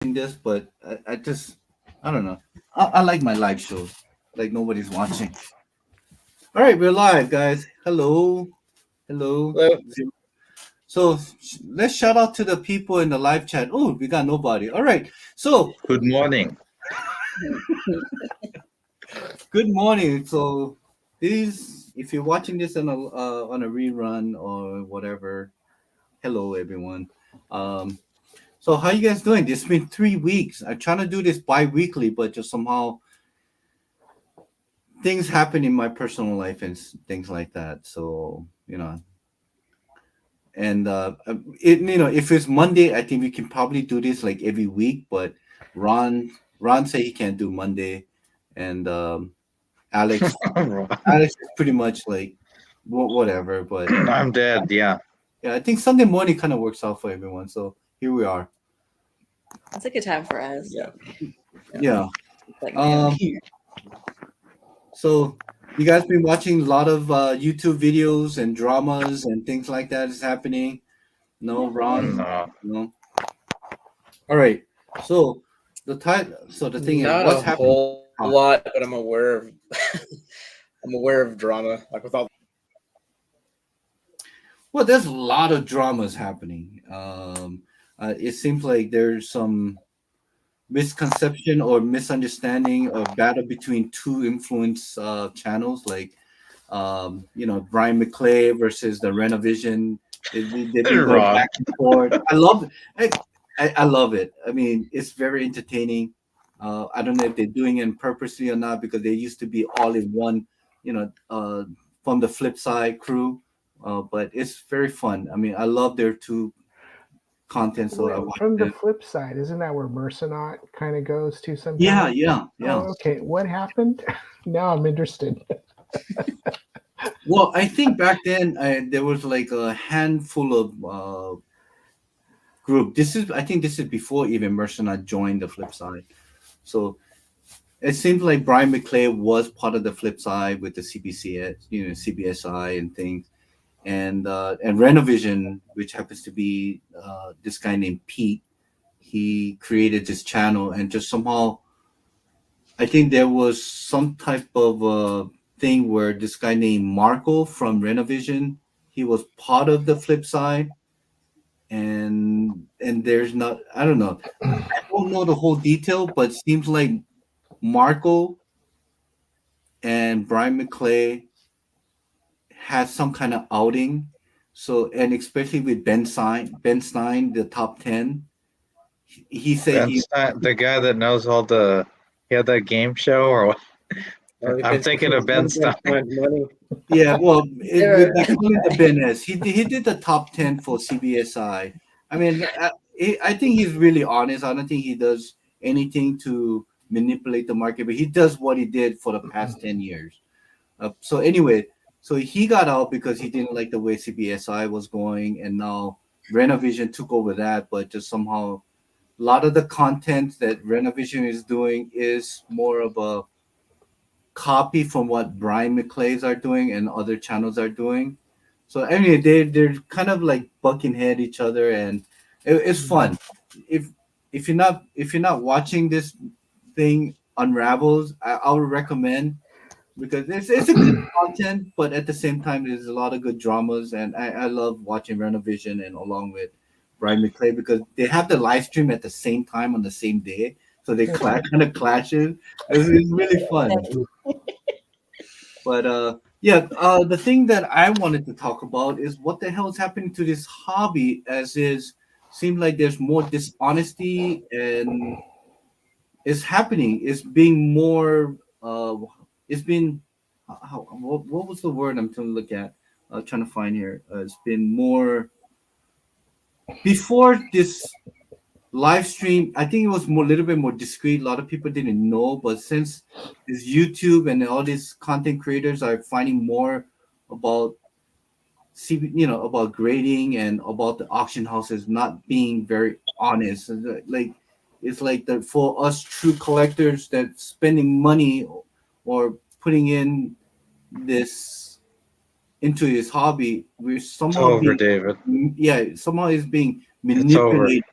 this, but I just I don't know. I like my live shows, like nobody's watching. All right, we're live, guys. Hello, hello. Hello. So let's shout out to the people in the live chat. Oh, we got nobody. All right. So Good morning. good morning. So these, if you're watching this on a rerun or whatever, hello everyone. Um, so how you guys doing? It's been 3 weeks. I'm trying to do this bi-weekly, but just somehow things happen in my personal life and things like that. So and if it's Monday, I think we can probably do this like every week. But Ron Ron say he can't do Monday, and Alex Alex is pretty much like whatever. But I'm dead. Yeah. yeah, I think Sunday morning kind of works out for everyone. So here we are. It's a good time for us. Yeah. Yeah. Like, Um. So you guys been watching a lot of YouTube videos and dramas and things like that is happening. No, Ron. No. No. All right. So the thing is, Not what's a happening? whole lot, but I'm aware of I'm aware of drama. Like with all Well, there's a lot of dramas happening. It seems like there's some misconception or misunderstanding or battle between two influence channels, like Brian McClay versus the Renovision. They've been going Wrong. back and forth. I love it. I love it. I mean, it's very entertaining. I don't know if they're doing it purposely or not because they used to be all in one, you know, uh, from the flip side crew. But it's very fun. I mean, I love their two content, so I Wait, watch from the it. flip side, isn't that where Mercenaut kind of goes to Yeah, sometimes? yeah, yeah. Oh, okay. What happened? Now I'm interested. Well, I think back then there was like a handful of group. I think this is before even Mercenary joined the flip side. So it seems like Brian McClay was part of the flip side with the CBCS, CBSI and things, and Renovision, which happens to be this guy named Pete. He created this channel, and just somehow, I think there was some type of thing where this guy named Marco from Renovision, he was part of the flip side, and there's not, I don't know, I don't know the whole detail, but seems like Marco and Brian McClay had some kind of outing. So, and especially with Ben Stein, the top 10, he said Ben he, Stein, the guy that knows all the. He had that game show, or what? I'm thinking of Ben Stein. money. yeah, well, they There- call it the Ben S. He did the top 10 for CBSI. I mean, I think he's really honest. I don't think he does anything to manipulate the market, but he does what he did for the past 10 years. So anyway, so he got out because he didn't like the way CBSI was going, and now Renovision took over that. But just somehow, a lot of the content that Renovision is doing is more of a copy from what Brian McClays are doing and other channels are doing. So anyway, they're kind of like bucking head each other, and it's fun. If if you're not watching this thing unravels, I would recommend because it's a good content, but at the same time, there's a lot of good dramas, and I love watching Renovision and along with Brian McClay because they have the live stream at the same time on the same day, so they kind of clashes. It's really fun. But yeah, the thing that I wanted to talk about is what the hell is happening to this hobby, as is seems like there's more dishonesty and it's happening. It's being more. It's been. What was the word I'm trying to look at? Trying to find here. It's been more before this live stream. I think it was more, a little bit more discreet. A lot of people didn't know, but since this YouTube and all these content creators are finding more about about grading and about the auction houses not being very honest. Like it's like the for us true collectors that spending money or putting in this into his hobby, we're It's somehow over, being David. yeah somehow is being It's over. manipulated.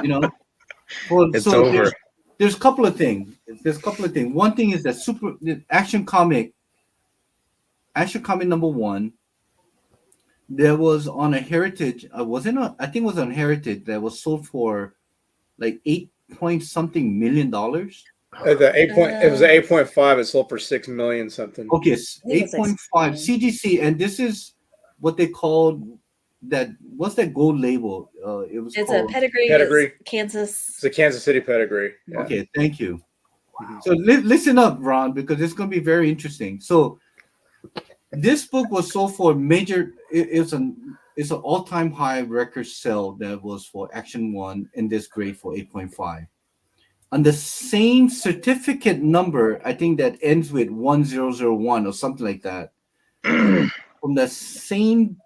You know, Well, It's so over. there's a couple of things. One thing is that the Action Comic number one, there was on a Heritage. Wasn't I think it was on Heritage that was sold for like 8 point something million dollars. The 8 point, it was 8.5. It sold for 6 million something. Okay, think it's 8.5 like CGC, and this is what they called that. What's that gold label? It was It's called. a pedigree. Pedigree. It's Kansas. It's a Kansas City pedigree. Yeah. Okay, thank you. Mhm. So listen up, Ron, because it's going to be very interesting. So this book was sold for major. It's an all-time high record sale that was for Action One in this grade for 8.5. On the same certificate number, I think that ends with 1001 or something like that. From the same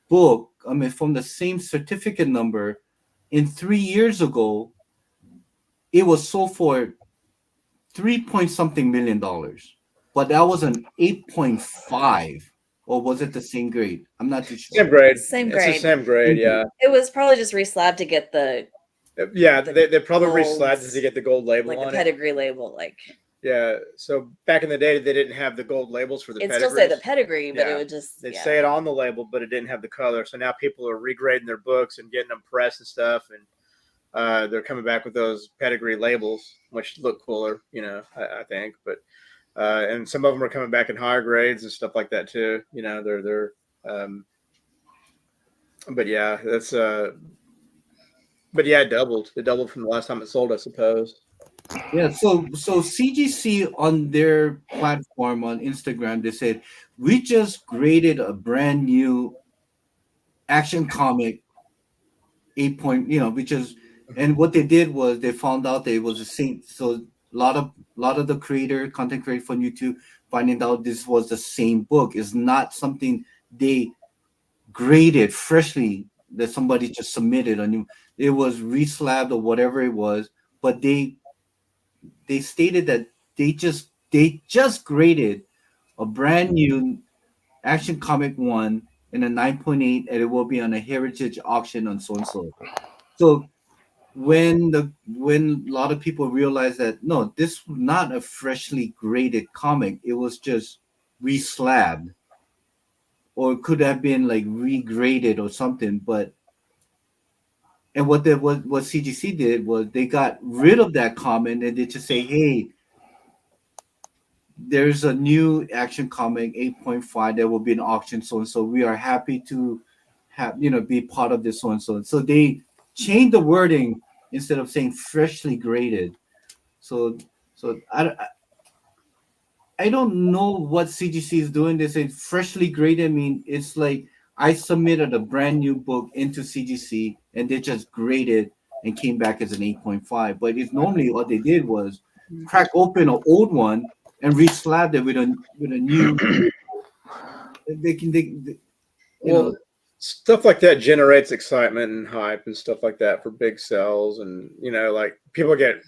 book, from the same certificate number, in 3 years ago, it was sold for 3 point something million dollars. But that was an 8.5, or was it the same grade? I'm not too sure. Same grade. Same It's the grade. same grade. Yeah. It was probably just reslabbed to get the Yeah. The They probably golds, reslabbed it to get the gold label like the on it. pedigree label. Like Yeah. So back in the day, they didn't have the gold labels for the it'd pedigrees. still say the pedigree, but Yeah. it would just They'd yeah. say it on the label, but it didn't have the color. So now people are regrading their books and getting them pressed and stuff, and they're coming back with those pedigree labels, which look cooler, I think. But and some of them are coming back in higher grades and stuff like that too. But yeah, that's but yeah, it doubled. It doubled from the last time it sold, I suppose. Yeah, so CGC on their platform on Instagram, they said we just graded a brand new Action Comic 8 point, which is, and what they did was they found out that it was the same. So a lot of the content creator from YouTube finding out this was the same book is not something they graded freshly that somebody just submitted on you. It was reslabbed or whatever it was, but they stated that they just graded a brand new Action Comic one in a 9.8, and it will be on a heritage auction on so and so. So when a lot of people realized that no, this was not a freshly graded comic, it was just reslabbed, or it could have been like regraded or something. But and what CGC did was they got rid of that comment and they just say, hey, there's a new Action Comic 8.5 that will be an auction so and so. We are happy to have be part of this so and so. So they changed the wording instead of saying freshly graded. So I don't know what CGC is doing. They say freshly graded. I mean, it's like I submitted a brand new book into CGC and they just graded and came back as an 8.5. But it's normally what they did was crack open an old one and reslabbed it with a new. They Well, stuff like that generates excitement and hype and stuff like that for big sales, and like people they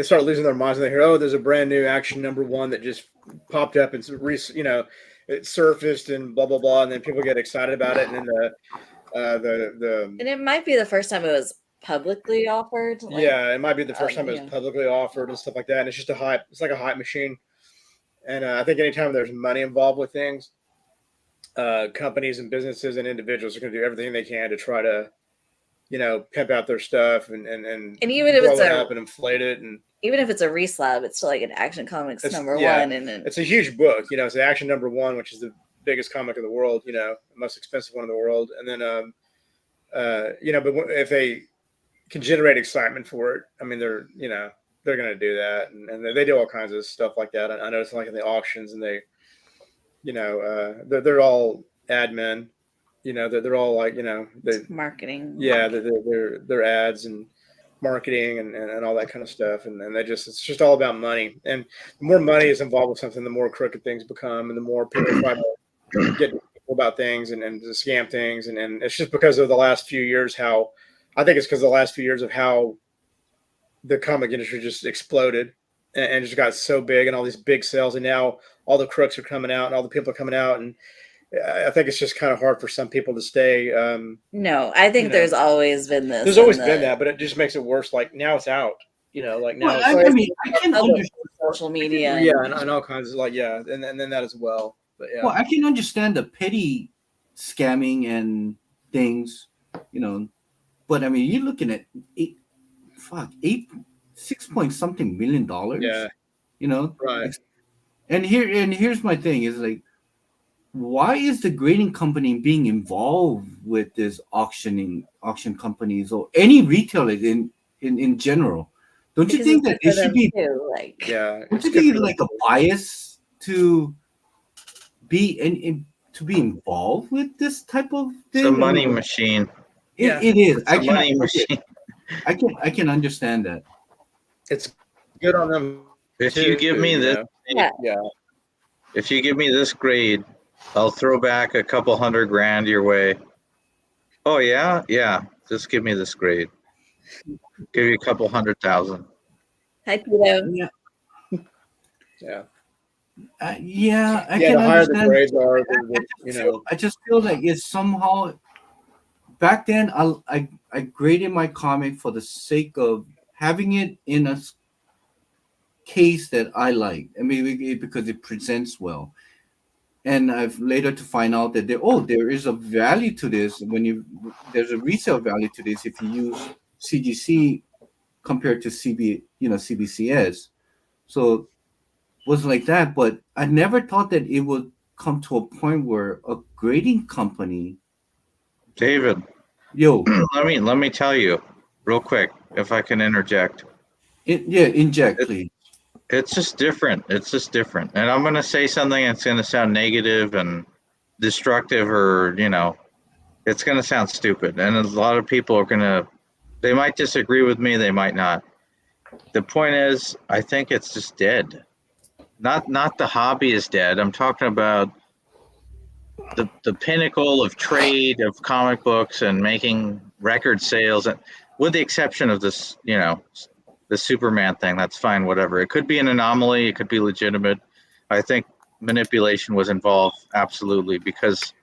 start losing their minds and they hear, oh, there's a brand new Action number one that just popped up and it surfaced and blah blah blah, and then people get excited about it, and then And it might be the first time it was publicly offered. yeah, it might be the first time it yeah. was publicly offered and stuff like that, and it's just a hype. It's like a hype machine, and I think anytime there's money involved with things, companies and businesses and individuals are going to do everything they can to try to pimp out their stuff and even if blow it's it up and inflate it, and even if it's a reslab, it's still like an Action Comics number yeah, one, and then it's a huge book. It's the Action number one, which is the biggest comic in the world, the most expensive one in the world, and then but if they can generate excitement for it, I mean, they're going to do that, and they do all kinds of stuff like that. I noticed like in the auctions, and they they're all admin, they're all like they marketing. yeah, they're ads and marketing and all that kind of stuff, and it's just all about money, and the more money is involved with something, the more crooked things become, and the more people try to get about things and to scam things, and it's just because of the last few years how the comic industry just exploded and just got so big, and all these big sales, and now all the crooks are coming out and all the people are coming out, and I think it's just kind of hard for some people to stay. No, I think You know, there's always been this. There's in always the been that, but it just makes it worse. Like now it's out. Like now. Well, It's, I mean, I can public understand. social media. yeah, and all kinds of and then that as well. But yeah. Well, I can understand the petty scamming and things, but I mean, you're looking at six point something million dollars. Yeah. Right. And here's my thing is like, why is the grading company being involved with this auction companies or any retailers in general? Don't you Because think it's that good it for should them be? too, like Yeah. Don't It's you good think for like a bias to be involved with this type of thing? It's a money machine. Yeah. It is. It's a money machine. I can understand that. It's good on them. If you give me this, yeah. Yeah. if you give me this grade, I'll throw back a couple $100,000 your way. Oh yeah, yeah. Just give me this grade. Give you a couple 100,000. Hi, Tito. Yeah. Yeah. Yeah, I Yeah. can The higher the understand. grades are, the I just feel like it's somehow. Back then, I graded my comic for the sake of having it in a case that I like. I mean, because it presents well. And I've later to find out that there is a value to this there's a resale value to this if you use CGC compared to CBCS. So was like that, but I never thought that it would come to a point where a grading company, David, let me tell you real quick, if I can interject. Inject, please. It's just different. And I'm going to say something that's going to sound negative and destructive, or, it's going to sound stupid. And a lot of people they might disagree with me. They might not. The point is, I think it's just dead. Not the hobby is dead. I'm talking about the pinnacle of trade of comic books and making record sales, with the exception of this, the Superman thing. That's fine, whatever. It could be an anomaly, it could be legitimate. I think manipulation was involved, absolutely, because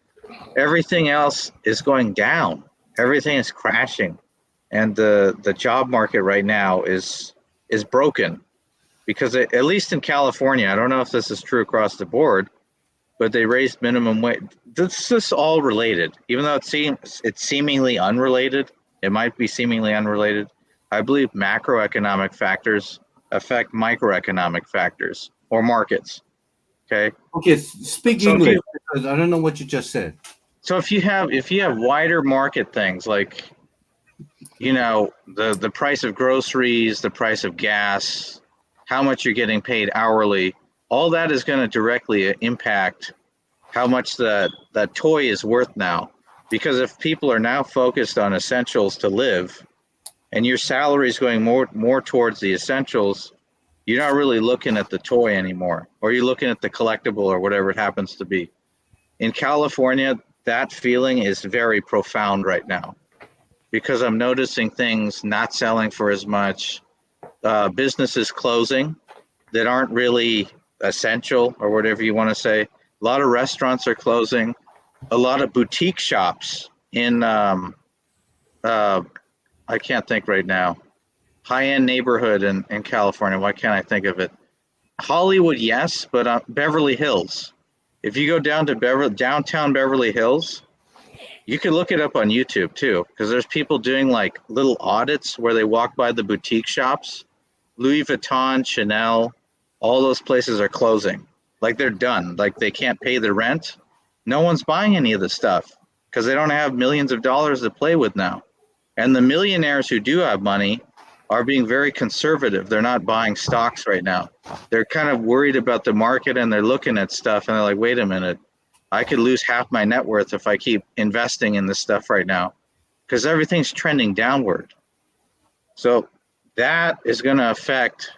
everything else is going down. Everything is crashing, and the job market right now is broken, because at least in California, I don't know if this is true across the board, but they raised minimum wage. This is all related, even though it's seemingly unrelated. It might be seemingly unrelated. I believe macroeconomic factors affect microeconomic factors or markets. Okay. Okay, speak English, because I don't know what you just said. So if you have wider market things like, the price of groceries, the price of gas, how much you're getting paid hourly, all that is going to directly impact how much that toy is worth now. Because if people are now focused on essentials to live, and your salary is going more towards the essentials, you're not really looking at the toy anymore, or you're looking at the collectible or whatever it happens to be. In California, that feeling is very profound right now, because I'm noticing things not selling for as much, businesses closing that aren't really essential, or whatever you want to say. A lot of restaurants are closing. A lot of boutique shops in I can't think right now. High-end neighborhood in California. Why can't I think of it? Hollywood, yes, but Beverly Hills. If you go down to downtown Beverly Hills, you can look it up on YouTube too, because there's people doing like little audits where they walk by the boutique shops. Louis Vuitton, Chanel, all those places are closing. Like they're done. Like they can't pay the rent. No one's buying any of the stuff because they don't have millions of dollars to play with now. And the millionaires who do have money are being very conservative. They're not buying stocks right now. They're kind of worried about the market, and they're looking at stuff and they're like, wait a minute, I could lose half my net worth if I keep investing in this stuff right now, because everything's trending downward. So that is going to affect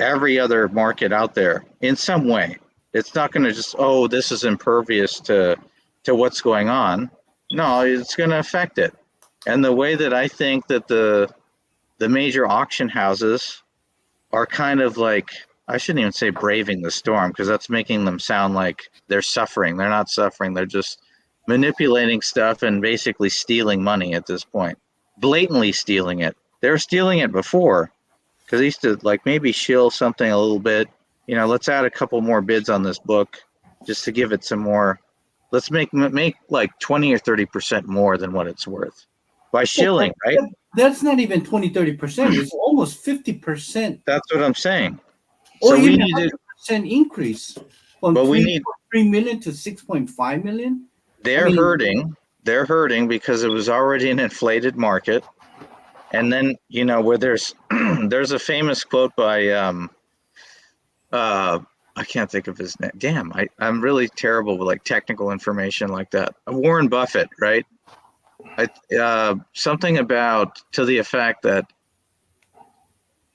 every other market out there in some way. It's not going to just, this is impervious to what's going on. No, it's going to affect it. And the way that I think that the major auction houses are kind of like I shouldn't even say braving the storm, because that's making them sound like they're suffering. They're not suffering. They're just manipulating stuff and basically stealing money at this point. Blatantly stealing it. They were stealing it before, because they used to like maybe shill something a little bit. You know, let's add a couple more bids on this book just to give it some more. Let's make like 20 or 30% more than what it's worth by shilling, right? That's not even 20-30%. It's almost 50%. That's what I'm saying. Or So we even need to, 100% increase from but we need 3.3 million to 6.5 million. they're hurting. They're hurting because it was already an inflated market. And then, you know, where there's there's a famous quote by I can't think of his name. Damn, I'm really terrible with like technical information like that. Warren Buffett, right? Something about to the effect that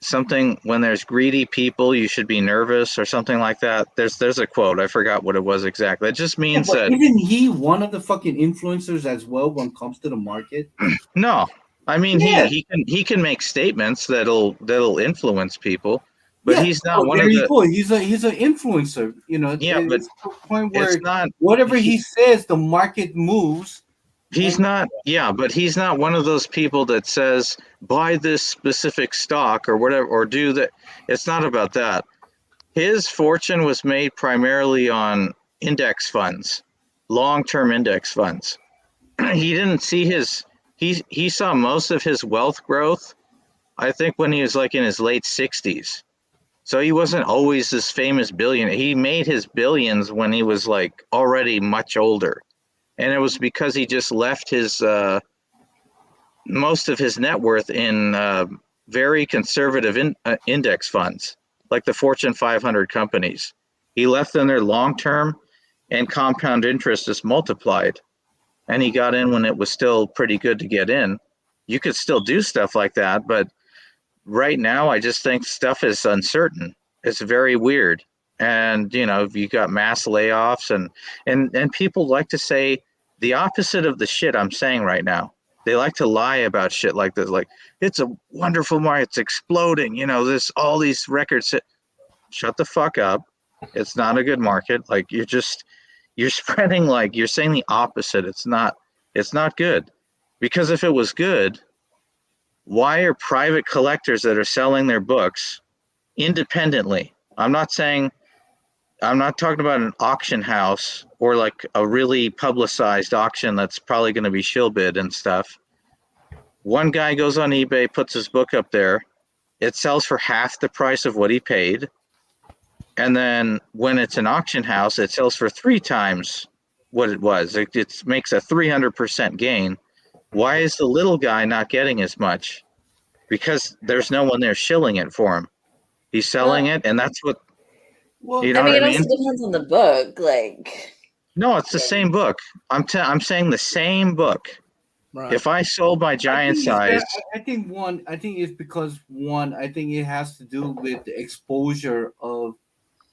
something when there's greedy people, you should be nervous or something like that. There's a quote. I forgot what it was exactly. It just means that isn't he one of the fucking influencers as well when it comes to the market? no. I mean, Yeah. he can make statements that'll influence people, but he's not one there of you the. go. He's an influencer. You know, Yeah, but it's to the point where It's not. whatever he says, the market moves. He's not. Yeah, but he's not one of those people that says buy this specific stock or whatever or do that. It's not about that. His fortune was made primarily on index funds, long-term index funds. He didn't see his. He saw most of his wealth growth, I think, when he was like in his late 60s. So he wasn't always this famous billionaire. He made his billions when he was like already much older. And it was because he just left his most of his net worth in very conservative index funds, like the Fortune 500 companies. He left them there long term, and compound interest is multiplied. And he got in when it was still pretty good to get in. You could still do stuff like that, but right now I just think stuff is uncertain. It's very weird. And you know, you got mass layoffs and people like to say the opposite of the shit I'm saying right now. They like to lie about shit like this, like it's a wonderful market, it's exploding, you know, this all these records. Shut the fuck up. It's not a good market. Like you're spreading, like you're saying the opposite. It's not good. Because if it was good, why are private collectors that are selling their books independently? I'm not talking about an auction house or like a really publicized auction that's probably going to be shill bid and stuff. One guy goes on eBay, puts his book up there. It sells for half the price of what he paid. And then when it's an auction house, it sells for 3 times what it was. It makes a 300% gain. Why is the little guy not getting as much? Because there's no one there shilling it for him. He's selling it, and that's what. Well, You know I mean, what it I mean? also depends on the book. Like, No, it's the same book. I'm saying the same book. Right. If I sold my giant size, I think it's because I think it has to do with the exposure of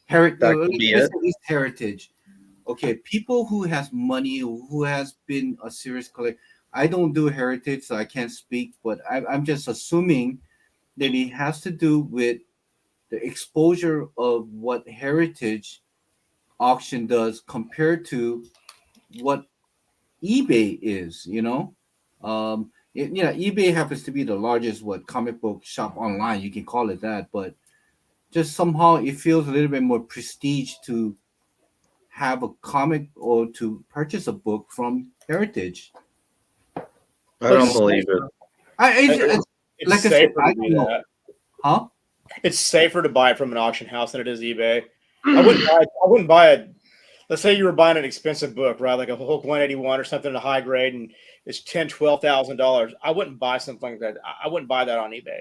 That could be it. heritage. Okay, people who has money, who has been a serious collector. I don't do heritage, so I can't speak, but I'm just assuming that it has to do with the exposure of what heritage auction does compared to what eBay is, you know. eBay happens to be the largest comic book shop online, you can call it that, but just somehow it feels a little bit more prestige to have a comic or to purchase a book from heritage. I don't believe it. It's like I said, safer I to don't do know. that. Huh? It's safer to buy it from an auction house than it is eBay. I wouldn't buy a. Let's say you were buying an expensive book, right? Like a Hulk 181 or something, a high grade, and it's $10,000-$12,000. I wouldn't buy something like that. I wouldn't buy that on eBay.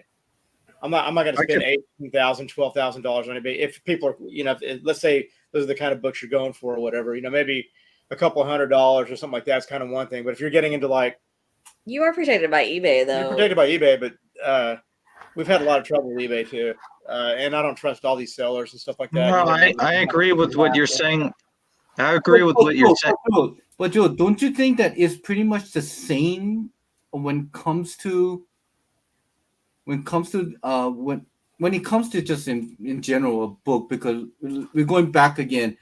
I'm not going to spend $18,000, $12,000 on eBay. If people are, you know, let's say those are the kind of books you're going for or whatever, you know, maybe a couple $100 or something like that's kind of one thing. But if you're getting into like, you are protected by eBay, though. you're protected by eBay, but we've had a lot of trouble with eBay too. And I don't trust all these sellers and stuff like that. No, I agree with what you're saying. I agree with what you're saying. But Joe, don't you think that it's pretty much the same when it comes to when when it comes to just in general a book, because we're going back again.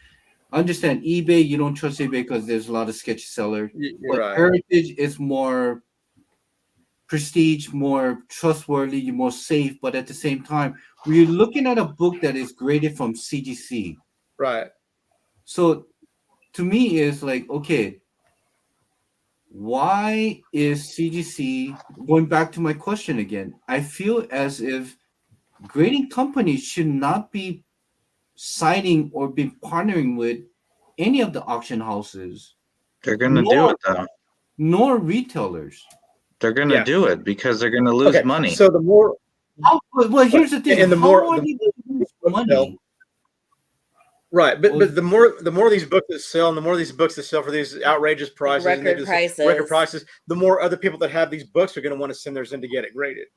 I understand eBay. You don't trust eBay because there's a lot of sketchy sellers. You're But right. Heritage is more prestige, more trustworthy, more safe. But at the same time, we're looking at a book that is graded from CGC. Right. So to me, it's like, okay, why is CGC going back to my question again? I feel as if grading companies should not be siding or be partnering with any of the auction houses, They're gonna do it though. nor retailers. They're gonna Yeah. do it because they're gonna lose Okay, money. so the more Well, here's the thing. And the how more- are the they going to lose money? right, but Well- the more these books that sell, and the more these books that sell for these outrageous prices, and they Record just- record prices. prices, the more other people that have these books are going to want to send theirs in to get it graded.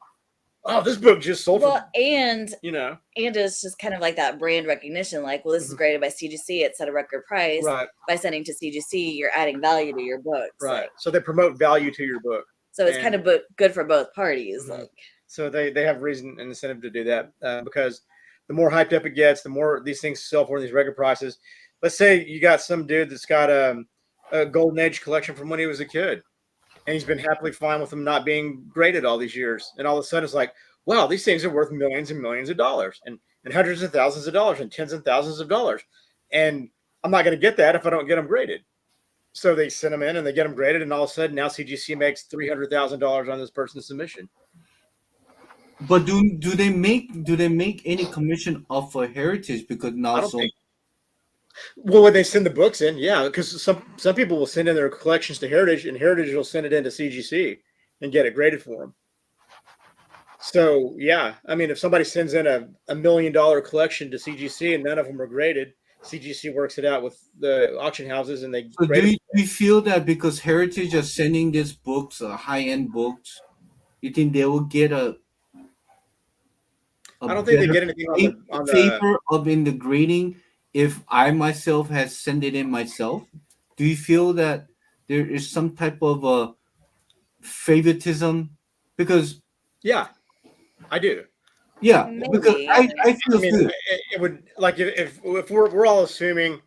Oh, this book just sold Well, for, and it's it's just kind of like that brand recognition. Like, well, this is graded by CGC. It's at a record price. right, By sending to CGC, you're adding value to your books. right. Like, So they promote value to your book. so it's And- kind of good for both parties. Mhm. Like, So they have reason and incentive to do that because the more hyped up it gets, the more these things sell for these record prices. Let's say you got some dude that's got a golden age collection from when he was a kid, and he's been happily fine with them not being graded all these years, and all of a sudden it's like, wow, these things are worth millions and millions of dollars, and hundreds of thousands of dollars, and tens of thousands of dollars, and I'm not going to get that if I don't get them graded. So they send them in and they get them graded, and all of a sudden now CGC makes $300,000 on this person's submission. But do they make any commission off for Heritage because I now don't so think. Well, when they send the books in, yeah, because some people will send in their collections to Heritage, and Heritage will send it into CGC and get it graded for them. So yeah, I mean, if somebody sends in a $1 million collection to CGC and none of them are graded, CGC works it out with the auction houses and they So grade it. do you feel that because Heritage are sending these books, high-end books, you think they will get a I don't think they better get anything on the favor of in the grading if I myself has sent it in myself? Do you feel that there is some type of favoritism? Because yeah, I do. yeah, because Maybe. I I feel mean, too. it would like if we're all assuming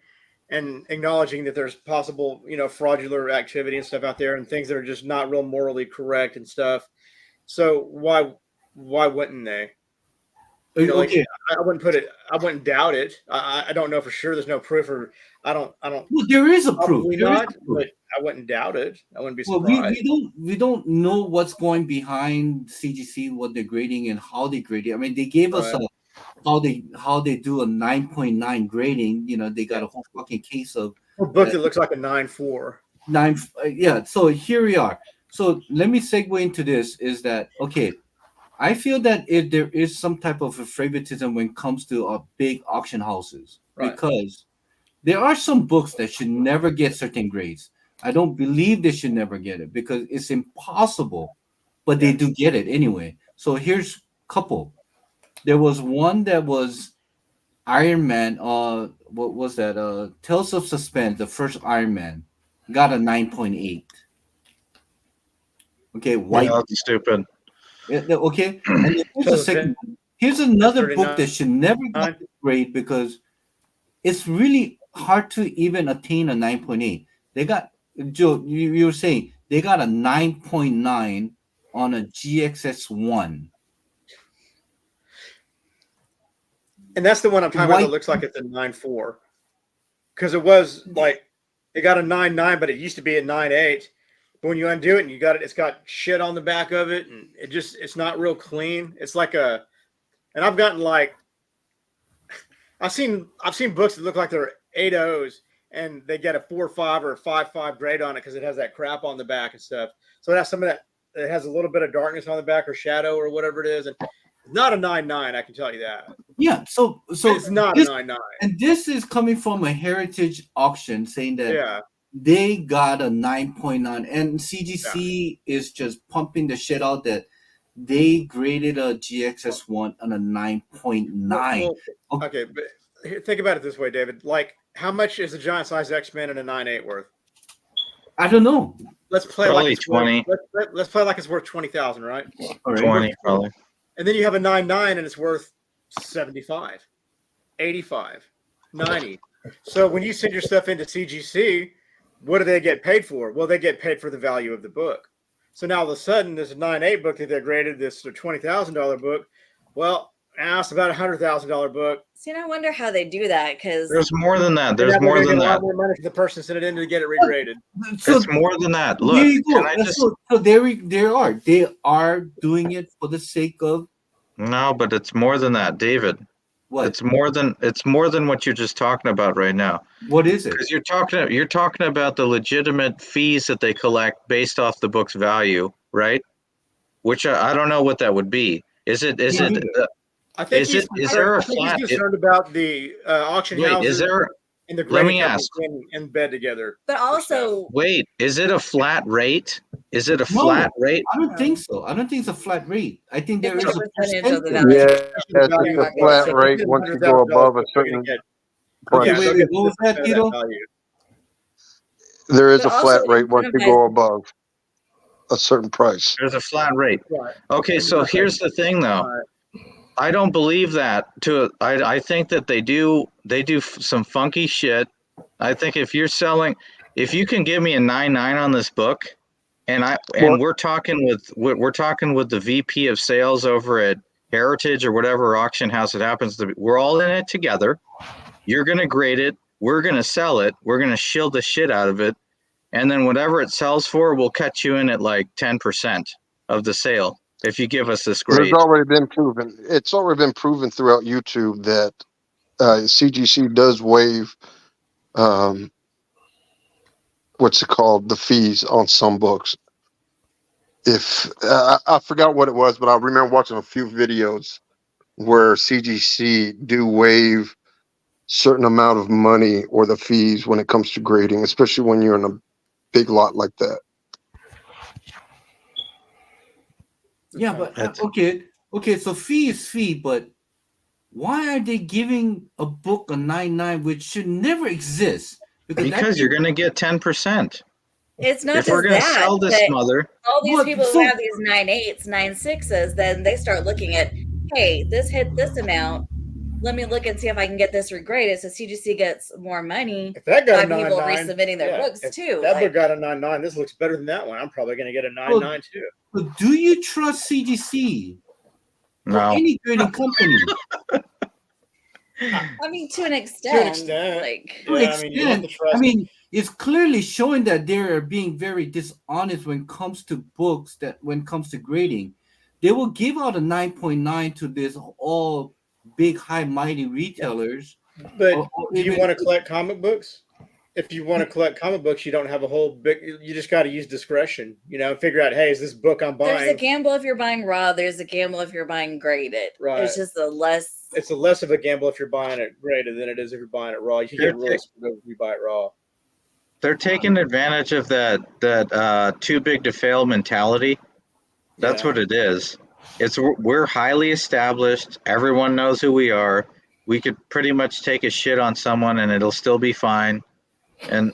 and acknowledging that there's possible, fraudulent activity and stuff out there and things that are just not real morally correct and stuff. So why wouldn't they? Okay, I wouldn't doubt it. I don't know for sure. There's no proof, or I don't. well, there is a proof. Probably There is not, a proof. but I wouldn't doubt it. I wouldn't be Well, surprised. we don't know what's going behind CGC, what they're grading and how they grade it. I mean, they gave us Right. how they do a 9.9 grading. They got a whole fucking case of A book that looks like a 9.4. 9. Yeah, so here we are. So let me segue into this. Is that okay? I feel that if there is some type of a favoritism when it comes to big auction houses, Right. because there are some books that should never get certain grades. I don't believe they should never get it because it's impossible, but they do get it anyway. So here's a couple. There was one that was Iron Man. What was that? Tales of Suspense, the first Iron Man, got a 9.8. Okay, white. Yeah, that's stupid. Okay, and then here's the So, second one. Here's another book 39. that should never get a grade because it's really hard to even attain a 9.8. They got Joe. You were saying they got a 9.9 on a GXS1. And that's the one I'm talking about White- that looks like it's a 9.4. Because it was like it got a 9.9, but it used to be a 9.8. But when you undo it and it's got shit on the back of it, and it's not real clean. It's like and I've gotten like I've seen books that look like they're 8.0s and they get a 4.5 or a 5.5 grade on it because it has that crap on the back and stuff. So it has some of that. It has a little bit of darkness on the back or shadow or whatever it is, and not a 9.9. I can tell you that. Yeah, so It's not this, a 9.9. and this is coming from a heritage auction saying that Yeah. they got a 9.9, and CGC is just pumping the shit out that they graded a GXS1 on a 9.9. Well, okay, but think about it this way, David. Like, how much is a giant size X-Men and a 9.8 worth? I don't know. Let's play Probably like it's 20. Let's play like it's worth 20,000, right? All right. 20 probably. And then you have a 9.9 and it's worth 75, 85, 90. So when you send your stuff into CGC, what do they get paid for? Well, they get paid for the value of the book. So now all of a sudden, this 9.8 book that they graded, this $20,000 book, well, now it's about $100,000 book. See, and I wonder how they do that because There's more than that. And There's now they're more gonna than get a lot that. more money for the person sent it in to get it regraded. So It's more than that. there Look, you go. can I just So they are doing it for the sake of no, but it's more than that, David. what? It's more than what you're just talking about right now. What is it? Because you're talking about the legitimate fees that they collect based off the book's value, right? Which I don't know what that would be. Is it I think Is he's it- is there a concerned- I think flat- he's concerned about the auction wait, houses is there and the let grading me companies ask. in bed together. but also wait, is it a flat rate? Is it a No. flat rate? I don't think so. I don't think it's a flat rate. I think there It's is like a a percentage of the percentage. value. Yeah, it's just a flat rate. Once you go above a certain Okay, price, wait, what was that, Tito? there is But a flat also rate once you go above a certain price. There's a flat rate. Right. Okay, so here's the thing though. I don't believe that. I think that they do some funky shit. I think if you can give me a 9.9 on this book, Well- we're talking with the VP of sales over at Heritage or whatever auction house it happens to be. We're all in it together. You're gonna grade it. We're gonna sell it. We're gonna shield the shit out of it, and then whatever it sells for, we'll cut you in at like 10% of the sale if you give us this grade. It's already been proven. It's already been proven throughout YouTube that CGC does waive what's it called, the fees on some books. If I forgot what it was, but I remember watching a few videos where CGC do waive certain amount of money or the fees when it comes to grading, especially when you're in a big lot like that. Yeah, but That's- okay. So fee is fee, but why are they giving a book a 9.9 which should never exist? Because you're gonna get 10%. it's not If just we're gonna that. sell this but mother, all these What? people So- who have these 9.8s, 9.6s, then they start looking at, hey, this hit this amount. Let me look and see if I can get this regraded so CGC gets more money If that by got a people 9.9, resubmitting their books if too. that Like, book got a 9.9. This looks better than that one. I'm probably going to get a 9.9 too. But do you trust CGC or no. any grading company? I mean, to an extent. Like, To an Yeah, I mean, you have to extent, trust. I mean, it's clearly showing that they're being very dishonest when it comes to books. That when it comes to grading, they will give out a 9.9 to this all big, high, mighty retailers. But or do you even- want to collect comic books? If you want to collect comic books, you don't have a whole big. You just got to use discretion. Figure out, hey, is this book I'm there's a buying? gamble if you're buying raw. There's a gamble if you're buying graded. Right. It's just a less. It's a less of a gamble if you're buying it graded than it is if you're buying it raw. You can get really screwed if you buy it raw. They're taking advantage of that too big to fail mentality. That's Yeah. what it is. We're highly established. Everyone knows who we are. We could pretty much take a shit on someone and it'll still be fine. And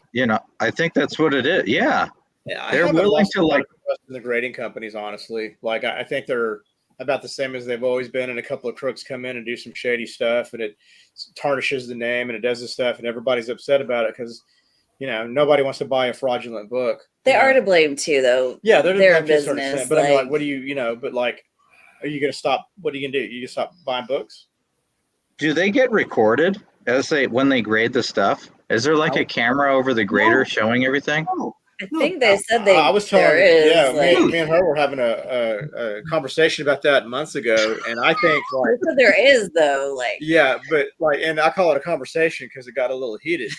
I think that's what it is. Yeah, Yeah, I They're haven't willing lost to, a lot like- of trust in the grading companies, honestly. Like I think they're about the same as they've always been. And a couple of crooks come in and do some shady stuff, and it tarnishes the name and it does this stuff, and everybody's upset about it because nobody wants to buy a fraudulent book. They are to blame too, though. Yeah, they're they're a to a certain business. extent. But I mean, like, like, what do you But like, are you going to stop? What are you going to do? You just stop buying books? do they get recorded when they grade the stuff? Is there like a camera over the grader No. showing everything? No, I think they said they. I was telling there you, is, yeah, like, me and her were having a conversation about that months ago, and I think like. they said there is though. Like, Yeah, but and I call it a conversation because it got a little heated.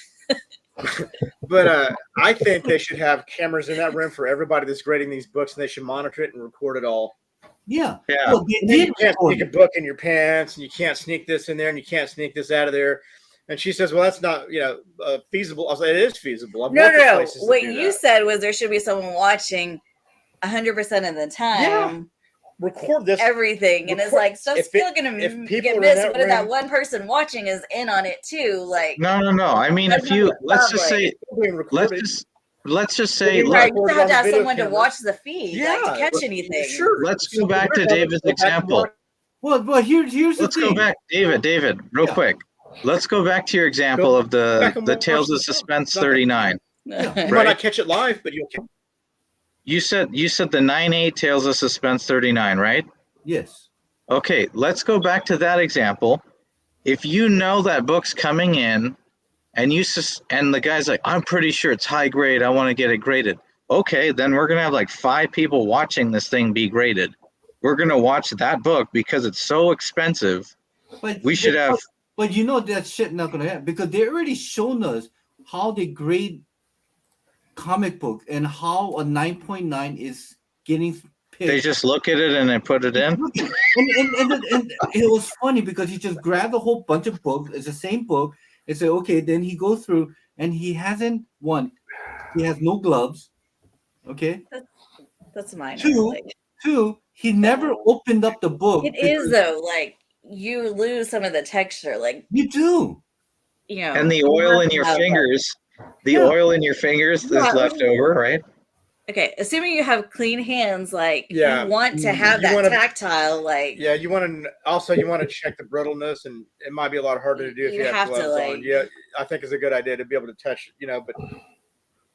But I think they should have cameras in that room for everybody that's grading these books, and they should monitor it and record it all. yeah. Yeah. Well, they And then did you can't record sneak a it. book in your pants, and you can't sneak this in there, and you can't sneak this out of there. And she says, "Well, that's not feasible." I was like, "It is feasible." I've no, worked at no. places that What do you that. said was there should be someone watching 100% of the time. Record this. Everything, and it's Record- like stuff's if still gonna if people get are in missed. that But if that room- one person watching is in on it too, like, No. I mean, That's if not you the let's just public. say being recorded. let's just say Well, look, right, you recorded have on to have video someone to cameras. watch the feed, like, Yeah, to catch anything. Sure. let's go back to David's example. Well, here's the Let's thing. go back, David, real Yeah. quick. Let's go back to your example Go of the back and watch Tales the of film. Suspense It's not that- 39. You Yeah. might not catch it live, but you'll catch You said the 9/8 Tales of Suspense 39, right? Yes. Okay, let's go back to that example. If you know that book's coming in, and and the guy's like, I'm pretty sure it's high grade. I want to get it graded. Okay, then we're gonna have like 5 people watching this thing be graded. We're gonna watch that book because it's so expensive. But We should have. But you know that shit not gonna happen because they already shown us how they grade comic book and how a 9.9 is getting picked. They just look at it and then put it in. And it was funny because he just grabbed a whole bunch of books. It's the same book. And said, okay, then he goes through and he hasn't one. He has no gloves. Okay. That's minor. Two, Like, he never opened up the book. it is though. Like you lose some of the texture. Like You do. you know, And the you oil have in to your have, like- fingers, the Yeah. oil in your fingers is Yeah. left over, right? Okay, assuming you have clean hands, like Yeah. you want to have You that wanna- tactile, like Yeah, you want to check the brittleness, and it might be a lot harder to do if You you have have to, gloves on. like- Yeah, I think it's a good idea to be able to touch,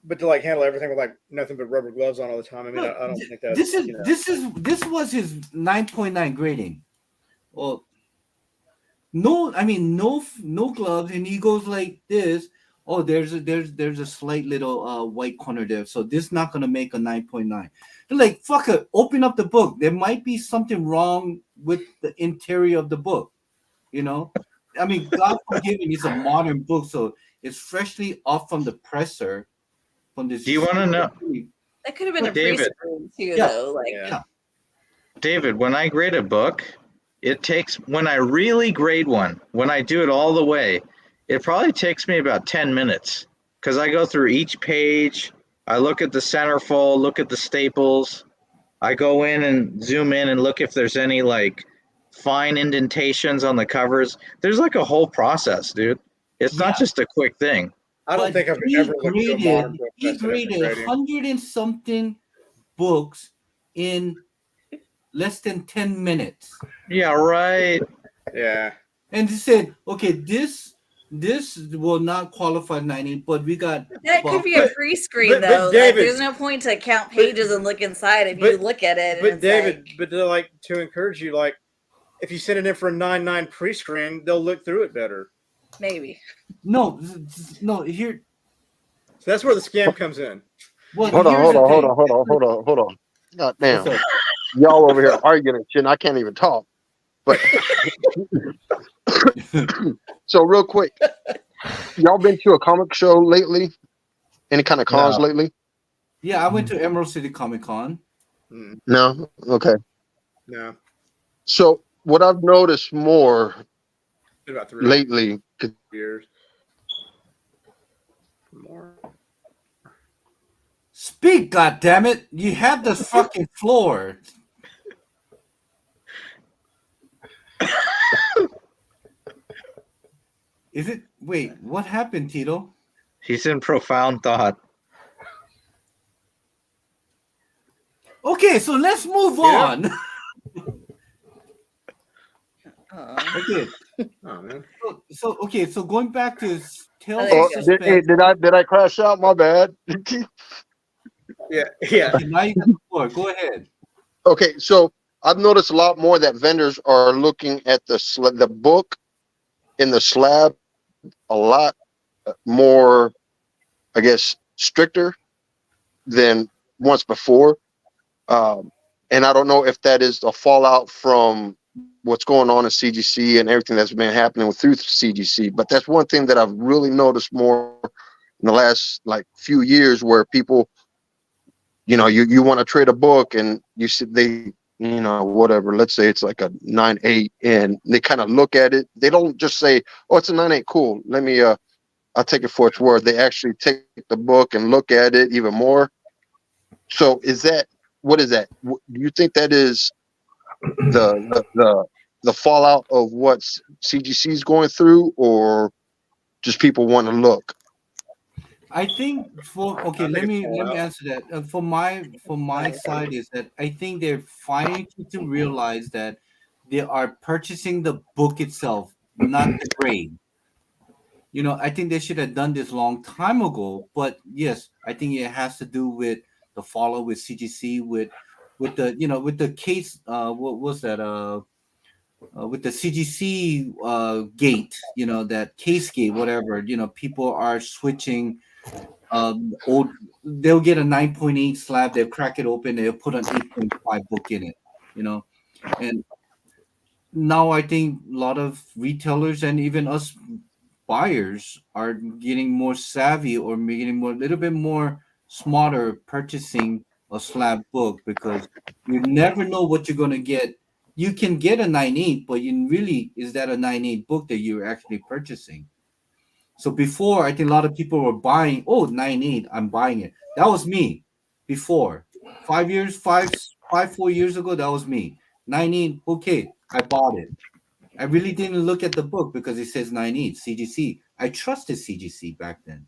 but to like handle everything with like nothing but rubber gloves on all the time. I mean, Look, I don't think that's this was his 9.9 grading. Well, no gloves, and he goes like this. Oh, there's a slight little white corner there, so this is not gonna make a 9.9. They're like, fuck it, open up the book. There might be something wrong with the interior of the book. You know, I mean, God forgive me, it's a modern book, so it's freshly off from the presser. From this. Do you wanna know- that could have been a David. pre-screen too, Yeah. though. Like Yeah. David, when I grade a book, when I really grade one, when I do it all the way, it probably takes me about 10 minutes because I go through each page. I look at the centerfold, look at the staples. I go in and zoom in and look if there's any like fine indentations on the covers. There's like a whole process, dude. It's Yeah. not just a quick thing. I don't But think I've he ever looked at a modern book. He that's been graded grading. 100 and something books in less than 10 minutes. Yeah, right. Yeah. And he said, okay, this will not qualify 90, but we got that could be a But- pre-screen but though. Like, David- there's no point to count pages and look inside if you but- look at it. And But it's David, like, but they're like to encourage you, like if you send it in for a 9.9 pre-screen, they'll look through it better. maybe. no here. So that's where the scam comes in. Well, Hold on, here's hold the on, hold thing. on, hold on. God damn. What's up? Y'all over here arguing and shit, and I can't even talk. But so real quick, y'all been to a comic show lately? Any kind of cons No. lately? Yeah, I went to Emerald City Comic Con. No? Okay. No, So what I've noticed more been about 3 lately, years. More. Speak, goddammit! You have the fucking floor. Is it? Wait, what happened, Tito? He's in profound thought. Okay, so let's move Yeah. on. Okay, Oh man. so going back to Tales There you of go. Suspense. did I crash out? My bad. Yeah. Yeah. Okay, now you got the floor. Go ahead. Okay, so I've noticed a lot more that vendors are looking at the book in the slab a lot more, I guess, stricter than once before. And I don't know if that is a fallout from what's going on in CGC and everything that's been happening through CGC. But that's one thing that I've really noticed more in the last like few years, where people, you want to trade a book and you see they, whatever, let's say it's like a 9.8, and they kind of look at it. They don't just say, oh, it's a 9.8, cool, let me I'll take it for its worth. They actually take the book and look at it even more. So what is that? Do you think that is the fallout of what CGC is going through, or just people want to look? I think let me answer that. For my side is that I think they're finally to realize that they are purchasing the book itself, not the grade. I think they should have done this long time ago. But yes, I think it has to do with the follow with CGC, with the with the case. What was that? With the CGC gate, that case gate, whatever. People are switching. Old, they'll get a 9.8 slab. They'll crack it open. They'll put an 8.5 book in it. And now I think a lot of retailers and even us buyers are getting more savvy or getting more a little bit more smarter purchasing a slab book because you never know what you're going to get. You can get a 9.8, but you really is that a 9.8 book that you're actually purchasing? So before, I think a lot of people were buying, 9.8, I'm buying it. That was me before. 4 years ago, that was me. 9.8, okay, I bought it. I really didn't look at the book because it says 9.8 CGC. I trusted CGC back then.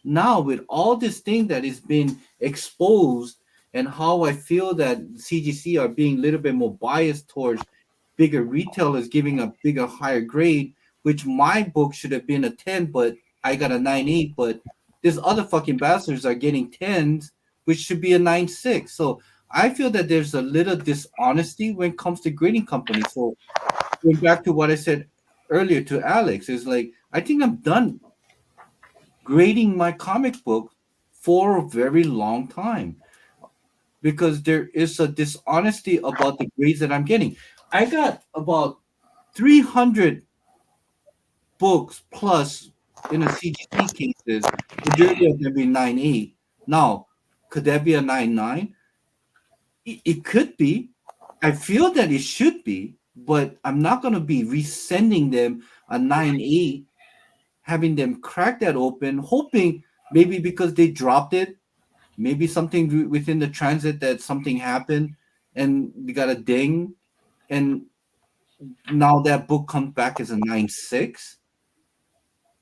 Now with all this thing that is being exposed and how I feel that CGC are being a little bit more biased towards bigger retailers giving a bigger, higher grade, which my book should have been a 10, but I got a 9.8, but these other fucking bastards are getting 10s, which should be a 9.6. So I feel that there's a little dishonesty when it comes to grading companies. So going back to what I said earlier to Alex, is like, I think I'm done grading my comic book for a very long time because there is a dishonesty about the grades that I'm getting. I got about 300 books plus in a CGC cases. Majority of them be 9.8. Now, could that be a 9.9? It could be. I feel that it should be, but I'm not going to be resending them a 9.8, having them crack that open, hoping maybe because they dropped it, maybe something within the transit that something happened and they got a ding, and now that book comes back as a 9.6.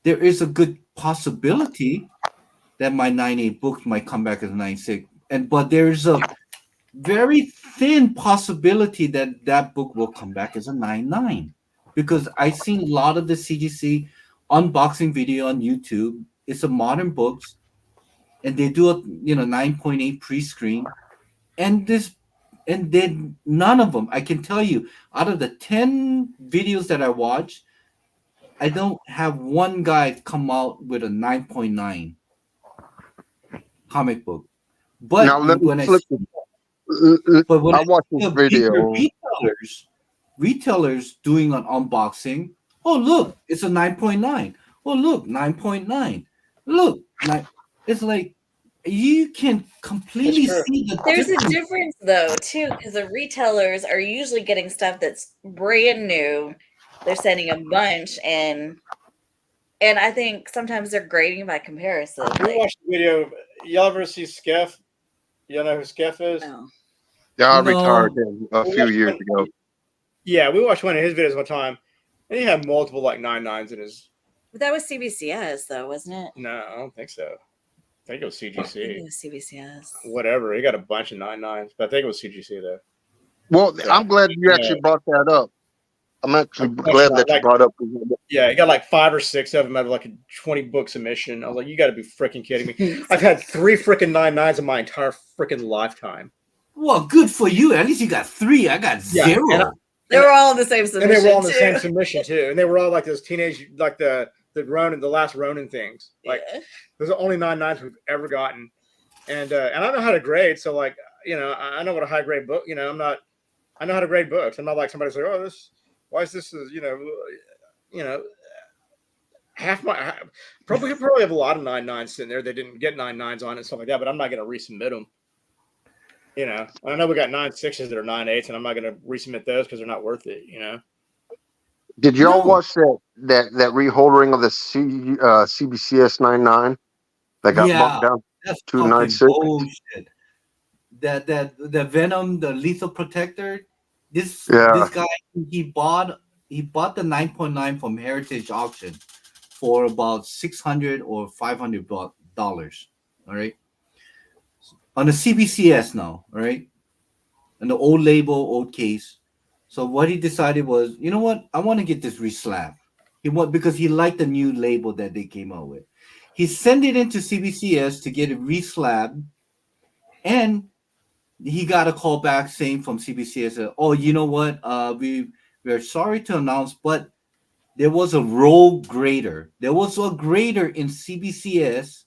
There is a good possibility that my 9.8 book might come back as a 9.6, but there's a very thin possibility that that book will come back as a 9.9 because I've seen a lot of the CGC unboxing video on YouTube. It's a modern books, and they do a 9.8 pre-screen, and then none of them. I can tell you, out of the 10 videos that I watch, I don't have one guy come out with a 9.9 comic book. But Now let me when I flip. But when I I watched see this the bigger video. retailers doing an unboxing, oh look, it's a 9.9. Oh look, 9.9. Look, it's like you can completely true. see the There's a difference. difference though too, because the retailers are usually getting stuff that's brand new. They're sending a bunch, and I think sometimes they're grading by comparison. We Like, watched the video. Y'all ever see Skeff? Y'all know who Skeff is? oh. Yeah, I No. retired him a We few watched years one- ago. Yeah, we watched one of his videos one time, and he had multiple like 9.9s in his. But that was CBCS though, wasn't it? No, I don't think so. I think it was I think CGC. it was CBCS. Whatever. He got a bunch of 9.9s, but I think it was CGC though. Well, Yeah. I'm glad you actually brought that up. I'm actually I'm glad that you like- brought up. Yeah, he got like 5 or 6 of them out of like a 20 book submission. I was like, you got to be freaking kidding me. I've had 3 freaking 9.9s in my entire freaking lifetime. Well, good for you. At least you got 3. I got Yeah, 0. and They were all in the same submission. And they were all in the too. same submission too. And they were all like those teenage, like the Ronin, the last Ronin things. Like Yeah. those are the only 9.9s we've ever gotten. And I know how to grade. So like, I know what a high grade book, I know how to grade books. I'm not like somebody's like, oh, why is this, half my, probably have a lot of 9.9s sitting there. They didn't get 9.9s on it and stuff like that, but I'm not going to resubmit them. I know we got 9.6s that are 9.8s, and I'm not going to resubmit those because they're not worth it, Did y'all No. watch that reholdering of the CBCS 9.9 that got Yeah. bumped down? That's to fucking 9.6? bullshit. That the Venom, the Lethal Protector, this guy, he bought the 9.9 from Heritage Auction for about $600 or $500. All right, on the CBCS now. All right, and the old label, old case, So what he decided was, you know what? I want to get this reslabbed. Because he liked the new label that they came out with. He sent it into CBCS to get it reslabbed, and he got a call back saying from CBCS, "Oh, you know what? We're sorry to announce, but there was a rogue grader. There was a grader in CBCS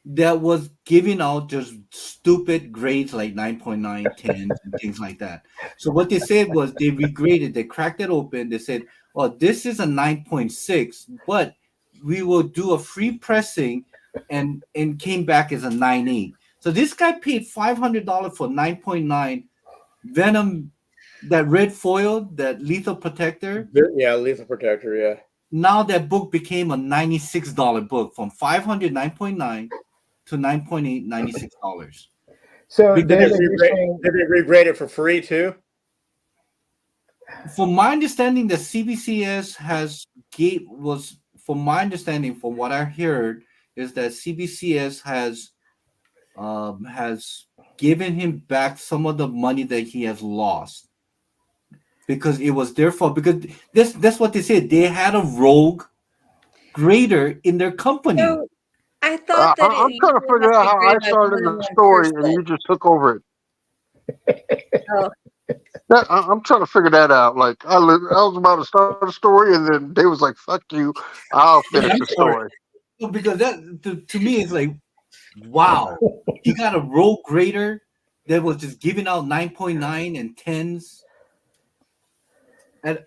that was giving out just stupid grades like 9.9, 10s, and things like that. So what they said was they regraded, they cracked it open, they said, oh, this is a 9.6, but we will do a free pressing and came back as a 9.8. So this guy paid $500 for 9.9 Venom, that red foil, that lethal protector. Yeah, Lethal Protector. Yeah. Now that book became a $96 book from 500 9.9 to 9.8 $96. So Because David, you're saying Did they regrade it for free too? From my understanding, the CBCS from my understanding, from what I heard, is that CBCS has given him back some of the money that he has lost because it was their fault. Because that's what they said. They had a rogue grader in their company. So I thought that I'm it trying to usually figure has to out be how I graded by started more than the one story and person. you just took over it. Oh, I'm trying to figure that out. Like I was about to start a story, and then they was like, "Fuck you, I'll finish the story." So because that to me is like, wow, he got a rogue grader that was just giving out 9.9 and 10s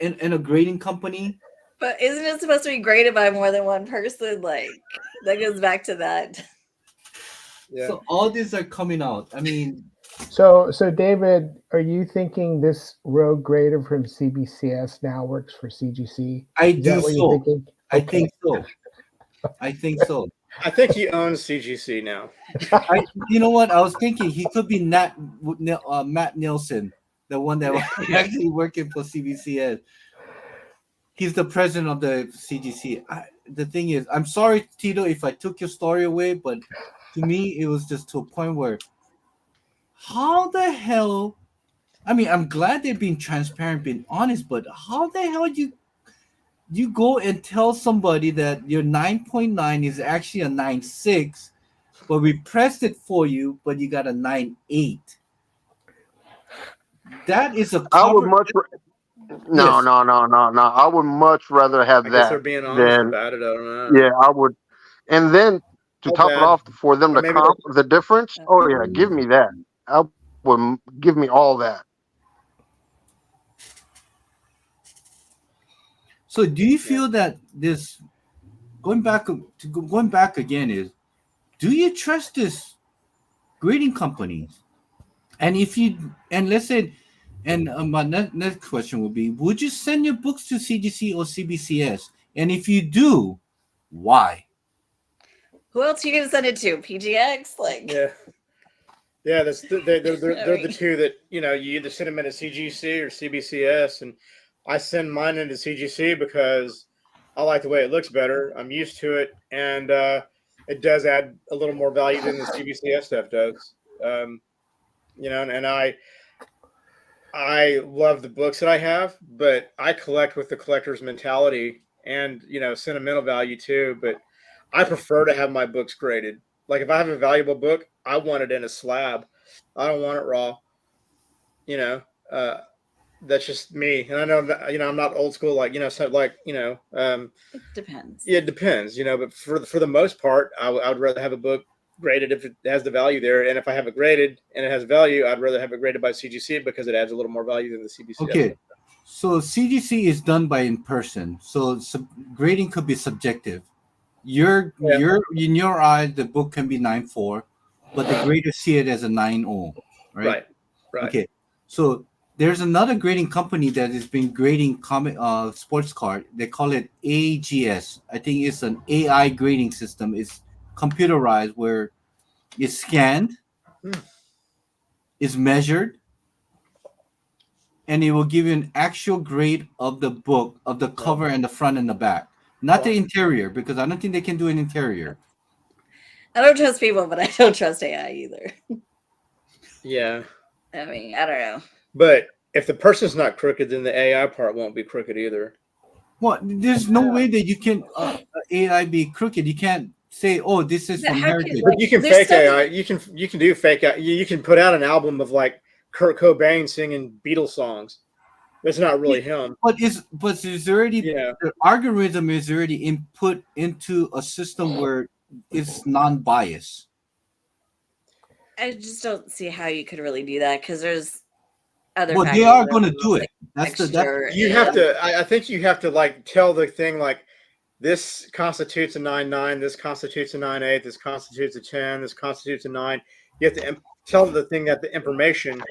in a grading company. but isn't it supposed to be graded by more than one person? Like that goes back to that. Yeah. So all these are coming out. I mean, so David, are you thinking this rogue grader from CBCS now works for CGC? I Is that do what you're so. thinking? I think so. I think so. I think he owns CGC now. You know what? I was thinking he could be Matt Nielsen, the one that was actually working for CBCS. He's the president of the CGC. The thing is, I'm sorry, Tito, if I took your story away, but to me, it was just to a point where, how the hell? I mean, I'm glad they're being transparent, being honest, but how the hell you go and tell somebody that your 9.9 is actually a 9.6, but we pressed it for you, but you got a 9.8. That is a I would cover. much no, Yes. no, no, no, no. I would much rather have I guess they're that being honest than about it. I don't know. yeah. I would, and then to How top it bad? off, for them Or to maybe comp the difference. Oh yeah, give me that. I would give me all that. So do you feel that this going back again is, do you trust this grading companies? And if you and let's say and my next question would be, would you send your books to CGC or CBCS? And if you do, why? Who else are you gonna send it to? PGX? Like Yeah. Yeah, they're the Right. two that you either send them into CGC or CBCS, and I send mine into CGC because I like the way it looks better. I'm used to it, and it does add a little more value than the CBCS stuff does. And I love the books that I have, but I collect with the collector's mentality and sentimental value too. But I prefer to have my books graded. Like if I have a valuable book, I want it in a slab. I don't want it raw. You know, uh, that's just me. And I know that, I'm not old school, so it depends. yeah, it depends, but for the most part, I would rather have a book graded if it has the value there. And if I have it graded and it has value, I'd rather have it graded by CGC because it adds a little more value than the CBC. Okay. So CGC is done by in person. So grading could be subjective. You're in your eyes, the book can be 9.4, but the graders see it as a 9.0, right? Right. Okay. So there's another grading company that has been grading sports card. They call it AGS. I think it's an AI grading system. It's computerized where it's scanned, it's measured, and it will give you an actual grade of the book, of the cover and the front and the back. Not the interior, because I don't think they can do an interior. I don't trust people, but I don't trust AI either. Yeah. I mean, I don't know. But if the person's not crooked, then the AI part won't be crooked either. Well, there's no way that you can AI be crooked. You can't say, "Oh, this is But from how can- Heritage." But you can There's fake stuff- AI. You can do fake AI. You can put out an album of like Kurt Cobain singing Beatles songs. It's not really him. But it's already Yeah. the algorithm is already input into a system where it's non-biased. I just don't see how you could really do that because there's other. Well, they factors are that going to are, do it. like, That's the texture You and- have to. I think you have to like tell the thing like this constitutes a 9-9. This constitutes a 9-8. This constitutes a 10. This constitutes a 9. You have to tell the thing that the information,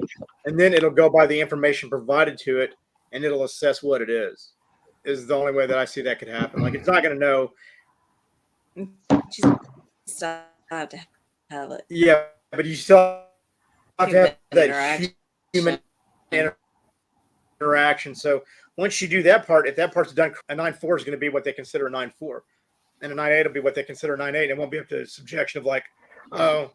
and then it'll go by the information provided to it, and it'll assess what it is. Is the only way that I see that could happen. Like it's not going to know. Still have to have it. Yeah, but you still have to have that Interaction. human interaction. So once you do that part, if that part's done, a 9-4 is going to be what they consider a 9-4, and a 9-8 will be what they consider a 9-8. It won't be up to subjection of like, oh,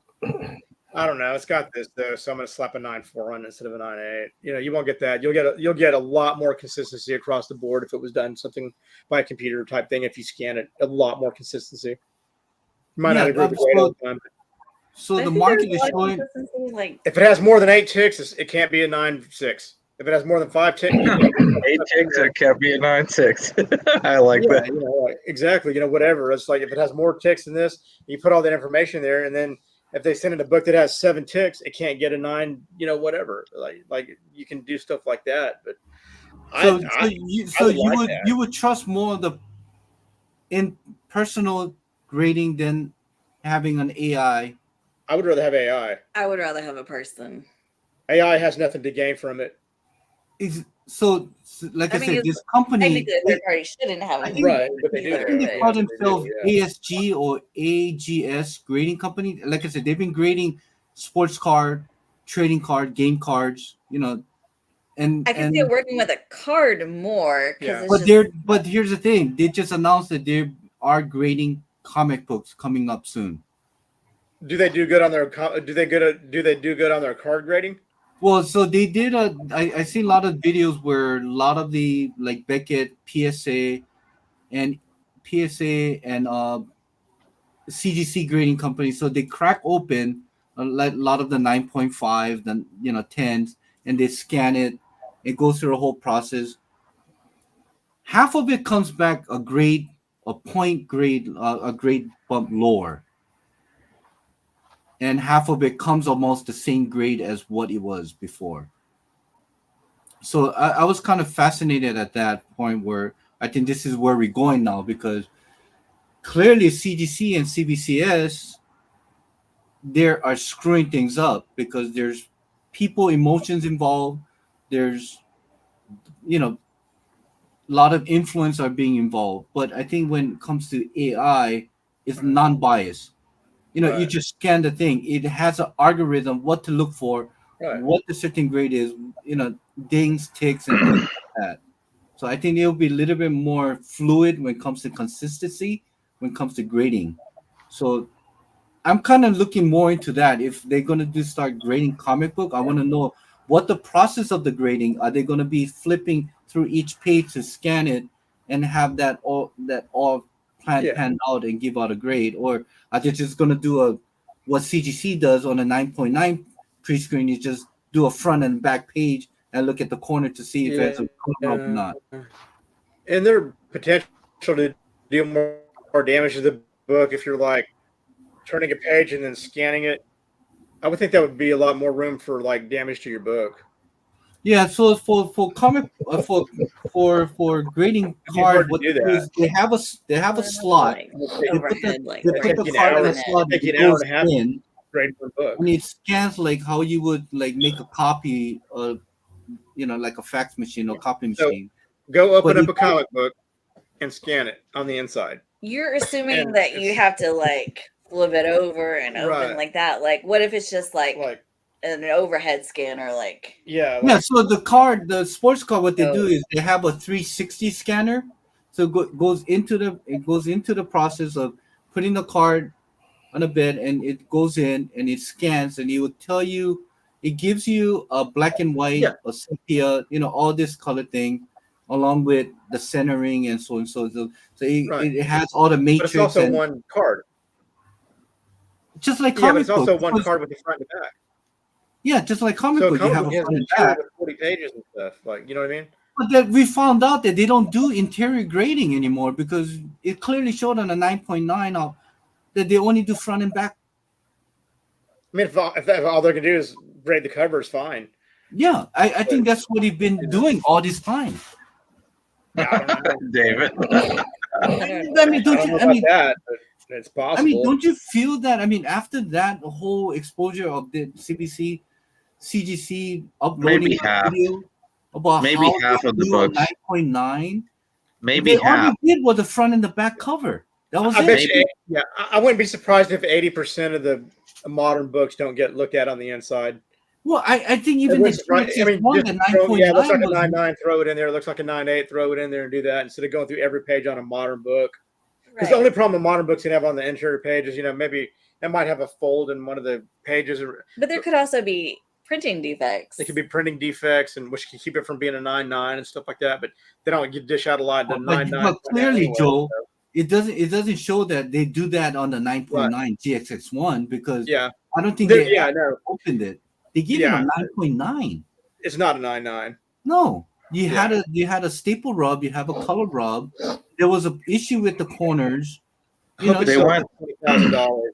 I don't know, it's got this though, so I'm going to slap a 9-4 on it instead of a 9-8. You know, you won't get that. You'll get a lot more consistency across the board if it was done something by a computer type thing. If you scan it, a lot more consistency. You might not Yeah, agree with the grade all the time. So I the think market there's is a lot of showing. consistency, like If it has more than 8 ticks, it can't be a 9-6. If it has more than 5 ticks, 8 ticks, it can't be a 9-6. I like yeah, that. you know, like, exactly. You know, whatever. It's like if it has more ticks than this, you put all that information there, and then if they send in a book that has 7 ticks, it can't get a 9. You know, whatever. Like you can do stuff like that, but So, I would like that. you would trust more of the in personal grading than having an AI. I would rather have AI. I would rather have a person. AI has nothing to gain from it. Is so like I, I mean, said, it's this company. Technically, a third party shouldn't have I it. think- Right, but they do. I think they Yeah, call they do, themselves yeah. ASG or AGS grading company. Like I said, they've been grading sports card, trading card, game cards. You know, and I can and see it working with a card more Yeah. because but here's the thing: they just announced that they are grading comic books coming up soon. Do they do good on their? Do they do good on their card grading? Well, so they did I see a lot of videos where a lot of the like Beckett, PSA, and CGC grading companies. So they crack open a lot of the 9.5, the 10s, and they scan it. It goes through a whole process. Half of it comes back a point grade, a grade bump lower. And half of it comes almost the same grade as what it was before. So I was kind of fascinated at that point where I think this is where we're going now, because clearly CGC and CBCS, they are screwing things up because there's people emotions involved. There's, a lot of influence are being involved. But I think when it comes to AI, it's non-biased. You Right. just scan the thing. It has an algorithm what to look for, Right. what the certain grade is, dings, ticks, and things like that. So I think it'll be a little bit more fluid when it comes to consistency, when it comes to grading. So I'm kind of looking more into that. If they're going to start grading comic book, I want to know what the process of the grading. Are they going to be flipping through each page to scan it and have that all Yeah. panned out and give out a grade, or are they just going to do what CGC does on a 9.9 pre-screen? You just do a front and back page and look at the corner to see if it's a cover up or not. And their potential to do more damage to the book if you're like turning a page and then scanning it. I would think that would be a lot more room for like damage to your book. Yeah, so for comic for grading It'd be hard card, to what do they do is that. they have a slot. Like, They put overhead, like They It'd put take the you an card in hour- the slot. take you It an hour goes and a half. in, Grade for a book. and it scans like how you would like make a copy of, like a fax machine or copy So- machine. Go open But up a comic book and scan it on the inside. you're assuming And that you it's- have to like flip it over and open Right. like that. Like, what if it's just like Like, an overhead scanner? Like, yeah. Yeah, Like, so the sports card, what they do is they have a 360 scanner. So it goes into the process of putting the card on a bed, and it goes in and it scans, and it will tell you it gives you a black and white, Yeah. a sepia, all this color thing, along with the centering and so and so. So Right. it has all the But matrix it's also and one card. just like Yeah, but comic it's also books. one card with the front and back. Yeah, just like comic So a book, you comic have book a has front an and interior back. with 40 pages and stuff. Like, you know what I mean? But that we found out that they don't do interior grading anymore because it clearly showed on a 9.9 that they only do front and back. I mean, if all they're gonna do is grade the cover, is fine. Yeah, I think that's what they've been doing all this time. Yeah, I don't know. David. I mean, I don't don't you? know I about mean, that, but it's possible. don't you feel that? I mean, after that whole exposure of the CGC uploading Maybe a half. video about Maybe how half they of the do a books. 9.9, Maybe all half. they did was the front and the back cover. That was I it. bet you, Maybe. yeah, I wouldn't be surprised if 80% of the modern books don't get looked at on the inside. Well, I think It even the wouldn't surprise- I mean, one, just the throw, yeah, it looks like 9.9 a was 9.9, throw it in there. It looks like a 9.8, throw it in there and do that instead of going through every page on a modern book. Because Right. the only problem a modern books can have on the interior page is, maybe it might have a fold in one of the pages, or But there could also be printing defects. it could be printing defects, and which can keep it from being a 9.9 and stuff like that. But they don't dish out a lot of the But 9.9. clearly, anyway, Joe, so, it doesn't show that they do that on the 9.9 GXX1 because yeah, I don't think they yeah, no, opened it. They gave Yeah. it a 9.9. it's not a 9.9. No, you Yeah. had a staple rub, you have a color rub. There was an issue with the corners. I hope it They sells went- for $20,000.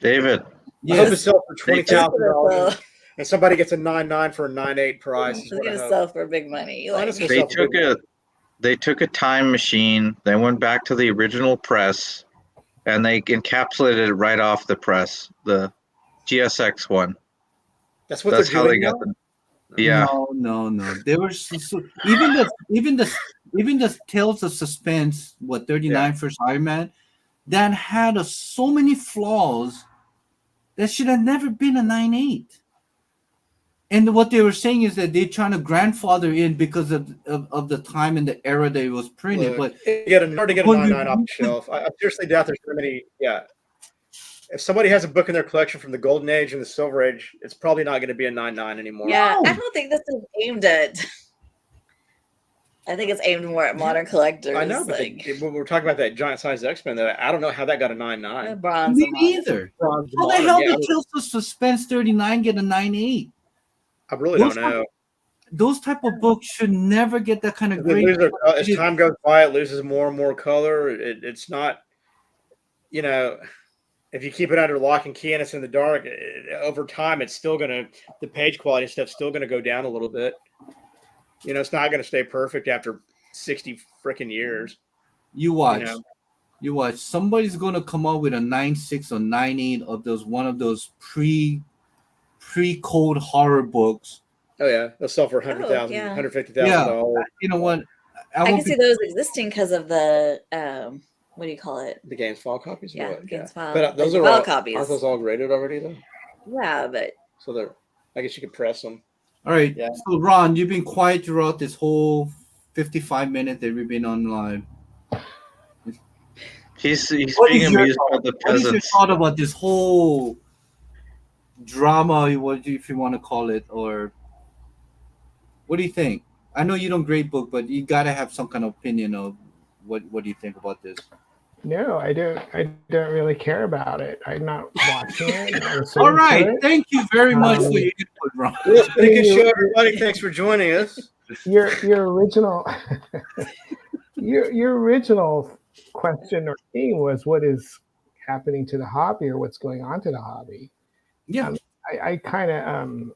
David. I hope Yes, it sells for They $20,000, and somebody gets a 9.9 for a 9.8 price. Is It's what I gonna hope. sell for big money. Like, Honestly. They took a time machine. They went back to the original press, and they encapsulated it right off the press, the GSX one. That's what That's they're how they doing. got now? the. Yeah, no. They were even the Tales of Suspense, 39 first Iron Man, that had so many flaws that should have never been a 9.8. And what they were saying is that they're trying to grandfather in because of the time and the era that it was printed. Look, But hard to get a when 9.9 off the shelf. I seriously doubt there's so many. Yeah, if somebody has a book in their collection from the Golden Age and the Silver Age, it's probably not going to be a 9.9 anymore. yeah, No. I don't think this is aimed at. I think it's aimed more at modern collectors. I know, but like when we're talking about that giant size X-Men, I don't know how that got a 9.9. bronze. me and modern. neither. Bronze How the modern, hell yeah, did Tales of Suspense 39 get a 9.8? I really Those don't know. Those type of books should never get that kind of They grade. lose as time goes by, it loses more and more color. It's not, if you keep it under lock and key and it's in the dark, over time, it's still the page quality stuff's still gonna go down a little bit. It's not gonna stay perfect after 60 freaking years. You watch. You know? You watch. Somebody's gonna come up with a 9.6 or 9.8 of one of those pre-code horror books. Oh yeah, they'll sell for $100,000, yeah. $150,000. You know what? I won't can see those existing because of the what do you call it? The games file copies. Or Yeah, what? games file. But those like are file all, copies. Aren't those all graded already though? Yeah, but So I guess you could press them. All right. Yeah. So Ron, you've been quiet throughout this whole 55 minutes that we've been on live. he's What being is your amused by the What is your peasants. thought about this whole drama, if you want to call it, or what do you think? I know you don't grade book, but you gotta have some kind of opinion of what do you think about this? No, I don't really care about it. I'm not watching it. not listening All to right, it. thank you very much for Um, your input, Ron. Well, pretty good show, everybody. Thanks for joining us. Your original your original question or theme was what is happening to the hobby or what's going on to the hobby. Yeah, I kind of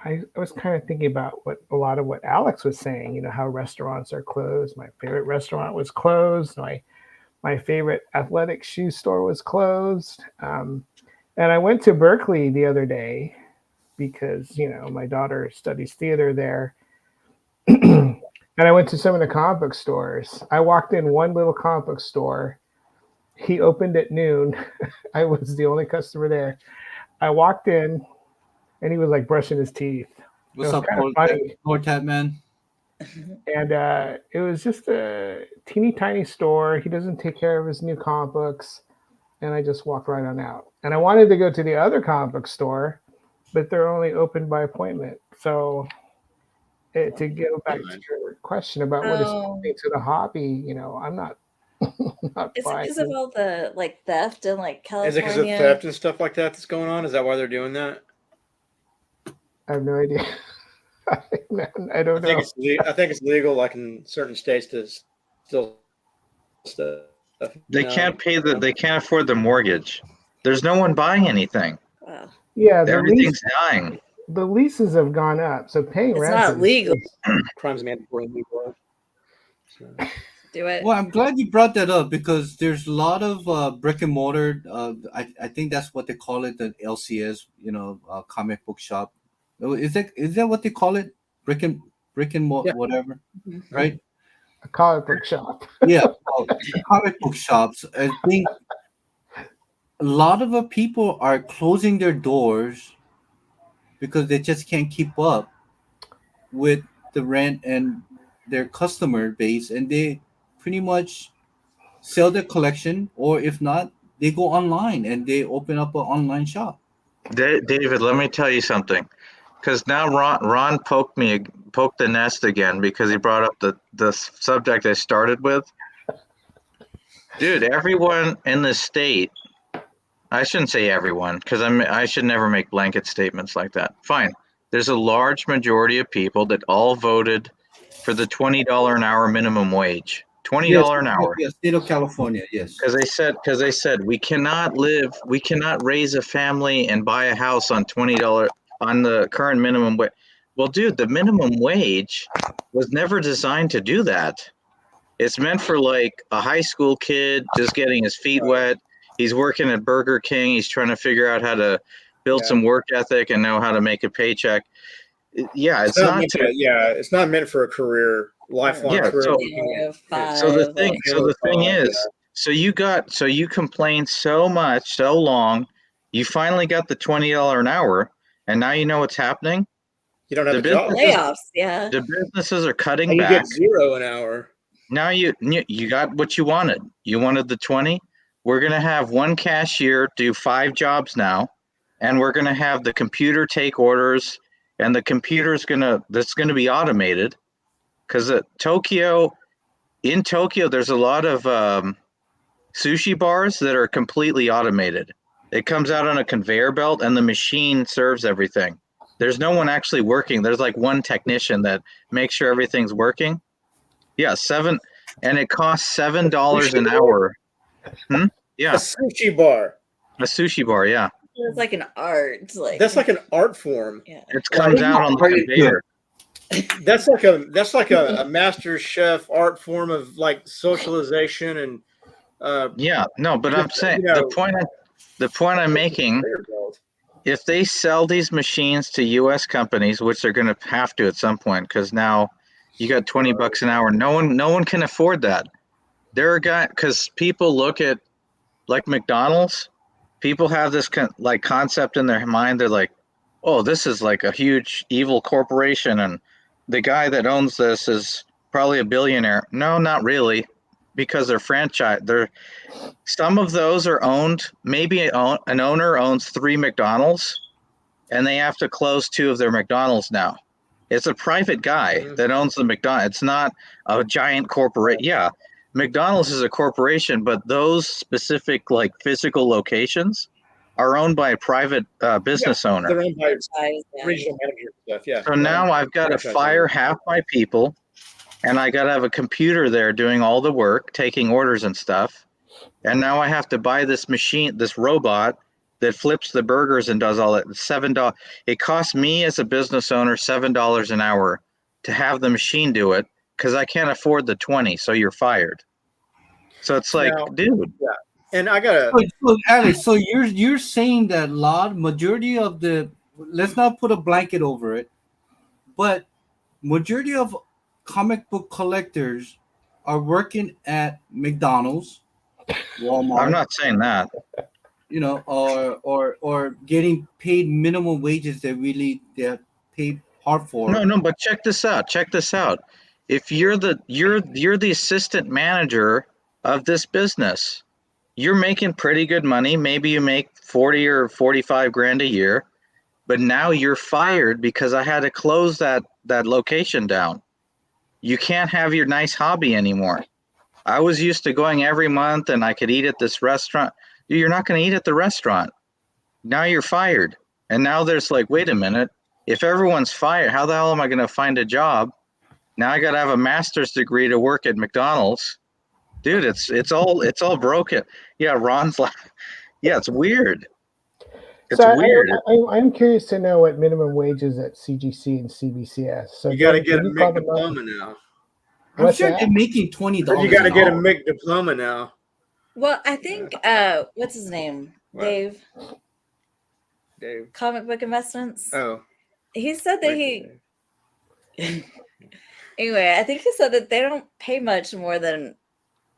I was kind of thinking about a lot of what Alex was saying. How restaurants are closed. My favorite restaurant was closed. My favorite athletic shoe store was closed. And I went to Berkeley the other day because my daughter studies theater there. And I went to some of the comic book stores. I walked in one little comic book store. He opened at noon. I was the only customer there. I walked in, and he was like brushing his teeth. what's It was up, kinda funny. Lord Tat Man? And it was just a teeny tiny store. He doesn't take care of his new comic books. And I just walked right on out. And I wanted to go to the other comic book store, but they're only open by appointment. So to go back to your question about what is Oh. happening to the hobby, I'm not not Is it buying. because of all the like theft in like Is it because of California? theft and stuff like that that's going on? Is that why they're doing that? I have no idea. I don't know. I think it's legal, like in certain states, to still stuff. They can't pay they can't afford the mortgage. There's no one buying anything. Wow. Yeah, Everything's dying. the leases have gone up, so paying It's rent not legal. Crime's mandatory in New York. So. Do it. Well, I'm glad you brought that up because there's a lot of brick and mortar. I think that's what they call it, the LCS, comic book shop. Is that what they call it? Brick and mortar, Yeah. whatever, Mhm. right? a comic book shop. Yeah, comic book shops. I think a lot of the people are closing their doors because they just can't keep up with the rent and their customer base, and they pretty much sell their collection, or if not, they go online and they open up an online shop. David, let me tell you something. Because now Ron poked the nest again because he brought up the subject I started with. Dude, everyone in the state, I shouldn't say everyone because I should never make blanket statements like that. Fine. There's a large majority of people that all voted for the $20 an hour minimum wage. $20 an hour. Yes, state of California, yes. Because they said we cannot raise a family and buy a house on $20 on the current minimum wage. Well, dude, the minimum wage was never designed to do that. It's meant for like a high school kid just getting his feet wet. He's working at Burger King. He's trying to figure out how to build some work ethic and know how to make a paycheck. Yeah, it's not it's not meant for a career, lifelong career. So the thing is, so you complained so much, so long, you finally got the $20 an hour, and now you know what's happening. You don't have The a job. Layoffs, yeah. The businesses are cutting And you back. get $0 an hour. Now you got what you wanted. You wanted the 20. We're gonna have one cashier do 5 jobs now, and we're gonna have the computer take orders, and the computer's that's gonna be automated, because in Tokyo, there's a lot of sushi bars that are completely automated. It comes out on a conveyor belt, and the machine serves everything. There's no one actually working. There's like one technician that makes sure everything's working. Yeah, and it costs $7 an hour. Yeah, A sushi bar. a sushi bar. Yeah, It's like an art. That's like an art form. Yeah. it comes out on the conveyor. That's like a master chef art form of like socialization and Yeah, no, but I'm saying the point I'm making, if they sell these machines to U.S. companies, which they're going to have to at some point, because now you got $20 an hour, no one can afford that. There are guys, because people look at like McDonald's, people have this concept in their mind. They're like, oh, this is like a huge evil corporation, and the guy that owns this is probably a billionaire. No, not really, because they're franchise. Some of those are owned. Maybe an owner owns 3 McDonald's, and they have to close 2 of their McDonald's now. It's a private guy that owns the McDonald's. It's not a giant corporate. Yeah, McDonald's is a corporation, but those specific like physical locations are owned by a private business owner. They're owned by regional manager stuff. Yeah. So now I've got to fire half my people, and I got to have a computer there doing all the work, taking orders and stuff. And now I have to buy this machine, this robot that flips the burgers and does all that. $7. It costs me as a business owner $7 an hour to have the machine do it, because I can't afford the 20. So you're fired. So it's like, dude. Yeah. And I gotta. So Alex, so you're saying that majority of the, let's not put a blanket over it, but majority of comic book collectors are working at McDonald's, Walmart. I'm not saying that. Or getting paid minimum wages that they're paid hard for. No, but check this out. If you're the assistant manager of this business, you're making pretty good money. Maybe you make 40 or 45 grand a year. but now you're fired because I had to close that location down. You can't have your nice hobby anymore. I was used to going every month and I could eat at this restaurant. You're not going to eat at the restaurant. Now you're fired. And now there's like, wait a minute. If everyone's fired, how the hell am I going to find a job? Now I got to have a master's degree to work at McDonald's. Dude, it's all broken. Yeah, Ron's like, yeah, it's weird. It's So weird. I'm curious to know what minimum wage is at CGC and CBCS. So You got to Doug, get a can you call MIG them up? diploma now. I'm What's sure that? they're making $20. You got to an get a hour. MIG diploma now. Well, I think what's his name? What? Dave, Dave. Comic Book Investments. Oh. He said that anyway, I think he said that they don't pay much more than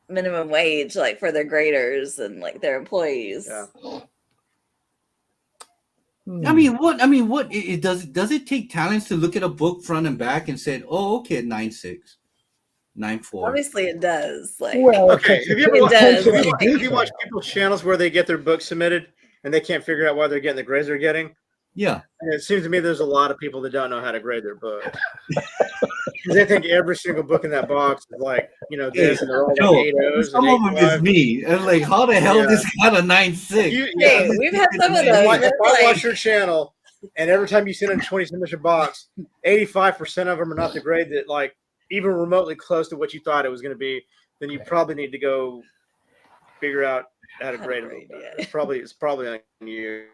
minimum wage, like for their graders and like their employees. Yeah. Hmm. I mean, what it does it take talents to look at a book front and back and say, oh, okay, 9.6, 9.4? Obviously, it does. Like, Well, Okay, it's have you ever It watched, does. have you watched people's channels where they get their books submitted and they can't figure out why they're getting the grades they're getting? Yeah. And it seems to me there's a lot of people that don't know how to grade their book. 'Cause they think every single book in that box is like, this, and they're all Joe, like 8 O's some and of them 8 is me. And like, how the hell Yeah. this got a 9.6? hey, we've had some of If those. I They're watch like, your channel and every time you send in a 20 submission box, 85% of them are not the grade that like even remotely close to what you thought it was going to be, then you probably need to go figure out how to grade it. Yeah. It's probably on you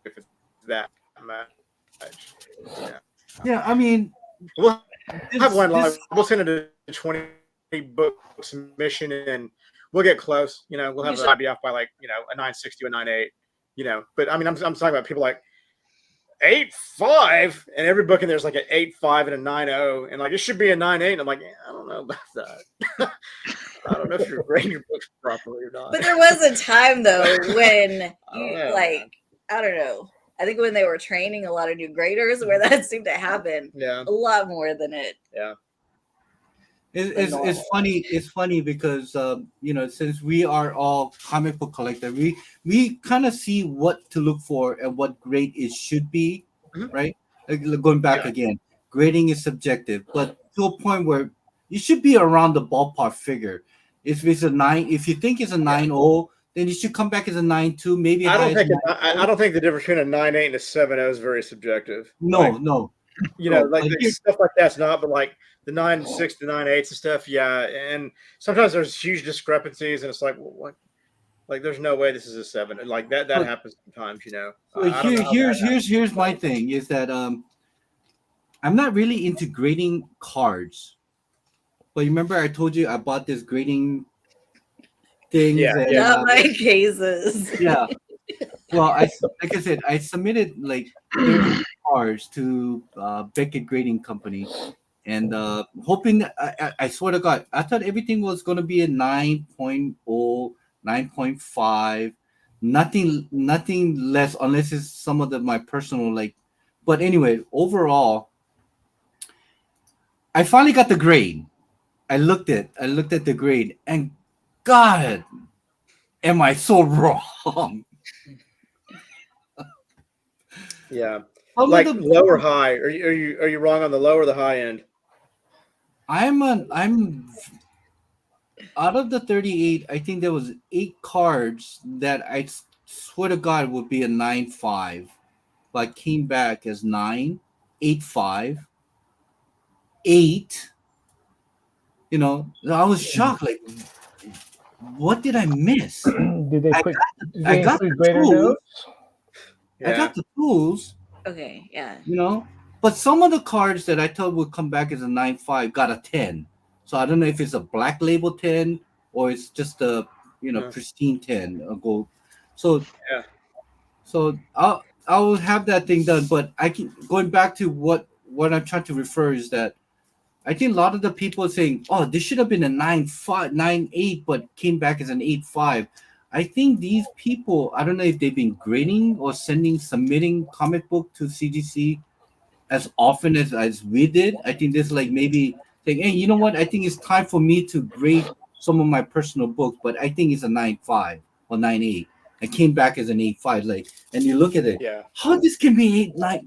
if it's that much. Yeah. Yeah, I mean, We'll have one this- live. We'll send it a 20 book submission and we'll get close. We'll have the IBF by like, a 9.60 or 9.8, but I mean, I'm talking about people like 8.5 and every book in there's like an 8.5 and a 9.0 and like, it should be a 9.8. And I'm like, I don't know about that. I don't know if you're grading your books properly or not. but there was a time though when I don't you know, like, I don't know. I think when they were training a lot of new graders, where that seemed to happen Yeah. a lot more than it. It's normal. funny. It's funny because since we are all comic book collectors, we kind of see what to look for and what grade it should be, Mhm. right? Like, going back Yeah. again, grading is subjective, but to a point where you should be around the ballpark figure. If it's a 9, if you think it's a 9.0, then it should come back as a 9.2, maybe. I don't high as think a 9.0. I don't think the difference between a 9.8 and a 7.0 is very subjective. No, Like, no. like like you- stuff like that's not, but like the 9.6 to 9.8s and stuff, yeah. And sometimes there's huge discrepancies, and it's like, well, what? Like, there's no way this is a 7. And like that Look, happens sometimes, So I don't know how that happens. here's my thing is that I'm not really into grading cards, but remember I told you I bought this grading thing. Yeah, and, yeah. Not my cases. yeah. Well, like I said, I submitted like 30 cards to Beckett Grading Company, and hoping that I swear to God, I thought everything was going to be a 9.0, 9.5, nothing less, unless it's some of my personal like. But anyway, overall, I finally got the grade. I looked at the grade, and God, am I so wrong? Yeah. Some Like of the- low or high? Are you wrong on the low or the high end? I'm out of the 38. I think there was 8 cards that I swear to God would be a 9.5, but came back as 9, 8.5, 8. I was shocked. Like, what did I miss? Did they I put? Did I they got include the grader tools. notes? I Yeah. got the tools, Okay, yeah. but some of the cards that I thought would come back as a 9.5 got a 10. So I don't know if it's a black label 10 or it's just a Yeah. pristine 10 a gold. So Yeah. So I'll have that thing done. But going back to what I'm trying to refer is that I think a lot of the people are saying, oh, this should have been a 9.5, 9.8, but came back as an 8.5. I think these people, I don't know if they've been grading or submitting comic book to CGC as often as we did. I think this like maybe saying, hey, you know what? I think it's time for me to grade some of my personal books, but I think it's a 9.5 or 9.8. and came back as an 8.5. Like, and you look at it, Yeah. how this can be 8, like,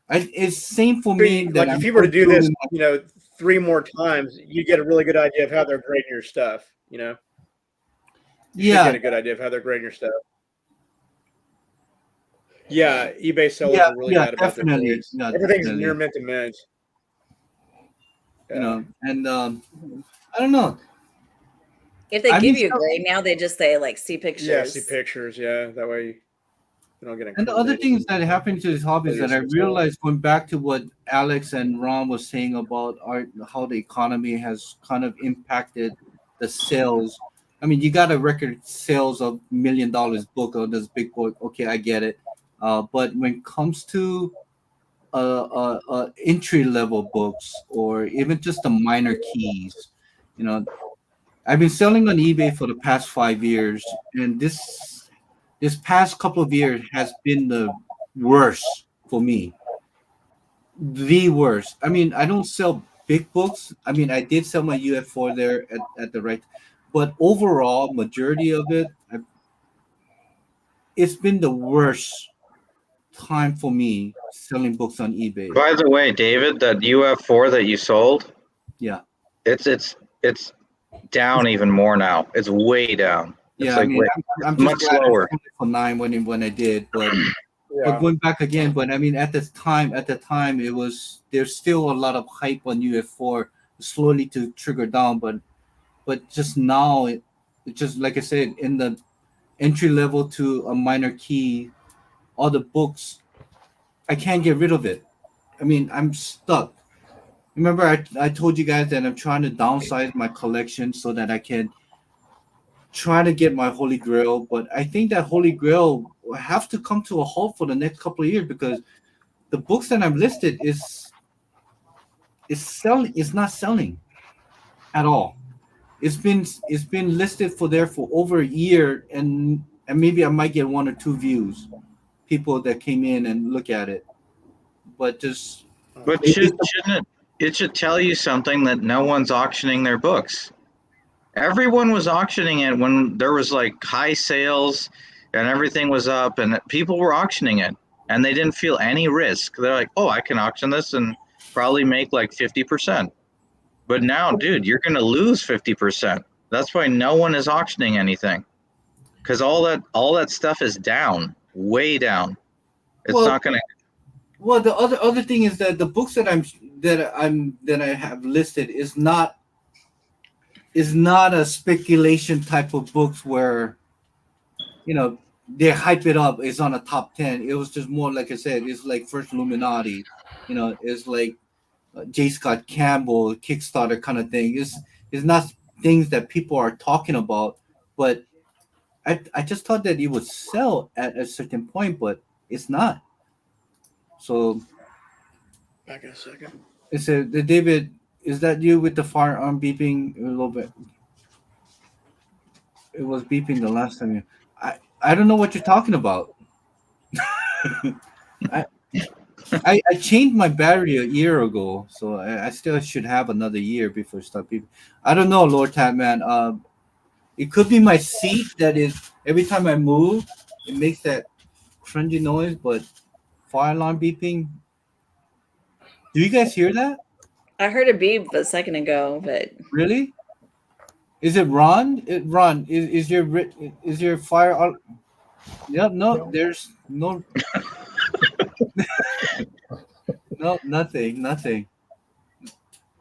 it's same for me. Like if you were to do this, 3 more times, you get a really good idea of how they're grading your stuff. You should get a good idea of how they're grading your stuff. Yeah, eBay sellers are really bad about their grades. Yeah, Everything's definitely. near mint to mint. And I don't know. If they I give mean, you a grade now, they just say like see pictures. Yeah, see pictures. Yeah, that way you don't get. And the other things that happened to this hobby is that I realized, going back to what Alex and Ron was saying about how the economy has kind of impacted the sales. I mean, you got a record sales of $1 million book on this big book. Okay, I get it. But when it comes to entry level books, or even just the minor keys, I've been selling on eBay for the past 5 years, and this past couple of years has been the worst for me. The worst. I mean, I don't sell big books. I mean, I did sell my UF4 there at the right, but overall, majority of it, it's been the worst time for me selling books on eBay. By the way, David, that UF4 that you sold, Yeah, it's down even more now. It's way down. It's yeah. I mean, I'm just much glad slower. I sold it for 9 when I did, but going back again. But I mean, at the time, there's still a lot of hype on UF4, slowly to trigger down, but just now, it just, like I said, in the entry level to a minor key, all the books, I can't get rid of it. I mean, I'm stuck. Remember, I told you guys that I'm trying to downsize my collection so that I can try to get my Holy Grail, but I think that Holy Grail will have to come to a halt for the next couple of years, because the books that I'm listed is not selling at all. It's been listed for over a year, and maybe I might get 1 or 2 views, people that came in and look at it, but just. But shouldn't it should tell you something that no one's auctioning their books. Everyone was auctioning it when there was like high sales and everything was up, and people were auctioning it, and they didn't feel any risk. They're like, oh, I can auction this and probably make like 50%. But now, dude, you're going to lose 50%. That's why no one is auctioning anything, because all that stuff is down, way down. It's not going to. Well, the other thing is that the books that I have listed is not a speculation type of books where, they hype it up. It's on a top 10. It was just more, like I said, it's like First Illuminati, it's like J. Scott Campbell Kickstarter kind of thing. It's not things that people are talking about, but I just thought that it would sell at a certain point, but it's not. So, back in a second. It's David. Is that you with the firearm beeping a little bit? It was beeping the last time. I don't know what you're talking about. I changed my battery a year ago, so I still should have another year before it start beeping. I don't know, Lord Tatman. It could be my seat that is, every time I move, it makes that crunchy noise, but fire alarm beeping. Do you guys hear that? I heard a beep a second ago, but Really? Is it Ron? Ron, is your fire? Yeah, no, there's no. No, nothing.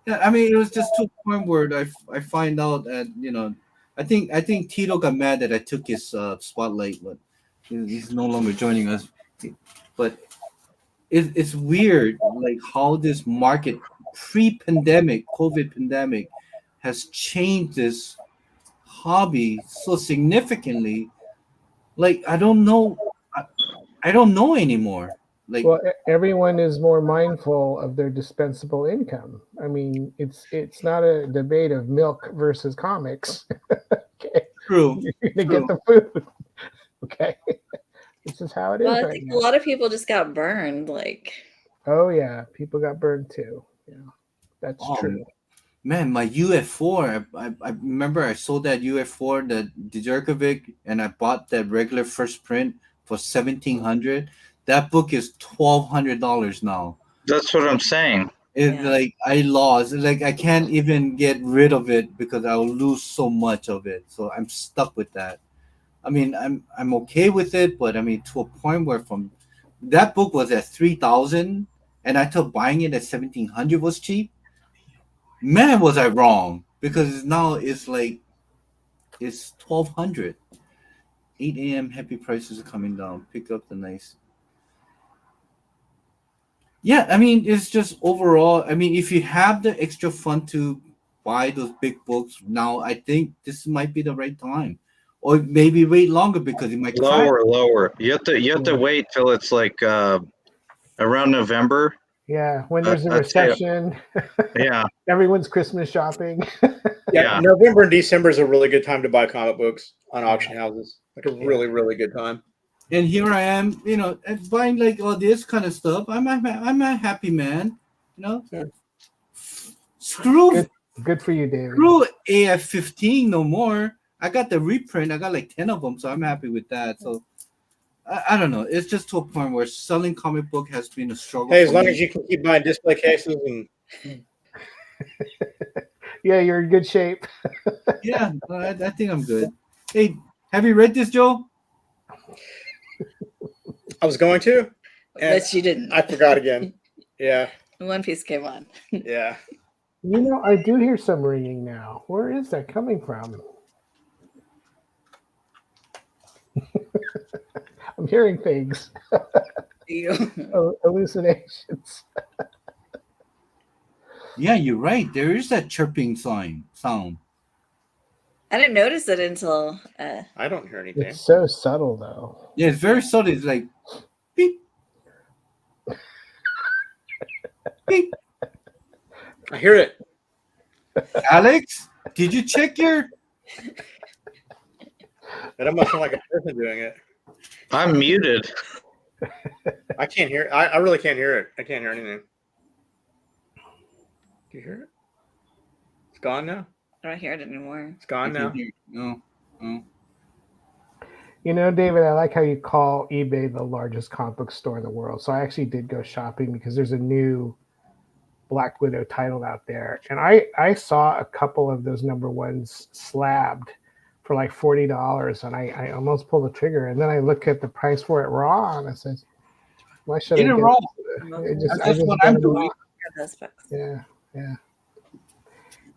Yeah, I mean, it was just to a point where I find out that I think Tito got mad that I took his spotlight, but he's no longer joining us. But it's weird, like how this market pre-pandemic, COVID pandemic, has changed this hobby so significantly. Like I don't know anymore. Like, well, everyone is more mindful of their dispensable income. I mean, it's not a debate of milk versus comics. Okay, true. You're gonna get the food. Okay, this is how it is. I right think now. a lot of people just got burned. Like, Oh yeah, people got burned too. Yeah, that's true. Man, my UF4. I remember I sold that UF4, the Djurkovic, and I bought that regular first print for 1,700. That book is $1,200 now. That's what I'm saying. It's Yeah. like I lost. Like I can't even get rid of it because I'll lose so much of it. So I'm stuck with that. I mean, I'm okay with it, but I mean to a point where from that book was at 3,000, and I thought buying it at 1,700 was cheap. Man, was I wrong? Because now it's like it's 1,200. 8 a.m. Happy prices are coming down. Pick up the nice. Yeah, I mean, it's just overall. I mean, if you have the extra fund to buy those big books now, I think this might be the right time, or maybe wait longer because it might crash. Lower. You have to wait till it's like around November. Yeah, when there's a I'd say- recession, Yeah. everyone's Christmas shopping. Yeah. November and December is a really good time to buy comic books on auction houses. Like a really, really good time. And here I am, and buying like all this kind of stuff. I'm a happy man, Yeah. Screw Good for you, David. Screw AF-15 no more. I got the reprint. I got like 10 of them, so I'm happy with that. So I don't know. It's just to a point where selling comic book has been a struggle. Hey, as for long me. as you can keep buying display cases and Yeah, you're in good shape. Yeah, I think I'm good. Hey, have you read this, Joe? I was going to, and But you didn't. I forgot again. Yeah, One Piece came on. yeah. You know, I do hear some ringing now. Where is that coming from? I'm hearing things, hallucinations. Yeah, you're right. There is that chirping sound. I didn't notice it until I don't hear anything. It's so subtle, though. Yeah, it's very subtle. It's like beep, beep. I hear it. Alex, did you check your? That must sound like a person doing it. I'm muted. I can't hear. I really can't hear it. I can't hear anything. Do you hear it? It's gone now. I don't hear it anymore. It's gone now. No. You know, David, I like how you call eBay the largest comic book store in the world. So I actually did go shopping because there's a new Black Widow title out there. And I saw a couple of those number ones slabbed for like $40. And I almost pulled the trigger. And then I looked at the price for it raw and I said, why should Get I it get wrong. it? That's I what got I'm it doing. raw. Those books. Yeah.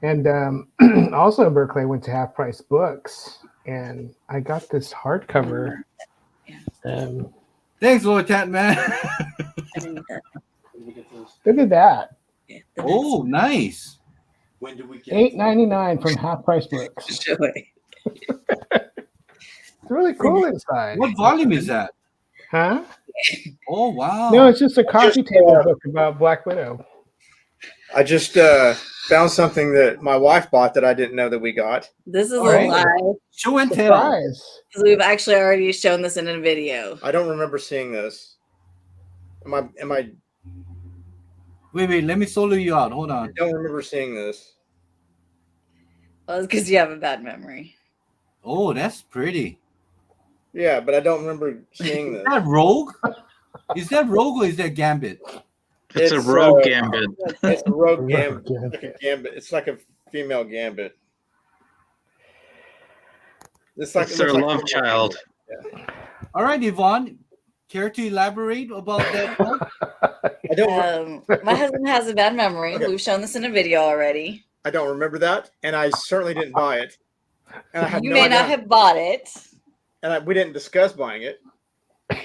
And also in Berkeley, I went to Half Price Books, and I got this hardcover. Thanks, Lord Tat Man. I didn't get that. Look at that, Yeah, Oh, nice. When do we get $8.99 from Half Price Books. show it. It's really cool inside. What volume is that? Huh? Oh, wow. No, it's just a coffee Just, table book about Black Widow. I just found something that my wife bought that I didn't know that we got. This is All a right. lie Show and tell. Surprise! because we've actually already shown this in a video. I don't remember seeing this. Am I? Wait. Let me solo you out. Hold I on. don't remember seeing this. Well, it's because you have a bad memory. Oh, that's pretty. Yeah, but I don't remember seeing Is this. that Rogue? Is that Rogue or is that Gambit? It's a It's, rogue uh, gambit. It's a rogue Rogue gambit. Like a gambit. It's like a female gambit. It's like It's their looks like love a child. All right, Yvonne. Care to elaborate about that book? I don't. My husband has a bad memory. Okay. We've shown this in a video already. I don't remember that, and I certainly didn't buy it. And I had You no may idea. not have bought it. And we didn't discuss buying it.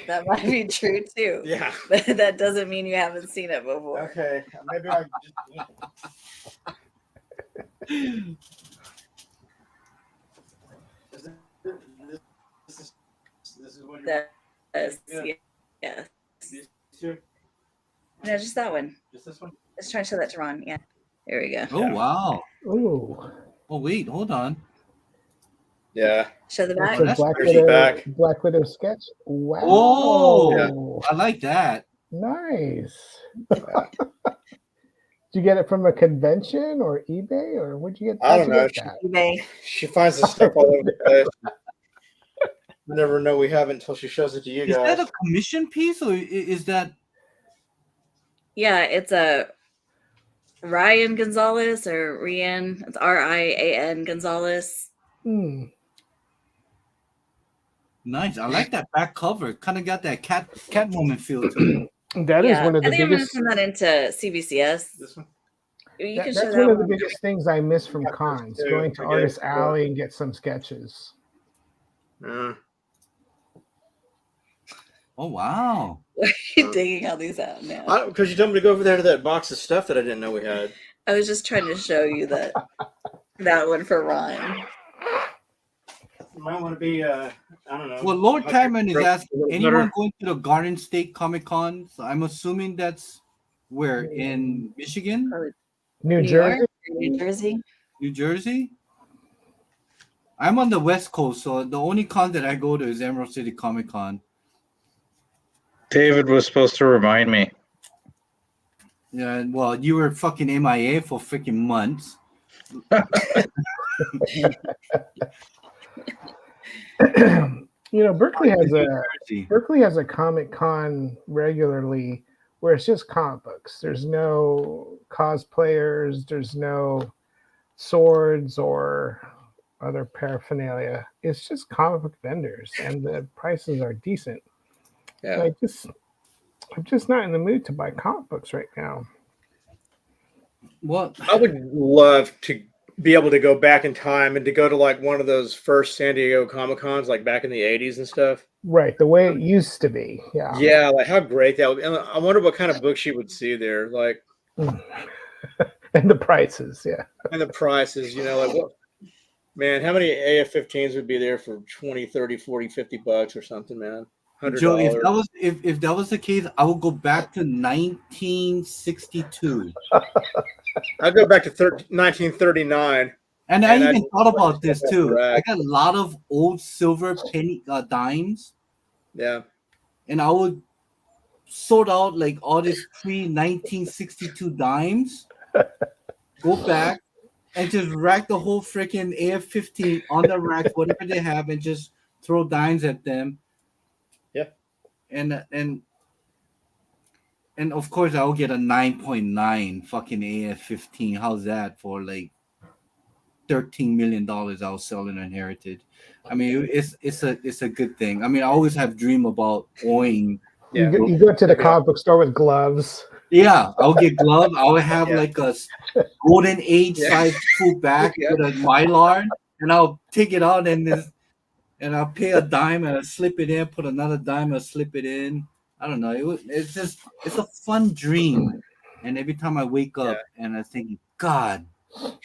That might be true too. Yeah. But that doesn't mean you haven't seen it before. Okay. Maybe I just. This is what you're. Yes. Yeah. Yeah. This here? No, just that one. Just this one? Let's try and show that to Ron. Yeah. There we go. Oh, wow. Ooh, Oh, wait. Hold on. Yeah. Show the back. it's a that's Black pretty Widow, back. Black Widow sketch. Wow. Oh. Yeah. I like that. Nice. Did you get it from a convention or eBay or where'd you get? I don't how'd you know. get that? eBay. She finds this stuff all over the place. You never know we have it until she shows it to you Is guys. that a commission piece or is that? Yeah, it's a Ryan Gonzalez or Rian. It's Rian Gonzalez. Hmm. Nice. I like that back cover. Kind of got that Catwoman feel to it. That is Yeah, one of I the think I'm gonna biggest. send that into CBCS. This one? You can show That's that one of the one. biggest things I miss from cons. too. Going to I get it. Artist Alley and get some sketches. Oh wow. Why are you digging all these out now? Because you told me to go over there to that box of stuff that I didn't know we had. I was just trying to show you that one for Ron. You might want to be, I don't know. Well, Lord Catman is asking Better. anyone going to the Garden State Comic Con. So I'm assuming that's where in Michigan, New New Jersey. York, New Jersey. New Jersey. I'm on the West Coast, so the only con that I go to is Emerald City Comic Con. David was supposed to remind me. Yeah, well, you were fucking MIA for freaking months. Berkeley has a Jersey. Berkeley has a Comic Con regularly where it's just comic books. There's no cosplayers. There's no swords or other paraphernalia. It's just comic book vendors, and the prices are decent. Yeah. I'm just not in the mood to buy comic books right now. Well, I would love to be able to go back in time and to go to like one of those first San Diego Comic Cons, like back in the 80s and stuff. Right, the way it used to be. Yeah. Yeah, like how great that would be. And I wonder what kind of books you would see there. Like, And the prices, yeah. and the prices, like what, man, how many AF-15s would be there for 20, 30, 40, 50 bucks or something, man? $100. Joe, if that was the case, I would go back to 1962. I'd go back to 1939. And I And even I- thought about this too. I Correct. got a lot of old silver penny dimes, Yeah. and I would sort out like all these pre-1962 dimes, go back, and just rack the whole freaking AF-15 on the racks, whatever they have, and just throw dimes at them. Yeah. And of course, I'll get a 9.9 fucking AF-15. How's that for like $13 million? I'll sell it on Heritage. I mean, it's a good thing. I mean, I always have dream about owning. Yeah. You go to the Yeah. comic book store with gloves. Yeah, I'll get gloves. I'll have Yeah. like a golden age Yeah. size full back Yeah. with a Mylar, and I'll take it out and I'll pay a dime and I'll slip it in, put another dime and slip it in. I don't know. It's a fun dream. And every time I wake up and I think, God, I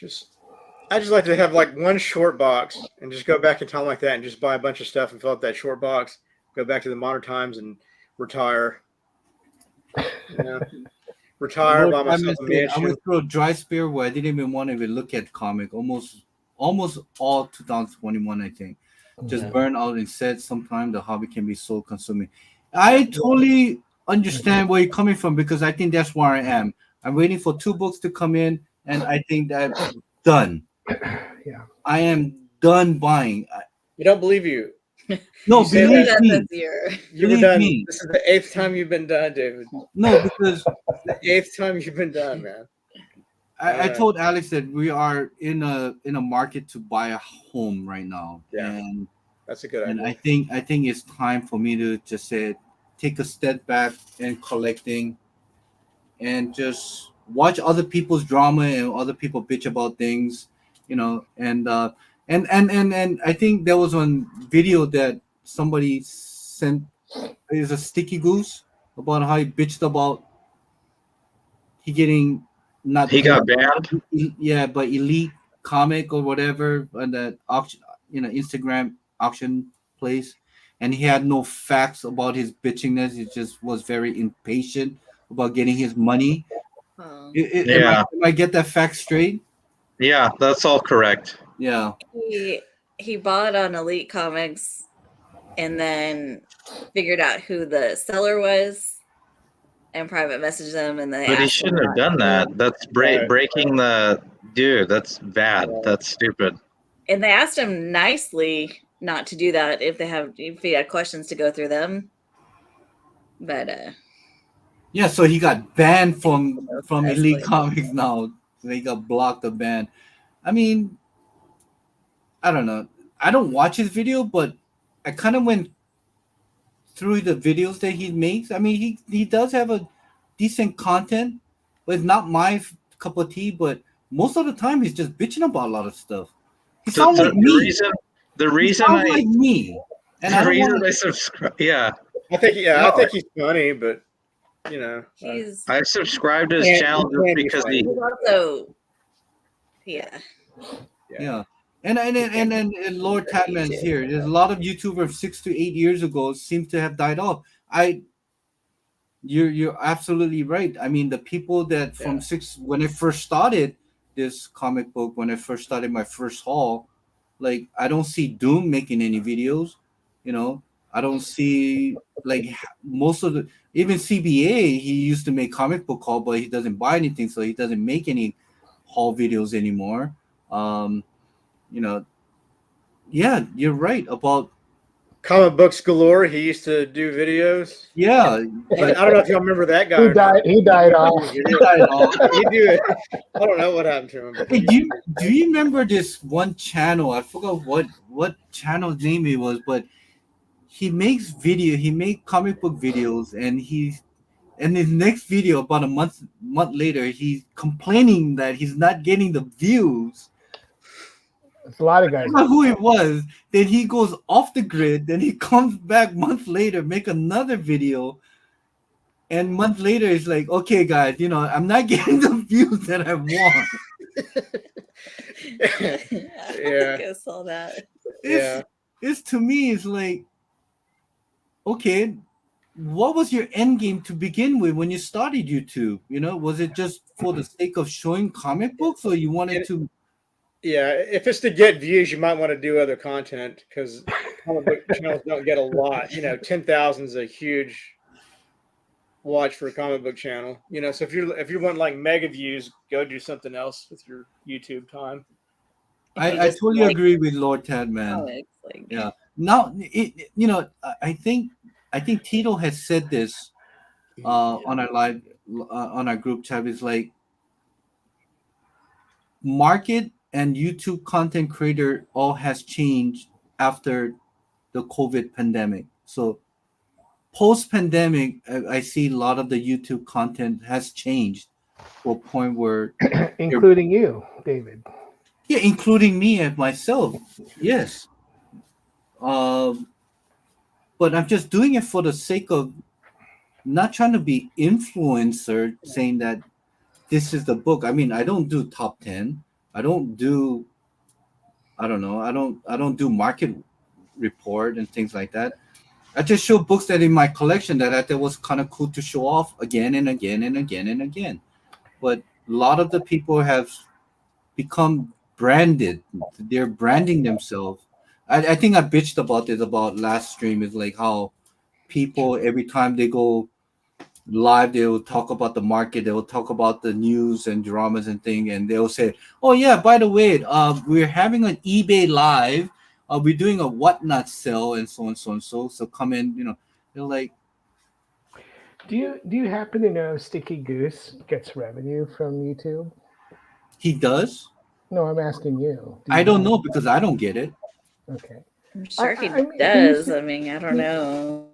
just like to have like one short box and just go back in time like that and just buy a bunch of stuff and fill up that short box, go back to the modern times and retire. Retire, buy myself a I mansion. went through a dry spell where I didn't even want to even look at comic almost all 2021, I think. Just burn out and said sometimes the hobby can be so consuming. I totally understand where you're coming from because I think that's where I am. I'm waiting for 2 books to come in, and I think that's done. Yeah. I am done buying. You don't believe you. No, You say believe That me. this year. You were Believe done. me. This is the 8th time you've been done, David. No, because The 8th time you've been done, man. I told Alex that we are in a market to buy a home right now. Yeah. And That's a good And idea. I think it's time for me to just say, take a step back and collecting, and just watch other people's drama and other people bitch about things, And I think there was one video that somebody sent. Is a sticky goose about how he bitched about he getting not He got banned. yeah, but Elite Comic or whatever on that auction, Instagram auction place, and he had no facts about his bitchingness. He just was very impatient about getting his money. Oh. Yeah. Am I get that fact straight? Yeah, that's all correct. Yeah. He bought on Elite Comics and then figured out who the seller was and private message them, and they But he ask them shouldn't have not done to. that. That's Right. breaking the dude. That's bad. Right. That's stupid. And they asked him nicely not to do that if he had questions to go through them. But Yeah, so he got banned from Escalated. Elite Comics now. They got blocked or banned. I mean, I don't know. I don't watch his video, but I kind of went through the videos that he makes. I mean, he does have a decent content, but it's not my cup of tea. But most of the time, he's just bitching about a lot of stuff. He The, sounds the, like the me. reason the He reason sounds I like me. And I the don't reason wanna- I subscribe. Yeah, I think No. he's funny, but you know, he's I subscribed to his Yeah, channel he just can be because funny. he. he's also Yeah. And Lord Tatman's here. There's a lot of YouTubers 6 to 8 years ago seem to have died off. You're absolutely right. I mean, the people that from Yeah. when I first started this comic book, when I first started my first haul, like I don't see Doom making any videos, you know. I don't see like most of the even CBA. He used to make comic book haul, but he doesn't buy anything, so he doesn't make any haul videos anymore. You know, yeah, you're right about comic books galore. He used to do videos. yeah. But I don't know if y'all remember that guy. He or not. died. He died off. He do it. I don't know what happened to him. But Hey, do you remember this one channel? I forgot what channel's name it was, but he made comic book videos, and his next video about a month later, he's complaining that he's not getting the views. It's a lot of I guys. don't know who it was. Then he goes off the grid. Then he comes back month later, make another video. And month later, it's like, okay, guys, I'm not getting the views that I want. Yeah. I think I saw that. Yeah. It's to me, it's like, okay, what was your end game to begin with when you started YouTube? Was it just for the sake of showing comic books, or you wanted to? Yeah, if it's to get views, you might want to do other content because comic book channels don't get a lot. 10,000 is a huge watch for a comic book channel. So if you want like mega views, go do something else with your YouTube time. I just totally like agree with Lord Tadman. comics, like, Yeah. Now, I think Tito has said this on our live on our group chat. Is like market and YouTube content creator all has changed after the COVID pandemic. So post pandemic, I see a lot of the YouTube content has changed to a point where, including you, David. yeah, including me and myself, yes. But I'm just doing it for the sake of not trying to be influencer, saying that this is the book. I mean, I don't do top 10. I don't do do market report and things like that. I just show books that in my collection that I thought was kind of cool to show off again and again and again and again. But a lot of the people have become branded. They're branding themselves. I think I bitched about this about last stream, is like how people every time they go live, they will talk about the market, they will talk about the news and dramas and thing, and they'll say, oh yeah, by the way, we're having an eBay live, we're doing a whatnot sale, and so on, so come in. They're like, Do you happen to know Sticky Goose gets revenue from YouTube? he does. No, I'm asking you. Do I you don't know because I don't get it. Okay. I'm sure he I mean, does. I mean, I don't know.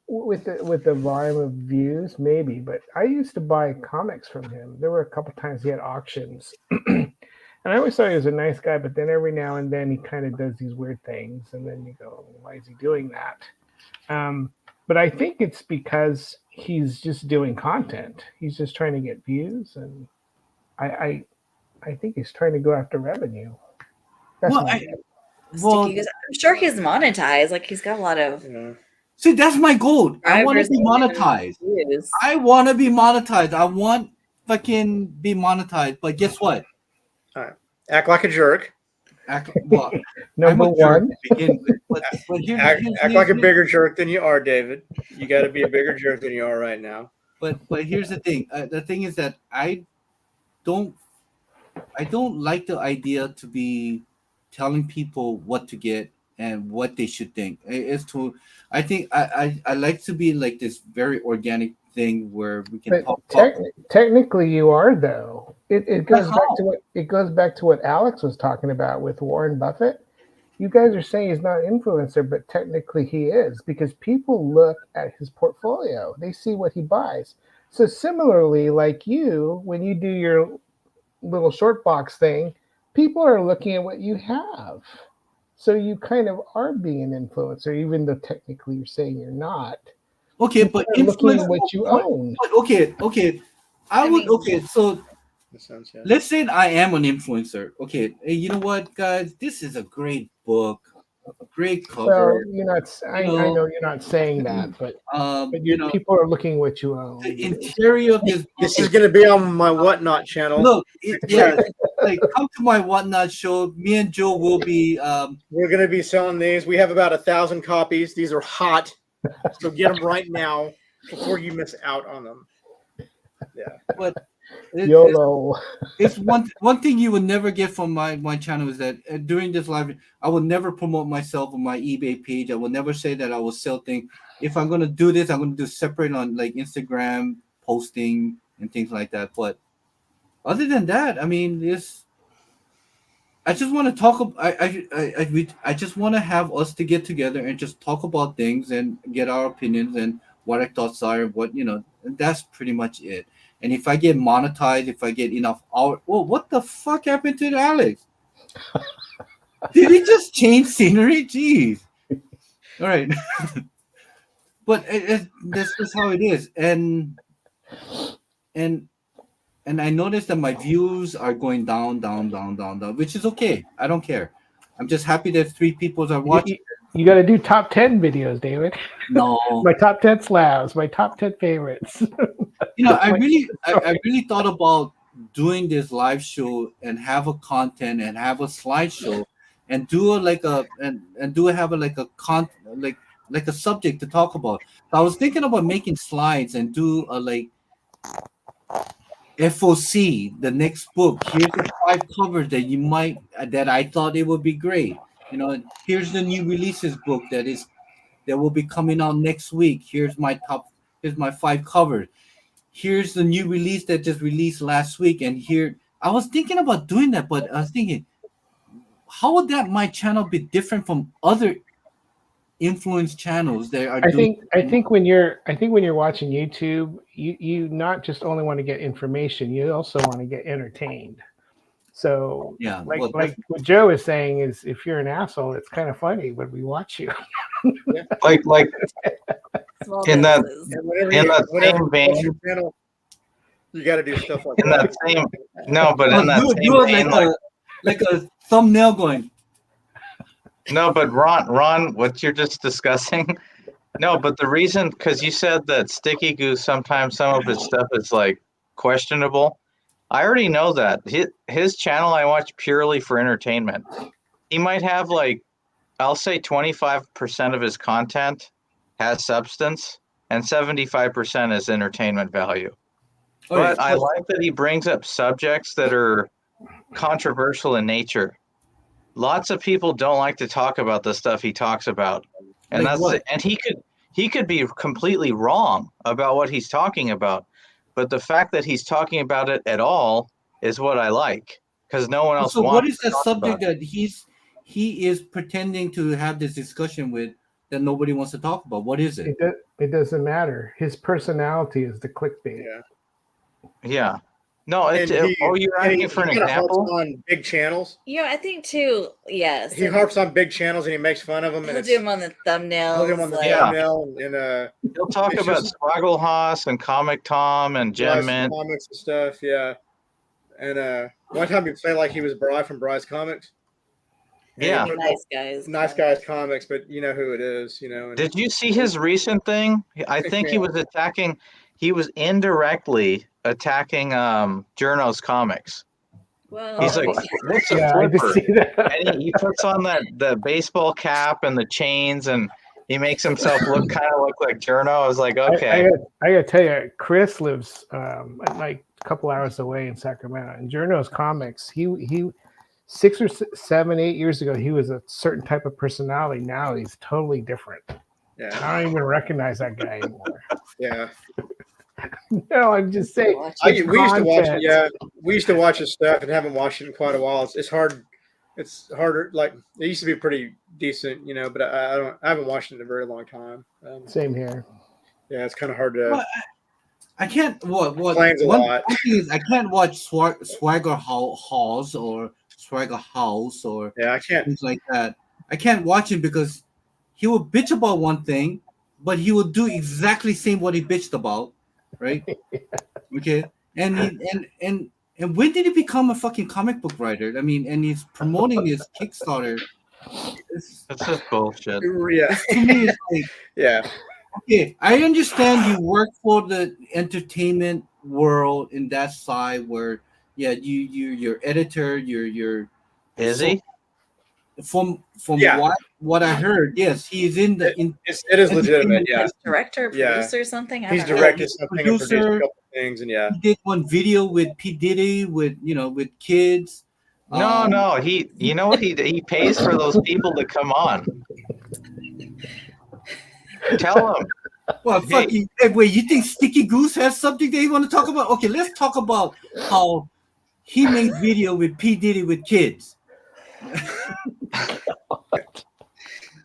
With the volume of views, maybe, but I used to buy comics from him. There were a couple times he had auctions, and I always thought he was a nice guy. But then every now and then he kind of does these weird things, and then you go, "Why is he doing that?" But I think it's because he's just doing content. He's just trying to get views, and I think he's trying to go after revenue. That's Well, my Sticky Goose, I'm sure he's monetized. Like he's got a lot of See, that's my goal. I want to subscribers be and monetized. views. I want to be monetized. I want fucking be monetized. But guess what? Act like a jerk. Well, number I'm a jerk one. to begin with, but Act like a bigger jerk than you are, David. You got to be a bigger jerk than you are right now. but here's the thing. The thing is that don't I don't like the idea to be telling people what to get and what they should think. It's to I think I like to be like this very organic thing where we can But talk. technically, you are though. It goes But back how? to what Alex was talking about with Warren Buffett. You guys are saying he's not an influencer, but technically he is because people look at his portfolio. They see what he buys. So similarly, like you, when you do your little short box thing, people are looking at what you have. So you kind of are being an influencer, even though technically you're saying you're not. Okay, People but are looking influence. at what you own. But okay. I I would mean, okay. So That sounds yeah. let's say I am an influencer. Okay, hey, you know what, guys? This is a great book, a great Well, cover. you're not. I You know, know you're not saying that, but you your know, people are looking what you own. the interior of this book This is is going to be on my Whatnot channel. look. Yeah, like come to my whatnot show. Me and Joe will be. We're going to be selling these. We have about 1,000 copies. These are hot, so get them right now before you miss out on them. But YOLO. it's one thing you would never get from my channel is that during this live, I will never promote myself on my eBay page. I will never say that I will sell things. If I'm gonna do this, I'm gonna do separate on like Instagram posting and things like that. But other than that, I mean, I just want to talk. I just want to have us to get together and just talk about things and get our opinions and what our thoughts are. What and that's pretty much it. And if I get monetized, if I get enough hours, well, what the fuck happened to Alex? Did he just change scenery? Jeez. All right, but this is how it is, and I noticed that my views are going down, which is okay. I don't care. I'm just happy that 3 people are watching. You got to do top 10 videos, David. No, My top 10 slabs, my top 10 favorites. I really thought about doing this live show and have a content and have a slideshow and do like a subject to talk about. So I was thinking about making slides and do a like FOC, the next book. Here's the 5 covers that I thought it would be great. Here's the new releases book that will be coming out next week. Here's my 5 covers. Here's the new release that just released last week. And here I was thinking about doing that, but I was thinking, how would that my channel be different from other influence channels that are I think when you're watching YouTube, you not just only want to get information, you also want to get entertained. So Yeah, like well, what Joe is saying is if you're an asshole, it's kind of funny when we watch you. Like small in that doses. And whenever in you, that whenever same you vein, post your channel, you got to do stuff like in that same no, but in that do same it vein, like a thumbnail going. no, but Ron, what you're just discussing. No, but the reason, because you said that Sticky Goose, sometimes some of his stuff is like questionable. I already know that. His channel I watch purely for entertainment. He might have like, I'll say 25% of his content has substance and 75% is entertainment value. Okay, But I like that he brings up subjects that are controversial in nature. Lots of people don't like to talk about the stuff he talks about. And Like what? and he could be completely wrong about what he's talking about. But the fact that he's talking about it at all is what I like, because no one else So wants what is to that talk subject about it. that he is pretending to have this discussion with that nobody wants to talk about? What is it? It doesn't matter. His personality is the clickbait. Yeah. Yeah. No, And it's he, you're and asking for an kinda harps example? on big channels. I think too. Yes, He harps on big channels and he makes fun of them. And he'll it's, do them on the thumbnails. he'll do them on the like- Yeah. thumbnail and He'll talk It's about just- Swaggle Haas and Comic Tom and Gem Bryce Mint. Comics and stuff. Yeah. And one time he played like he was Bry from Bryce Comics. And he Yeah. put Nice guys. Nice Guys Comics, but you know who it is, And Did you see his recent thing? I think he was indirectly attacking Journo's comics. Well, He's like, what's a Yeah, I just flipper? see that. And he puts on the baseball cap and the chains, and He makes himself look like Journo. I was like, I okay. I gotta tell you, Chris lives like a couple hours away in Sacramento. And Journo's comics, he 7, 8 years ago, he was a certain type of personality. Now he's totally different. Yeah, I don't even recognize that guy anymore. yeah. No, I'm just saying. Watch We it's used to watch it. content. Yeah, we used to watch his stuff and haven't watched it in quite a while. It's hard. It's harder. Like it used to be pretty decent, but I haven't watched it in a very long time. Same here. Yeah, it's kind of hard to. Well, I can't. What? Explains a One lot. thing is, I can't watch Swagger Halls or Swagger House or Yeah, I can't. things like that. I can't watch him because he will bitch about one thing, but he will do exactly same what he bitched about, right? Okay, and when did he become a fucking comic book writer? I mean, and he's promoting his Kickstarter. That's just bullshit. Yeah, To me, it's like, yeah, okay, I understand you work for the entertainment world in that side where, yeah, you're editor, you're Is he? from Yeah. what I heard, yes, he's in the it is legitimate. Yeah, director, Yeah. producer, something. I he's don't know. directed something and produced Producer. a couple things, and yeah, he did one video with P Diddy with kids. No. He, you know what he pays for those people to come on. Tell him. Well, Hey. fucking wait, you think Sticky Goose has something that you want to talk about? Okay, let's talk about how he made video with P Diddy with kids.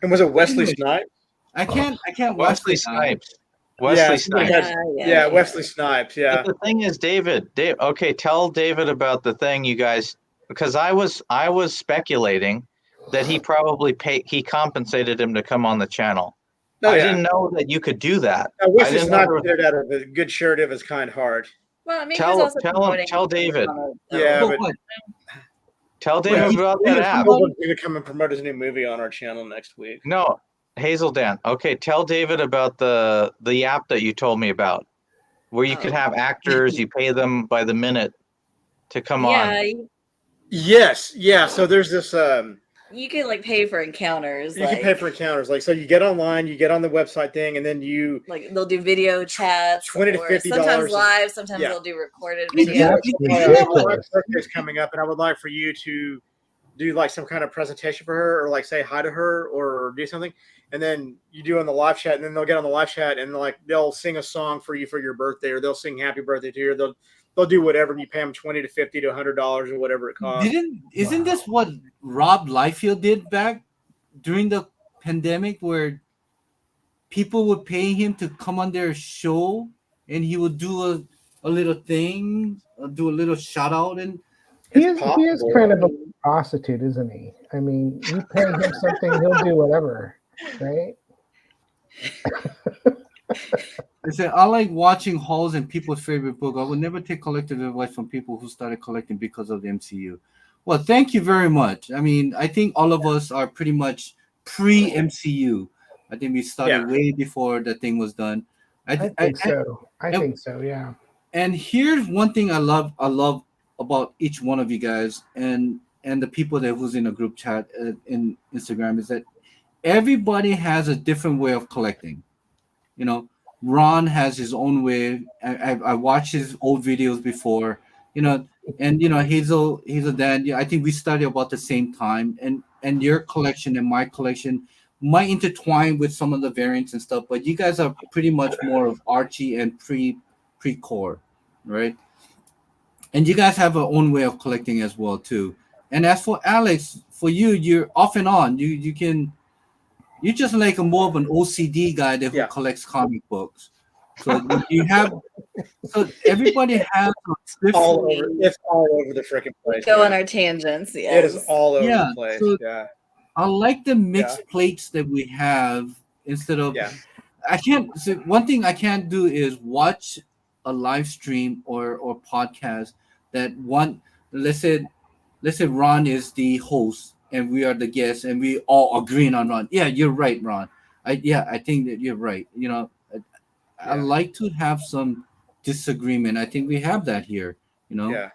and was it Wesley Snipes? I can't watch Wesley this now. Snipes. Wesley somebody Snipes. had- Yeah. Yeah, Wesley Snipes. Yeah, But the thing is, David, okay, tell David about the thing you guys, because I was speculating that he probably he compensated him to come on the channel. no, I yeah. didn't know that you could do that. Wesley didn't Snipes know- did it out of a good charity of his kind heart. Well, I mean, Tell- he's also tell him- promoting tell David. Yeah, But but- what? Tell David he- about he that was app. promoting- He's gonna come and promote his new movie on our channel next week. No, Hazel Dan. Okay, tell David about the app that you told me about, where you could Oh. have actors, you pay them by the minute to come Yeah, on. Yes, yeah. So there's this. you can like pay for encounters. You can pay for encounters. Like, so you get online, you get on the website thing, and then you. like they'll do video chats, $20 to or $50 sometimes and- live, sometimes yeah. they'll do recorded Yeah. videos. My birthday's coming up, and I would like for you to do like some kind of presentation for her, or like say hi to her, or do something. And then you do on the live chat, and then they'll get on the live chat, and like they'll sing a song for you for your birthday, or they'll sing happy birthday to you. Or they'll do whatever, and you pay them $20 to $50 to $100 or whatever it costs. Isn't this what Rob Liefeld did back during the pandemic, where people would pay him to come on their show and he would do a little thing, do a little shout out, and He It's is possible. kind of a prostitute, isn't he? I mean, you pay him something, he'll do whatever, right? they said, I like watching hauls and people's favorite book. I would never take collective advice from people who started collecting because of the MCU. Well, thank you very much. I mean, I think all of us are pretty much pre-MCU. I think we started Yeah. way before the thing was done. I think so. I think so, yeah. And here's one thing I love about each one of you guys and the people that was in a group chat in Instagram is that everybody has a different way of collecting. You know, Ron has his own way. I watched his old videos before, you know, and you know, Hazel Dan, I think we started about the same time, and your collection and my collection might intertwine with some of the variants and stuff, but you guys are pretty much more of Archie and pre-core, right? And you guys have a own way of collecting as well too. And as for Alex, for you, you're off and on. You're just like more of an OCD guy that who Yeah. collects comic books. So you have, so everybody has a All different. over. It's all over the freaking place. Go man. on our tangents. It Yes. is all over Yeah, the place. so- Yeah. I like the mixed plates that we have instead of. Yeah. I can't. So one thing I can't do is watch a live stream or podcast that one. Let's say Ron is the host and we are the guests and we all agreeing on Ron. Yeah, you're right, Ron. I think that you're right. You know, I Yeah. like to have some disagreement. I think we have that here. You know. Yeah.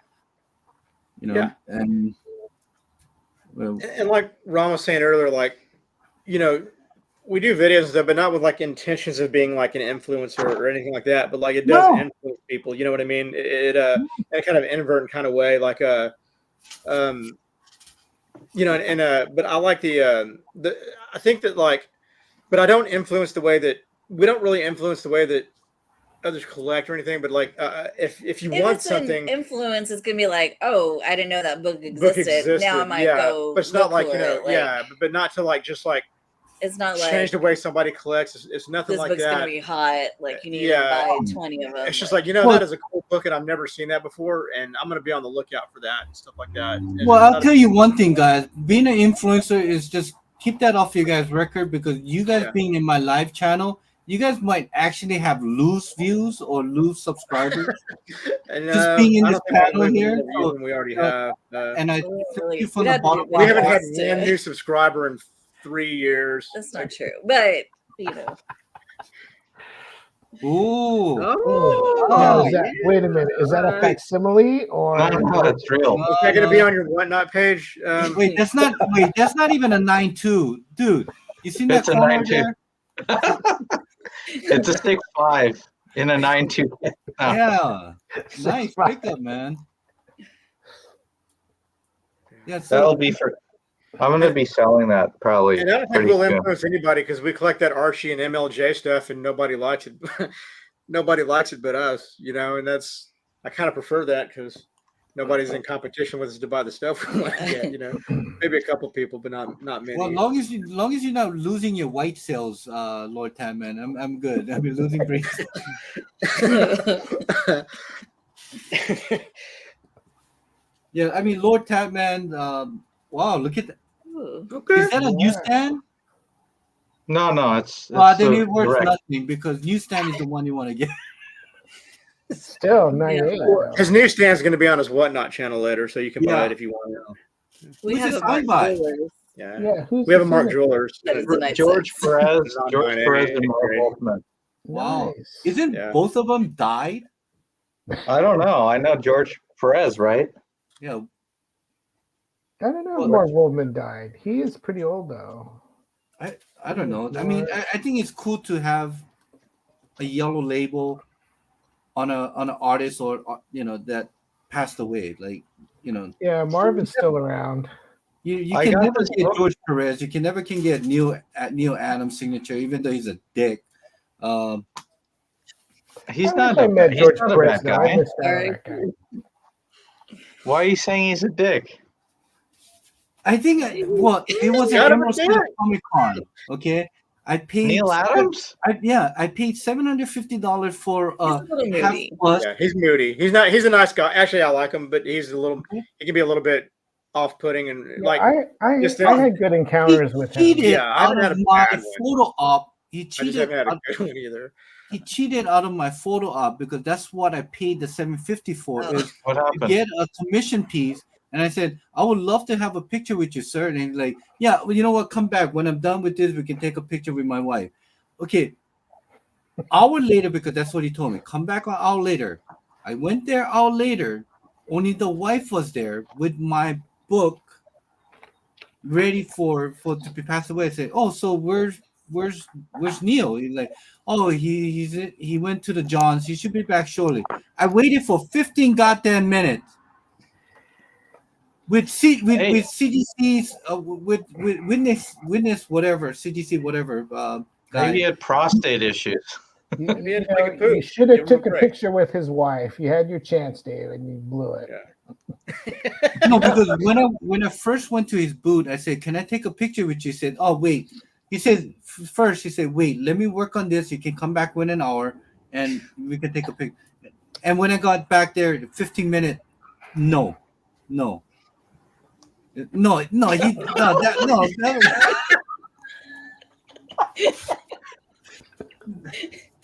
You know. Yeah. And. Well, And like Ron was saying earlier, like, you know, we do videos and stuff, but not with like intentions of being like an influencer or anything like that. But like it does No. influence people. You know what I mean? In a kind of inadvertent kind of way, like you know, but I like the I think that like, but I don't influence the way that we don't really influence the way that others collect or anything. But like, if you If want it's an something, influence, it's gonna be like, oh, I didn't know that book book existed. existed, Now I might yeah, go. but it's not look like for you know, it. Like, yeah, but not to like just like it's not change like the way somebody collects. It's nothing this like book's that. gonna be hot. Like you need Yeah. to buy 20 of them. It's just like, you know, Well- that is a cool book and I've never seen that before, and I'm gonna be on the lookout for that and stuff like that. And Well, it's I'll not- tell you one thing, guys. Being an influencer is just keep that off your guys' record, because you guys Yeah. being in my live channel, you guys might actually have loose views or lose subscribers. and, just being in I this don't think panel we here, have more views than we already have. And I We thank you from we the had to bottom do of We my haven't had videos to- one new subscriber in 3 years. That's not true, but you know, Ooh. Now, Oh, is that, wait a minute. Is that a facsimile or? No, it's real. Is that going to be on your whatnot page? Wait, that's not even a 9.2, dude. You seen that It's a corner 9.2. there? It's a 6.5 in a 9.2. Oh. Yeah, nice pickup, man. Yeah, That'll so be for. I'm gonna be selling that probably. And I don't think pretty we'll soon. influence anybody because we collect that Archie and MLJ stuff, and nobody likes it. Nobody likes it but us, you know. And that's I kind of prefer that because nobody's in competition with us to buy the stuff we want to get. You know, maybe a couple people, but not many. well, long as you're not losing your white sales, Lord Tanman, I'm good. I've been losing great. Yeah, I mean Lord Tanman. Wow, look at that. ooh. Is that a Yeah. newsstand? No, it's Then a it worth direct. nothing because newsstand is the one you want to get. Still 98. His newsstand's going to be on his whatnot channel later, so you can buy Yeah. it if you want it. We Who's have this a Mark signed by? Jewelers. Yeah, Yeah, who's we have a this Mark other- Jewelers. That is a nice George size. Perez, It's on George mine, Perez, eh? and Mark Wolfman. Wow. Nice. Isn't Yeah. both of them died? I don't know. I know George Perez, right? Yeah. I don't know Well, if Mark Wolfman died. He is pretty old though. I don't know. I mean, I think it's cool to have a yellow label on an artist or that passed away. Like Yeah, Marvin's still around. you I can got never this get book. George Perez. You can never get Neil Adams' signature, even though he's a dick. He's I not wish I a met bad, George he's not a Perez bad now. I guy. missed out on Alright. that guy. Why are you saying he's a dick? I think it was Got at him Emerald a City dick. Comic Con. Okay, I paid Neil Adams? I paid $750 for He's a little half moody. bust. Yeah, he's moody. He's not. He's a nice guy. Actually, I like him, but he's a little. Okay. He can be a little bit off-putting and Yeah, like. I just had good encounters with him. cheated Yeah, I out haven't had of a my bad one. photo op. He I just cheated. haven't had a out- good one either. He cheated out of my photo op because that's what I paid the $750 for. Oh. Is What to happened? get a commission piece. And I said, I would love to have a picture with you, sir. And he's like, yeah, well, you know what? Come back. When I'm done with this, we can take a picture with my wife. Okay. Hour later, because that's what he told me. Come back an hour later. I went there an hour later. Only the wife was there with my book ready for to be passed away. I said, oh, so where's Neil? He's like, oh, he went to the Johns. He should be back shortly. I waited for 15 goddamn minutes. With CGC's with witness whatever CGC whatever guy. Maybe he had prostate issues. You, He had to you take a know, you poop. should Give have him a took a break. picture with his wife. You had your chance, Dave, and you blew it. Yeah. No, because when I first went to his booth, I said, "Can I take a picture with you?" He said, "Oh, wait." He said, "First, he said, wait, let me work on this. You can come back within an hour, and we can take a picture." And when I got back there, 15 minutes, no.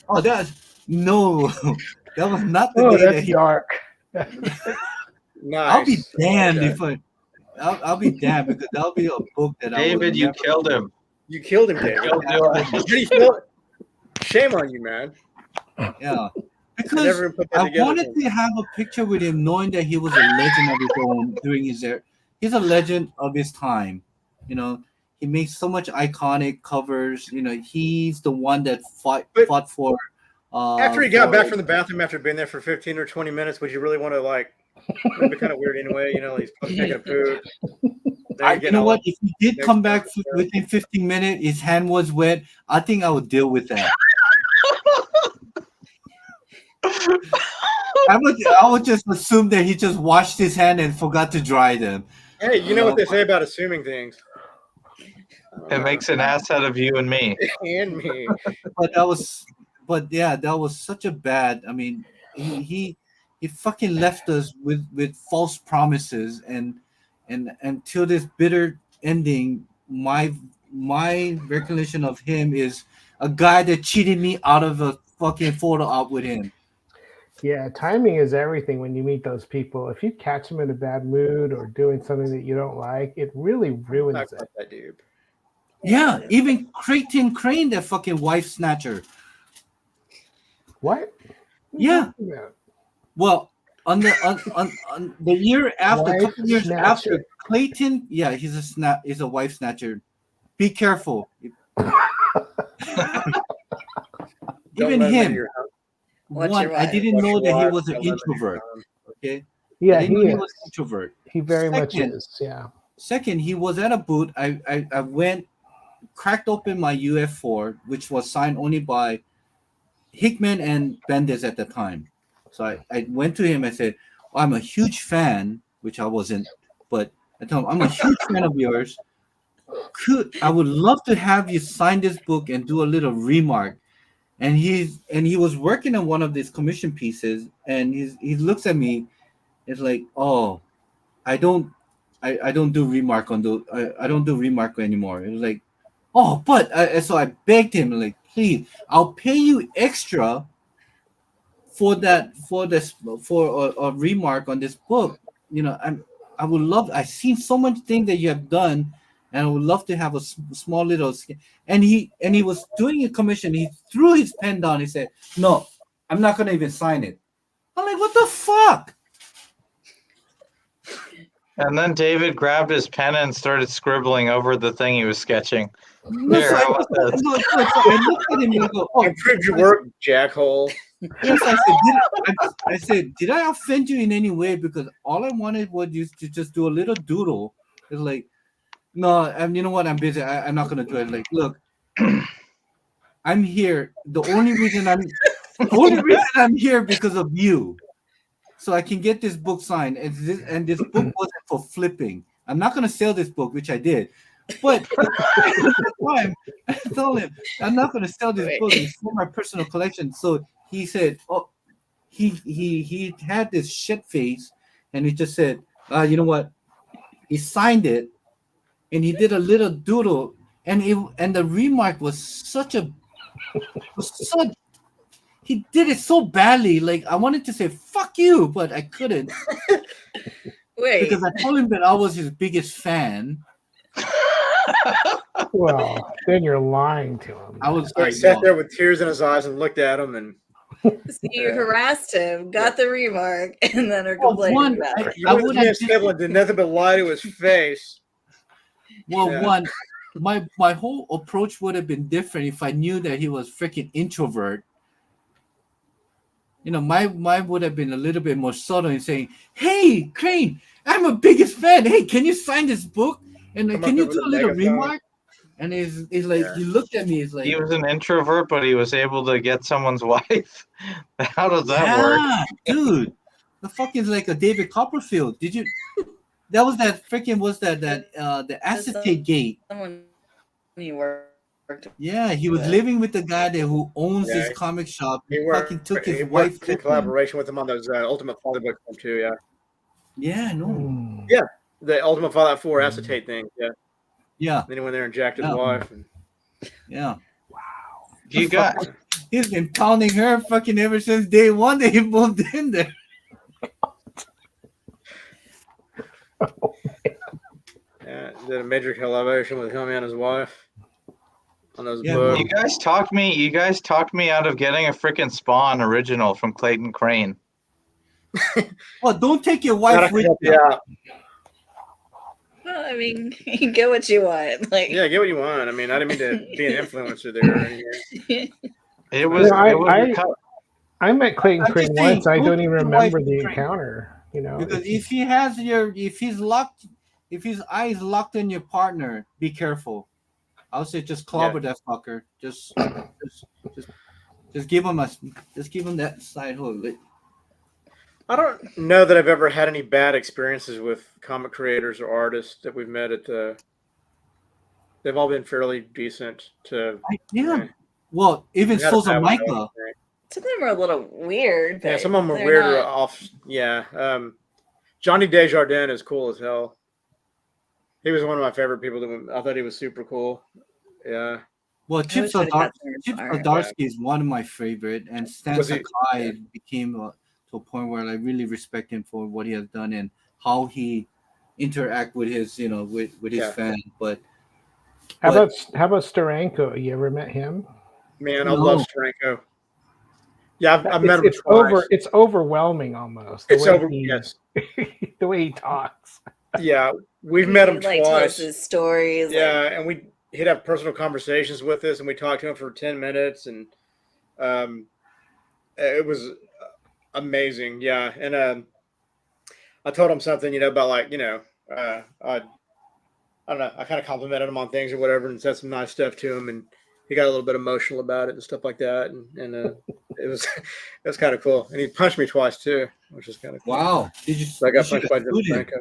Oh, that's no. That was not the Oh, day that that's he. dark. Nice. I'll be damned Okay. if I'll be damned because that'll be a book that I David, would you never- killed him. You killed him, David. Killed How do you feel? Shame on you, man. Yeah, I because never even put that I together. wanted to have a picture with him, knowing that he was a legend of his own during his era. He's a legend of his time. You know, He makes so much iconic covers. You know, he's the one that fought for. After he got for- back from the bathroom after being there for 15 or 20 minutes, would you really want to like? It'd be kind of weird anyway. You know, he's taking a poop. You know what? If he did come back within 15 minutes, his hand was wet. I think I would deal with that. I would just assume that he just washed his hand and forgot to dry them. Hey, you know what they say about assuming things? It makes an ass out of you and me. And me. That was such a bad. I mean, he fucking left us with false promises and until this bitter ending. My recollection of him is a guy that cheated me out of a fucking photo op with him. Yeah, timing is everything when you meet those people. If you catch them in a bad mood or doing something that you don't like, it really ruins Not it. quite that dude. Yeah, even Clayton Crane, that fucking wife snatcher. What? Yeah. Well, on the year after, a couple years after, Clayton, yeah, he's a wife snatcher. Be careful. Even him. Watch One, your I wife. didn't Watch know your that he wife, was an don't let him introvert. around. Okay. Yeah, I didn't know he he is. was an introvert. He very much Second- is. Yeah. Second, he was at a booth. I went, cracked open my UF4, which was signed only by Hickman and Bendis at the time. So I went to him and said, I'm a huge fan, which I wasn't, but I told him, I'm a huge fan of yours. I would love to have you sign this book and do a little remark. And he was working on one of these commission pieces, and he looks at me, it's like, oh, I don't do remark on the I don't do remark anymore. It was like, oh, but so I begged him, like, please, I'll pay you extra for a remark on this book. You know, I would love. I've seen so much things that you have done, and I would love to have a small little. And he was doing a commission. He threw his pen down. He said, "No, I'm not gonna even sign it." I'm like, "What the fuck?" And then David grabbed his pen and started scribbling over the thing he was sketching. No, Here, so how about this? I looked at him and I go, "Oh, Improved your work, jackhole. yes." I said, did I offend you in any way? Because all I wanted was you to just do a little doodle. It's like, no, you know what? I'm busy. I'm not gonna do it. Like, look, I'm here. The only reason I'm here because of you, so I can get this book signed. And this book wasn't for flipping. I'm not gonna sell this book, which I did. But at the time, I told him I'm not going to sell this book. It's for my personal collection. So he said, "Oh, he had this shit face, and he just said, you know what?" He signed it, and he did a little doodle, and the remark was he did it so badly. Like, I wanted to say "fuck you," but I couldn't Wait, because I told him that I was his biggest fan. Well, then you're lying to him. So he sat there with tears in his eyes and looked at him, and so you harassed him, got the remark, and then are Well, complaining one, about it. you went to James Cable and did nothing but lie to his face. Well, Yeah. my whole approach would have been different if I knew that he was freaking introvert. You know, mine would have been a little bit more subtle in saying, "Hey, Crane, I'm a biggest fan. Hey, can you sign this book? And Come can up you with do a a little megaphone." remark?" And he's like, he looked at me. He's like, He was an introvert, but he was able to get someone's wife. How does that work? "Yeah, dude, the fuck is like a David Copperfield. Did you? That was that freaking the acetate gate. Someone you worked. Yeah, he was Yeah. living with the guy who owns Yeah, this comic shop. He He fucking took his worked wife in with him. collaboration with him on those Ultimate Fallout books too. Yeah, Yeah, no. Hmm. the Ultimate Fallout 4 acetate thing. Yeah, Yeah, then he went there and jacked his Yeah. wife. And yeah. You got He's been pounding her fucking ever since day one that he moved in there. yeah, did a major collaboration with him and his wife on those Yeah, books. you guys talked me out of getting a freaking Spawn original from Clayton Crane. Well, don't take your Gotta wife with help you. you out. I mean, you can get what you want. Like, Yeah, get what you want. I mean, I didn't mean to be an influencer there or anything. It was. No, It was a tough. I met Clayton I'm Crane just saying, once. I don't don't even put your wife remember in the drink. encounter. You know, Because it's- if his eyes locked in your partner, be careful. I would say just clobber that fucker. Just give him that side hook. I don't know that I've ever had any bad experiences with comic creators or artists that we've met at the. They've all been fairly decent to. Yeah. Well, even Had a Souza bad one, Micah. no. some of them are a little weird. Yeah, but some of them are they're weird or not- off. Yeah. Johnny Desjardins is cool as hell. He was one of my favorite people. I thought he was super cool. Yeah. Well, I Chip wish I'd got some Chip art. Zdarsky is one of my favorite, and Stan Was he- Sakai became to a point where I really respect him for what he has done and how he interact with his, with his Yeah. fans. But how but- about Steranko? You ever met him? Man, I No. love Steranko. Yeah, I've met him It's twice. It's overwhelming almost. It's over. He, Yes. the way he talks. Yeah, we've met him He, like, tells twice. his stories. Yeah, and he'd have personal conversations with us, and we talked to him for 10 minutes, and it was amazing. Yeah, and I told him something, about like, I don't know, I kind of complimented him on things or whatever, and said some nice stuff to him, and he got a little bit emotional about it and stuff like that, and it was kind of cool. And he punched me twice too, which is kind of cool. wow, did you? So I got you punched by should've Jim sued him. Franco.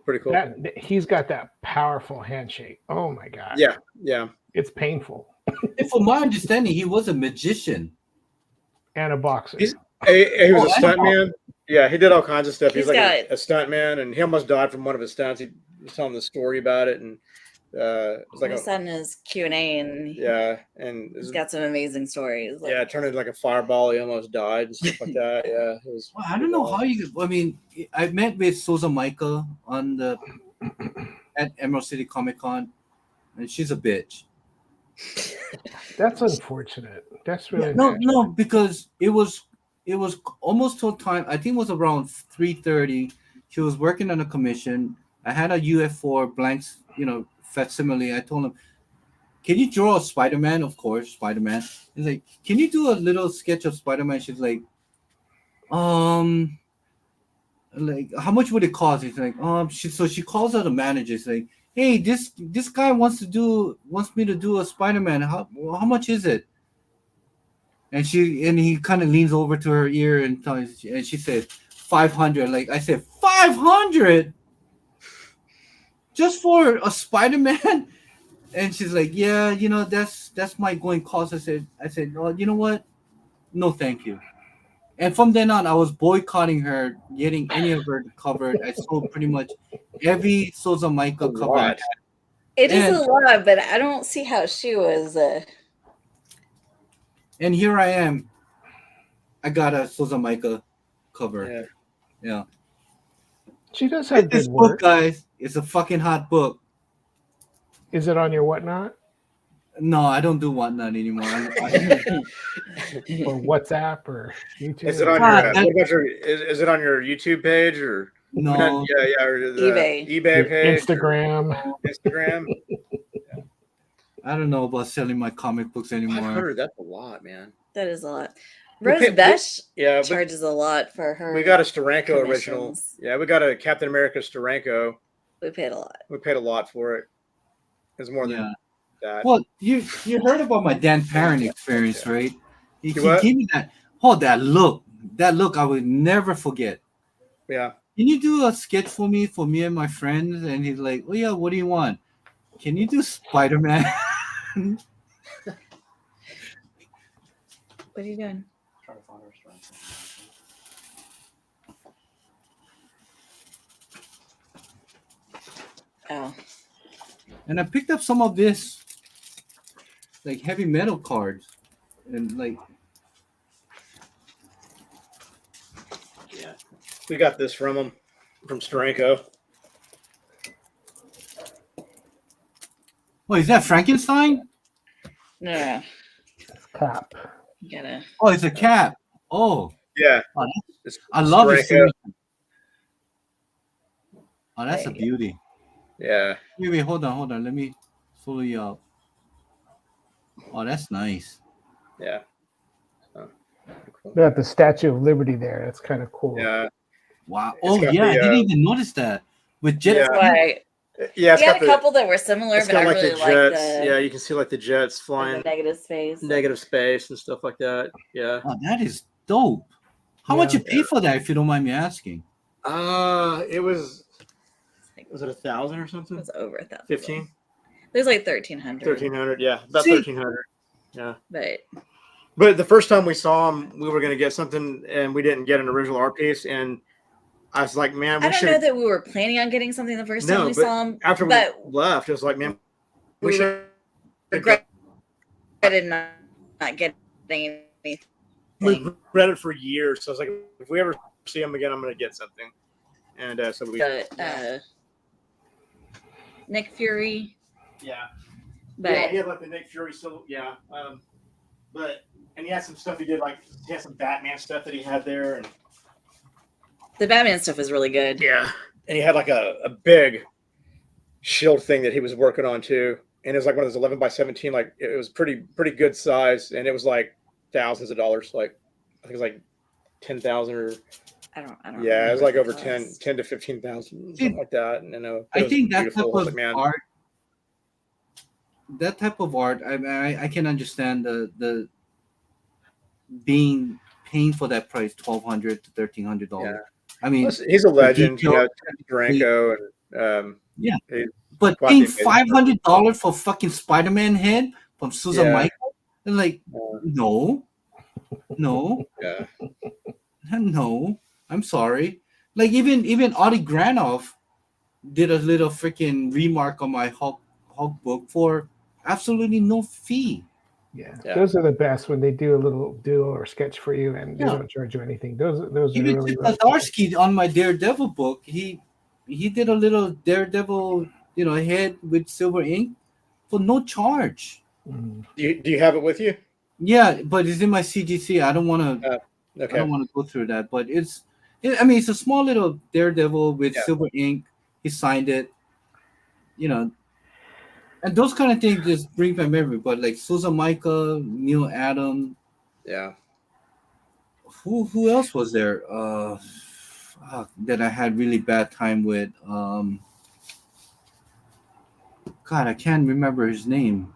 Pretty cool. He's got that powerful handshake. Oh my god. Yeah. It's painful. And from my understanding, he was a magician. And a boxer. He was a I know. stuntman. Yeah, he did all kinds of stuff. He's He's like got- a stuntman, and he almost died from one of his stunts. He was telling the story about it, and it was like I saw in his Q&A, and and it he's was, got some amazing stories. Like, it turned into like a fireball. He almost died and stuff like that. Yeah, it was. Well, I don't know how you. I mean, I met with Souza Micah at Emerald City Comic Con, and she's a bitch. That's unfortunate. That's really No, because it was almost to a time. I think it was around 3:30. She was working on a commission. I had a UF4 blanks, facsimile. I told him, "Can you draw a Spider-Man?" Of course, Spider-Man. He's like, "Can you do a little sketch of Spider-Man?" She's like, like, how much would it cost? He's like, so she calls out the manager. She's like, "Hey, this guy wants me to do a Spider-Man. How much is it?" And he kind of leans over to her ear and she said, 500. Like, I said, 500 just for a Spider-Man? And she's like, "Yeah, that's my going cost." I said, "Oh, you know what? No, thank you." And from then on, I was boycotting her getting any of her covered. I sold pretty much every Souza Micah cover. I had. it is And- a lot, but I don't see how she was. And here I am. I got a Souza Micah cover. Yeah. Yeah. She does have Get this good book, work. guys. It's a fucking hot book. Is it on your whatnot No, I don't do whatnot anymore. or WhatsApp or YouTube? Is it on God, your? that- What about your? Is it on your YouTube page or? No. Yeah, or the eBay. eBay Your page, or Instagram? Instagram. I don't know about selling my comic books anymore. 500. That's a lot, man. That is a lot. We Rose pay- Besh Yeah, but charges a lot for her. we got a Steranko original. commissions. Yeah, we got a Captain America Steranko. We paid a lot. We paid a lot for it. It's more Yeah. than that. Well, you heard about my Dan Parent experience, right? He what? gave me that. Oh, that look I would never forget. Yeah. Can you do a sketch for me and my friends? And he's like, "Oh yeah, what do you want? Can you do Spider-Man?" What are you doing? Oh, And I picked up some of this, like, heavy metal cards, and like, Yeah. We got this from him, from Steranko. oh, is that Frankenstein? no. Cap. You gotta. Oh, it's a cap. Oh, Yeah. Oh, It's I love it. Steranko. Oh, that's a There you beauty. Yeah. Wait, hold on. Let me follow you up. Oh, that's nice. Yeah. Oh, cool. They got the Statue of Liberty there. That's kind of cool. Yeah. Wow. It's Oh got yeah, I the, didn't even notice that. With jet. Yeah. That's why Yeah. It's he had got a the. couple that were similar, It's but I got like really the like jets. the, Yeah, you can see like the jets like flying the negative space. negative space and stuff like that. Yeah. Oh, that is dope. How much Yeah. you pay for that, if you don't mind me asking? It was it 1,000 or It something? was over 1,000. 15? There's like 1,300. 1,300. Yeah, about See? 1,300. Yeah. But The first time we saw him, we were going to get something and we didn't get an original art piece. And I was like, man, we I don't should know have. that we were planning on getting something the first time No, we but saw him. after we but left, it was like, man, we we should. regretted not getting anything. We read it for years. So I was like, if we ever see him again, I'm going to get something. And so we. But Nick Fury. Yeah. But Yeah, he had like the Nick Fury still. Yeah. And he had some stuff he did, like he had some Batman stuff that he had there, and the Batman stuff was really good. yeah, and he had like a big shield thing that he was working on too, and it was like one of those 11x17, like it was pretty good size, and it was like thousands of dollars, like I think it was like 10,000 or I don't yeah, it was remember like what over it 10 was. to 15,000, something like that, and I think that type I was of like, man, art. That type of art, I can understand the being paying for that price, $1,200 to $1,300. Yeah. I mean, plus, he's a legend, you know, detail- Franco, and Yeah. he- but quite paying the amazing $500 for fucking Spider-Man head from Susan Yeah. Michael, and like, no, yeah, no, I'm sorry. Like even Audie Granoff did a little freaking remark on my Hulk book for absolutely no fee. Yeah. Yeah. Those are the best when they do a little doodle or sketch for you and they Yeah. don't charge you anything. Those are Even really Chip Zdarsky on my Daredevil book, he did a little Daredevil, head with silver ink for no charge. Mhm. do you have it with you? Yeah, but it's in my CGC. I don't want to. I Okay, don't want to go through that, but it's a small little Daredevil with Yeah. silver ink. He signed it, and those kind of things just bring my memory. But like Susan Michael, Neil Adam, yeah. who else was there? That I had really bad time with. God, I can't remember his name.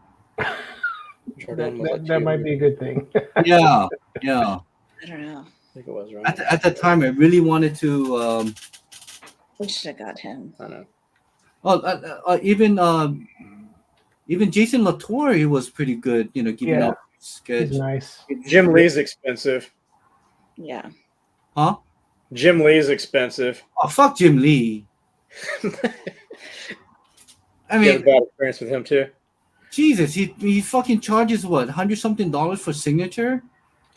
That might be a good thing. Yeah. I don't know. I think it was right. At the time, I really wanted to. We should have got him. I know. Even Jason Latour, he was pretty good. Giving Yeah. out sketch. He's nice. Jim Lee's expensive. Yeah. Huh? Jim Lee's expensive. Oh, fuck Jim Lee. I You had a mean, bad experience with him too. Jesus, he fucking charges what, $100-something for signature?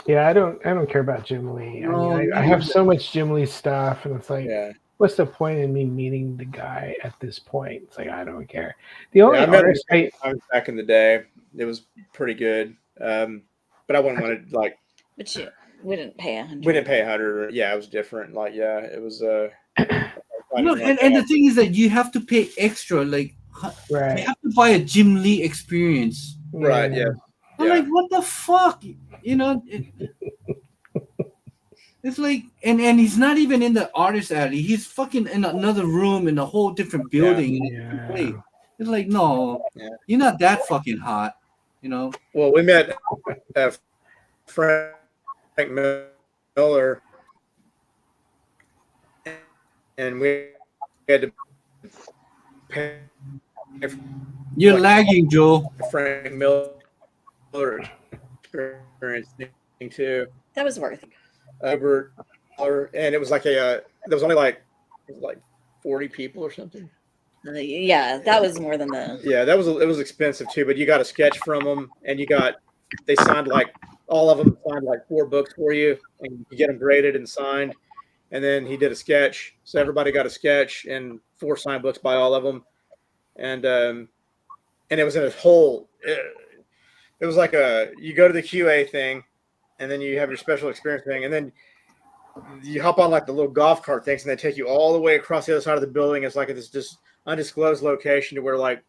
Yeah, I don't care about Jim Lee. No, I have so much Jim Lee stuff, and it's like, Yeah. what's the point in me meeting the guy at this point? It's like I don't care. The only I met him artist back in the day. It was pretty good. But I wouldn't want to like. But we didn't pay 100. We didn't pay 100. Yeah, it was different. Like, yeah, it was. No, and the thing is that you have to pay extra. Like, you right? have to buy a Jim Lee experience. Right. Yeah. I'm like, what the fuck? It's like, and he's not even in the artist alley. He's fucking in another room in a whole different building. in a different Yeah. place. It's like, no, Yeah. you're not that fucking hot. Well, we met Frank Miller, and we had to pay You're Like- lagging, Joe. Frank Miller experience thing too. That was worth it. Albert, and it was like there was only like 40 people or something. Yeah, that was more than the. Yeah, it was expensive too, but you got a sketch from them, and they signed like all of them signed like 4 books for you, and you get them graded and signed. And then he did a sketch, so everybody got a sketch and 4 signed books by all of them, and it was in a whole. It was like you go to the QA thing, and then you have your special experience thing, and then you hop on like the little golf cart things, and they take you all the way across the other side of the building. It's like this just undisclosed location to where like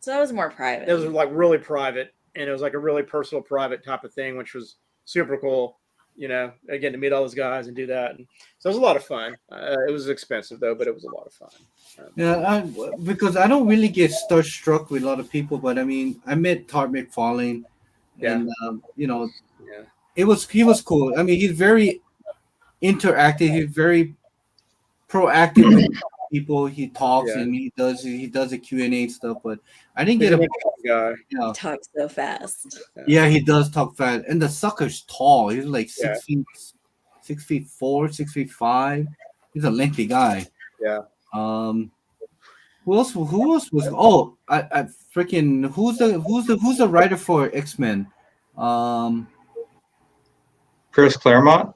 So that was more private. it was like really private, and it was like a really personal, private type of thing, which was super cool. Again, to meet all those guys and do that. And so it was a lot of fun. It was expensive though, but it was a lot of fun. Yeah, because I don't really get struck with a lot of people, but I mean, I met Todd McFarlane, and Yeah. he was cool. I mean, he's very interactive. He's very proactive with people. He talks Yeah. and he does the Q&A stuff. But I didn't He's get an a interesting guy. you know, Talks so fast. yeah, he does talk fast, and the sucker's tall. He's like Yeah. 6'4", 6'5". He's a lengthy guy. Yeah. Who else was? Oh, I freaking who's the writer for X-Men? Chris Claremont.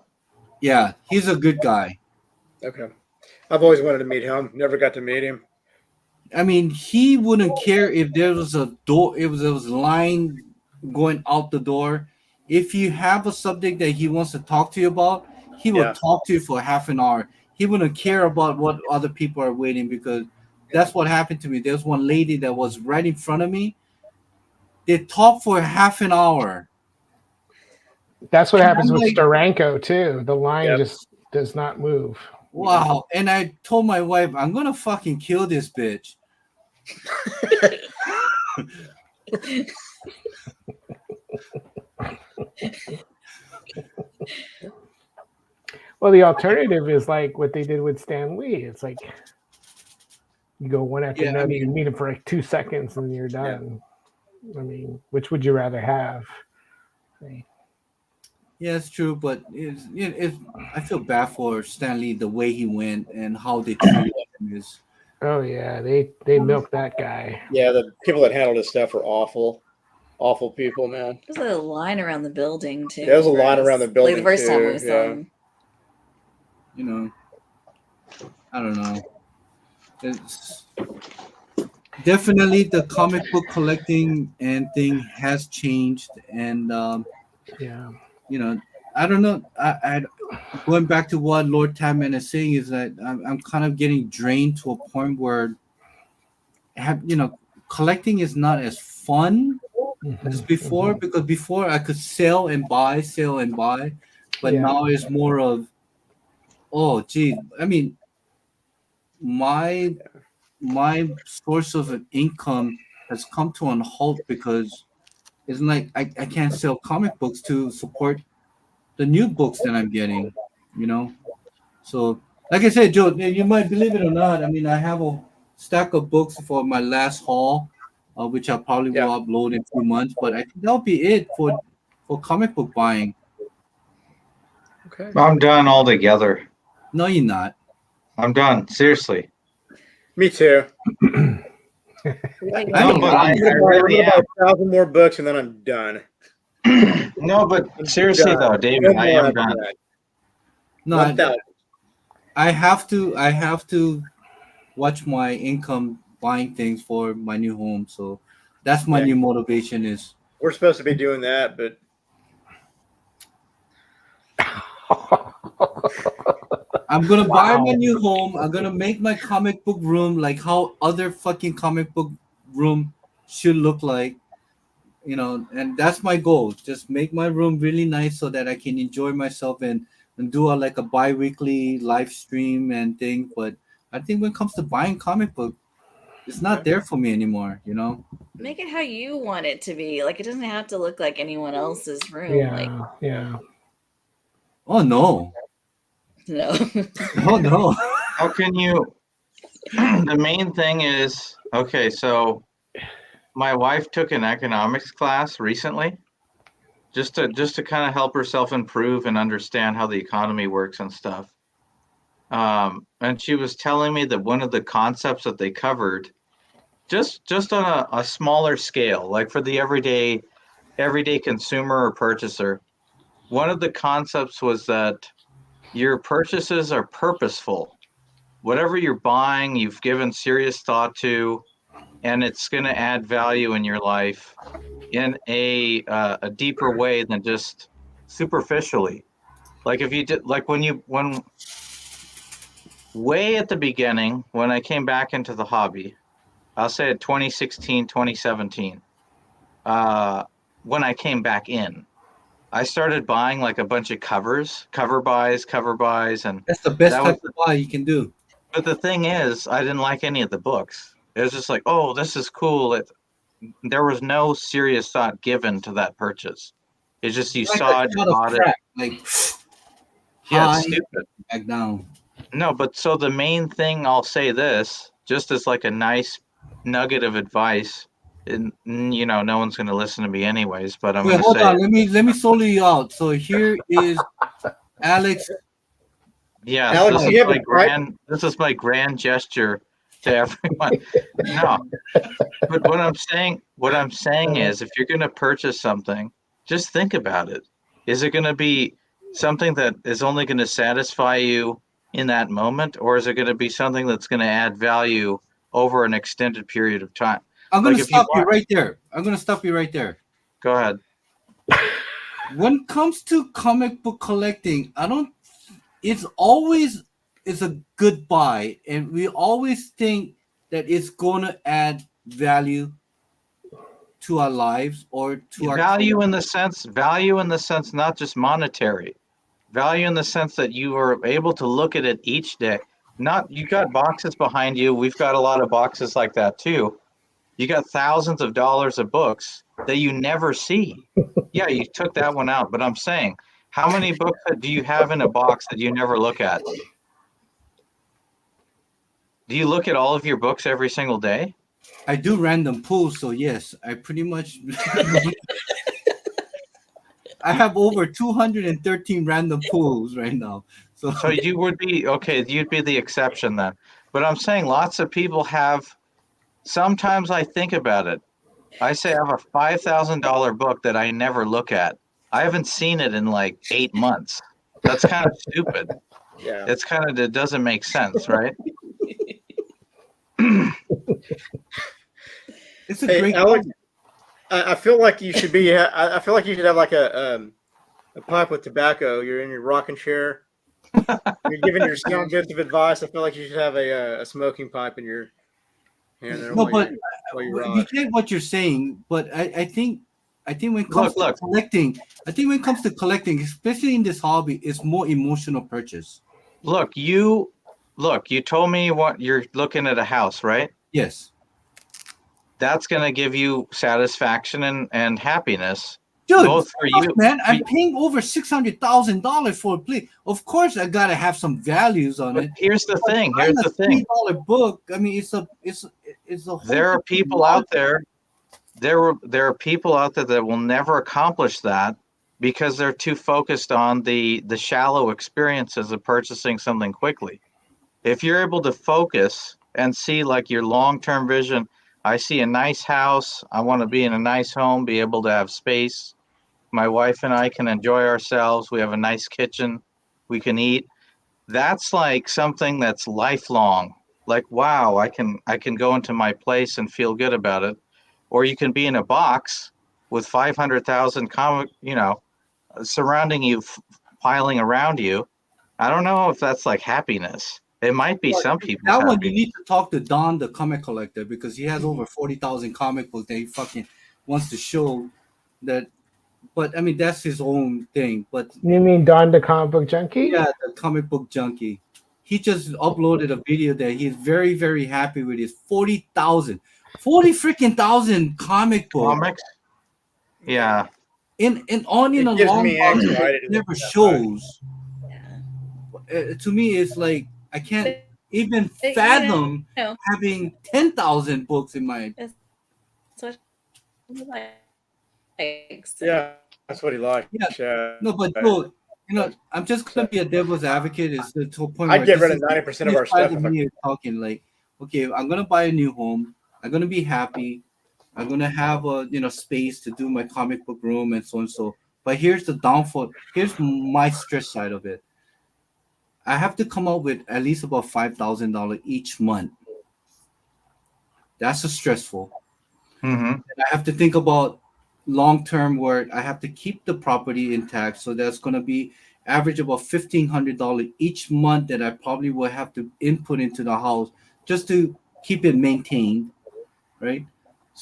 Yeah, he's a good guy. Okay. I've always wanted to meet him. Never got to meet him. I mean, he wouldn't care if there was a door, if there was a line going out the door. If you have a subject that he wants to talk to you about, he will Yeah. talk to you for half an hour. He wouldn't care about what other people are waiting, because that's what happened to me. There's one lady that was right in front of me. They talked for half an hour. That's what happens I'm with like- Steranko too. The line Yep. just does not move. Wow. And I told my wife, I'm gonna fucking kill this bitch. Well, the alternative is like what they did with Stan Lee. It's like you go one after Yeah, I another, mean- you meet him for like 2 seconds and you're done. I mean, which would you rather have? Yeah, it's true, but I feel bad for Stanley, the way he went and how they treated him is. Oh yeah, they milked that guy. Yeah, the people that handled his stuff were awful. Awful people, man. There's a line around the building too. There was a for line us. around the Like building, the first time too, we saw yeah. him. You know, I don't know. It's definitely the comic book collecting and thing has changed, and Yeah. I don't know. I going back to what Lord Tapman is saying is that I'm kind of getting drained to a point where collecting is not as fun as before, because before I could sell and buy, but Yeah. now it's more of, oh gee, I mean, my source of an income has come to a halt, because it's like I can't sell comic books to support the new books that I'm getting, So, like I said, Joe, you might believe it or not. I mean, I have a stack of books for my last haul, which I probably will upload in a few months. But I think that'll be it for comic book buying. Okay. I'm done altogether. No, you're not. I'm done. Seriously. Me too. No, but I I'm gonna really buy am. 1,000 more books and then I'm done. No, but seriously done. though, David, I am done. No, 1,000. I have to watch my income buying things for my new home. So that's my Yeah. new motivation is. We're supposed to be doing that, but I'm gonna buy Wow. my new home. I'm gonna make my comic book room like how other fucking comic book room should look like, and that's my goal. Just make my room really nice so that I can enjoy myself and do like a bi-weekly live stream and thing. But I think when it comes to buying comic book, it's not there for me anymore. Make it how you want it to be. Like it doesn't have to look like anyone else's room. Yeah. Like Yeah. Oh no, no. oh no. How can you? The main thing is, okay, so my wife took an economics class recently, just to kind of help herself improve and understand how the economy works and stuff. And she was telling me that one of the concepts that they covered, just on a smaller scale, like for the everyday consumer or purchaser, one of the concepts was that your purchases are purposeful. Whatever you're buying, you've given serious thought to, and it's going to add value in your life in a deeper way than just superficially. Like if you did, like when way at the beginning, when I came back into the hobby, I'll say at 2016, 2017, when I came back in, I started buying like a bunch of cover buys, and That's the best that was. type of buy you can do. But the thing is, I didn't like any of the books. It was just like, oh, this is cool. There was no serious thought given to that purchase. It's just you Like saw a it, you shot of bought it. crack, like Yeah, high, it's stupid. back down. No, but so the main thing I'll say this, just as like a nice nugget of advice, and no one's going to listen to me anyways, but I'm Wait, going to hold say on. it. Let me solo you out. So here is Alex. Yes, Alex, you have a this is my grand gesture to everyone. No, but what I'm saying is, if you're going to purchase something, just think about it. Is it going to be something that is only going to satisfy you in that moment, or is it going to be something that's going to add value over an extended period of time? I'm gonna Like if you stop you want, right there. I'm gonna stop you right there. go ahead. When it comes to comic book collecting, I don't. It's a good buy, and we always think that it's gonna add value to our lives or to our Value in the sense not just monetary. Value in the sense that you are able to look at it each day. Not you got boxes behind you. We've got a lot of boxes like that too. You got thousands of dollars of books that you never see. Yeah, you took that one out, but I'm saying, how many books do you have in a box that you never look at? Do you look at all of your books every single day? I do random pulls, so yes, I pretty much. I have over 213 random pulls right now. So you would be okay, you'd be the exception then. But I'm saying lots of people have. Sometimes I think about it. I say I have a $5,000 book that I never look at. I haven't seen it in like 8 months. That's kind of stupid. Yeah. It doesn't make sense, right? It's a Hey, great. Alex, I feel like you should be. I feel like you should have like a pipe with tobacco. You're in your rocking chair. You're giving your young bits of advice. I feel like you should have a smoking pipe in your hand. There No, while but you we rock. get what you're saying, but I think when it comes Look. to collecting, especially in this hobby, it's more emotional purchase. Look, you told me what you're looking at a house, right? Yes. That's going to give you satisfaction and happiness. Dude, Both for fuck, you. man, I'm paying over $600,000 for a play. Of course, I gotta have some values on But it. here's the thing. Buying a $3 book. I mean, it's a whole There are different people out market. there. There are people out there that will never accomplish that because they're too focused on the shallow experiences of purchasing something quickly. If you're able to focus and see like your long-term vision, I see a nice house. I want to be in a nice home, be able to have space. My wife and I can enjoy ourselves. We have a nice kitchen. We can eat. That's like something that's lifelong. Like, wow, I can go into my place and feel good about it. Or you can be in a box with 500,000 comic, surrounding you, piling around you. I don't know if that's like happiness. It might be some people's That one you happiness. need to talk to Don, the comic collector, because he has over 40,000 comic books that he fucking wants to show that. But I mean, that's his own thing. But You mean Don the comic book junkie? yeah, the comic book junkie. He just uploaded a video that he's very, very happy with his 40 freaking thousand comic books. Comics? Yeah. In on in It a gives long me box anxiety it to never look at that shows. Yeah. To me, it's like I can't even But, you fathom know, having 10,000 books in my. that's what he likes. Yeah, that's what he likes. Yeah. No, but Joe, I'm just gonna be a devil's advocate. Is to a point. I'd where get this rid of is- 90% of this our side stuff. of me is talking like, okay, I'm gonna buy a new home. I'm gonna be happy. I'm gonna have a space to do my comic book room and so and so. But here's the downfall. Here's my stress side of it. I have to come up with at least about $5,000 each month. That's stressful. Mm-hmm. And I have to think about long term where I have to keep the property intact. So that's going to be average about $1,500 each month that I probably will have to input into the house just to keep it maintained, right?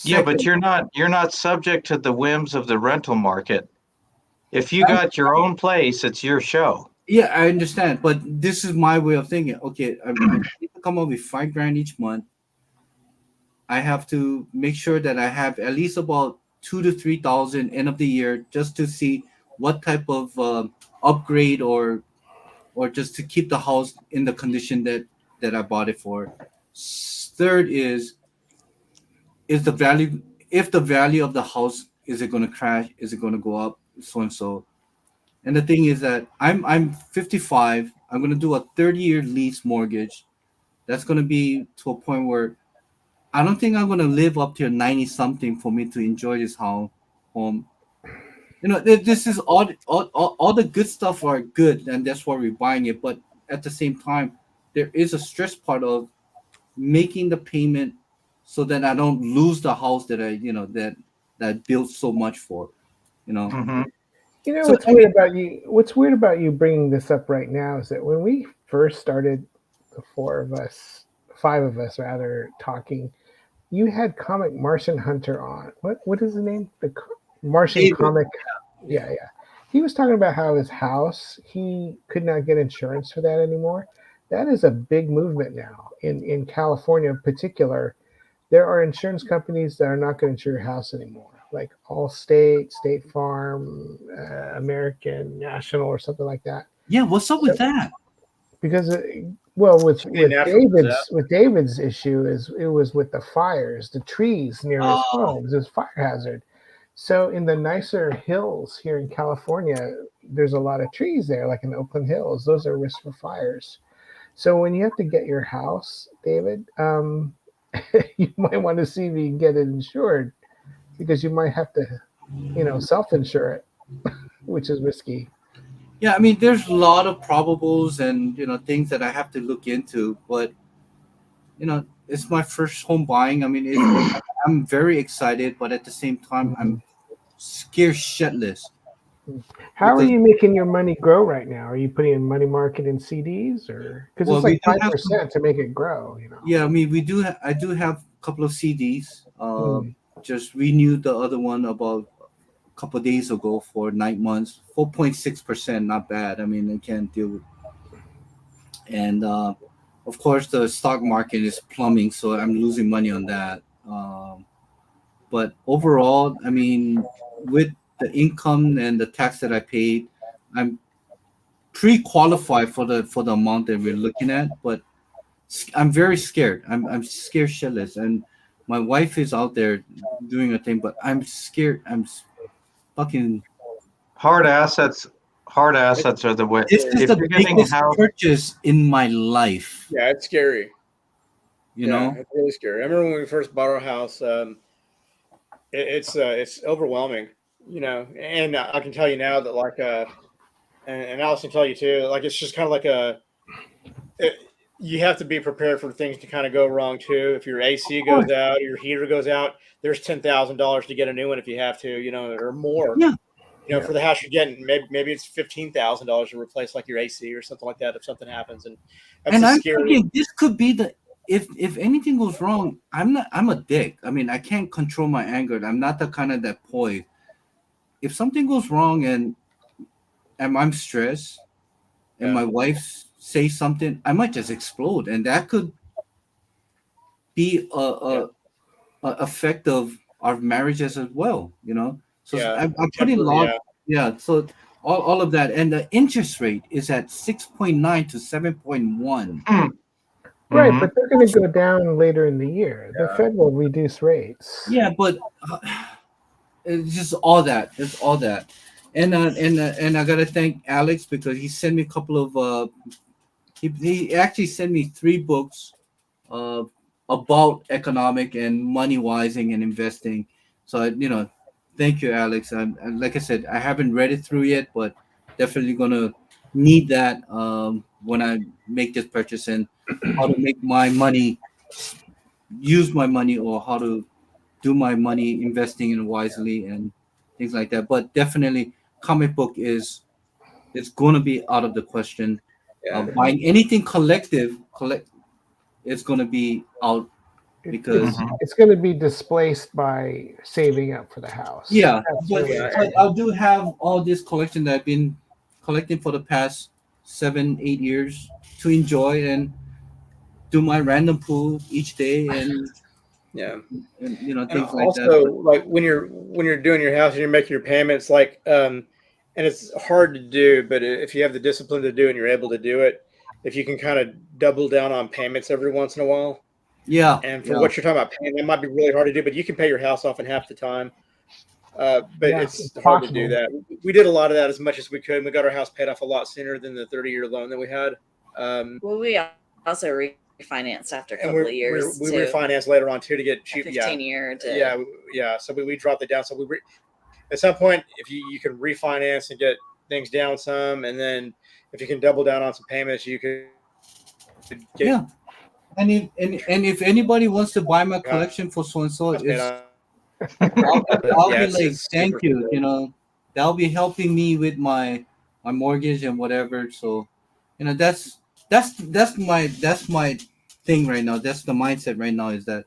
Yeah, but Second, you're not subject to the whims of the rental market. If you got your own place, it's your show. yeah, I understand, but this is my way of thinking. Okay, I need to come up with $5,000 each month. I have to make sure that I have at least about 2 to 3 thousand end of the year just to see what type of upgrade or just to keep the house in the condition that I bought it for. Third is the value. If the value of the house, is it going to crash? Is it going to go up? So and so. And the thing is that I'm 55. I'm going to do a 30-year lease mortgage. That's going to be to a point where I don't think I'm going to live up to 90 something for me to enjoy this home. You know, this is all the good stuff are good, and that's why we're buying it. But at the same time, there is a stress part of making the payment so that I don't lose the house that I built so much for. You know, Mm-hmm. You know so what's weird about you? What's weird about you bringing this up right now is that when we first started, the four of us, five of us rather, talking, you had comic Martian Hunter on. What is the name? Martian David. comic. Yeah. He was talking about how his house, he could not get insurance for that anymore. That is a big movement now in California in particular. There are insurance companies that are not going to insure your house anymore, like Allstate, State Farm, American National, or something like that. yeah, what's up with that? Because, well, with Should be a natural disaster. David's issue is it was with the fires, the trees near his Oh. homes, his fire hazard. So in the nicer hills here in California, there's a lot of trees there, like in Oakland Hills. Those are risks for fires. So when you have to get your house, David, you might want to see if you can get it insured, because you might have to, self-insure it, which is risky. Yeah, I mean, there's a lot of probables and things that I have to look into, but it's my first home buying. I mean, I'm very excited, but at the same time, I'm scared shitless. How are Because- you making your money grow right now? Are you putting in money market and CDs, or because Well, it's like we do have 5% to make it grow? Yeah, I mean, I do have a couple of CDs. Just renewed the other one about a couple of days ago for 9 months, 4.6%, not bad. I mean, I can't deal with. And of course, the stock market is plumbing, so I'm losing money on that. But overall, I mean, with the income and the tax that I paid, I'm pre-qualified for the amount that we're looking at. But I'm very scared. I'm scared shitless, and my wife is out there doing a thing, but I'm scared. Fucking. Hard assets are the way. This is If the you're getting a biggest house, purchase in my life. Yeah, it's scary. You know. It's really scary. I remember when we first bought our house. It's overwhelming, and I can tell you now that and Alice can tell you too. Like it's just kind of like you have to be prepared for things to kind of go wrong too. If your AC goes out, or your heater goes out, there's $10,000 to get a new one if you have to, or more. Yeah. For the house you're getting, maybe it's $15,000 to replace like your AC or something like that if something happens. And that's And I'm scary. thinking this could be if anything goes wrong, I'm a dick. I mean, I can't control my anger. I'm not the kind of that poise. If something goes wrong and I'm stressed and my wife says something, I might just explode, and that could be a effect of our marriages as well. So I'm putting a lot. Yeah. So all of that, and the interest rate is at 6.9 to 7.1. Right, but they're going to go down later in the year. The Fed will reduce rates. Yeah, but it's just all that. It's all that, and I gotta thank Alex because he sent me a couple of. He actually sent me 3 books, about economic and money wising and investing. So thank you, Alex. And like I said, I haven't read it through yet, but definitely gonna need that when I make this purchase, and how to make my money, use my money, or how to do my money investing in wisely and things like that. But definitely, comic book is it's going to be out of the question. Yeah. Buying anything it's going to be out because Mhm. It's going to be displaced by saving up for the house. yeah, That's but, really Yeah. but I do have all this collection that I've been collecting for the past 7-8 years to enjoy and do my random pool each day Yeah. and And things like that. also, like when you're doing your house and you're making your payments, like and it's hard to do, but if you have the discipline to do and you're able to do it, if you can kind of double down on payments every once in a while, Yeah, and for yeah. what you're talking about paying, that might be really hard to do, but you can pay your house off in half the time. But Yeah, it's it's hard to do possible. that. We did a lot of that as much as we could. We got our house paid off a lot sooner than the 30-year loan that we had. Well, we also refinanced after a And couple of years we too. refinanced later on too to get A cheap. 15-year to Yeah. So we dropped it down. So at some point, if you can refinance and get things down some, and then if you can double down on some payments, you could get Yeah. And if anybody wants to buy my Yeah. collection for so and so, paid it's off. I'll Yeah, be like, it's thank super you. cool. That'll be helping me with my mortgage and whatever. So, that's my thing right now. That's the mindset right now is that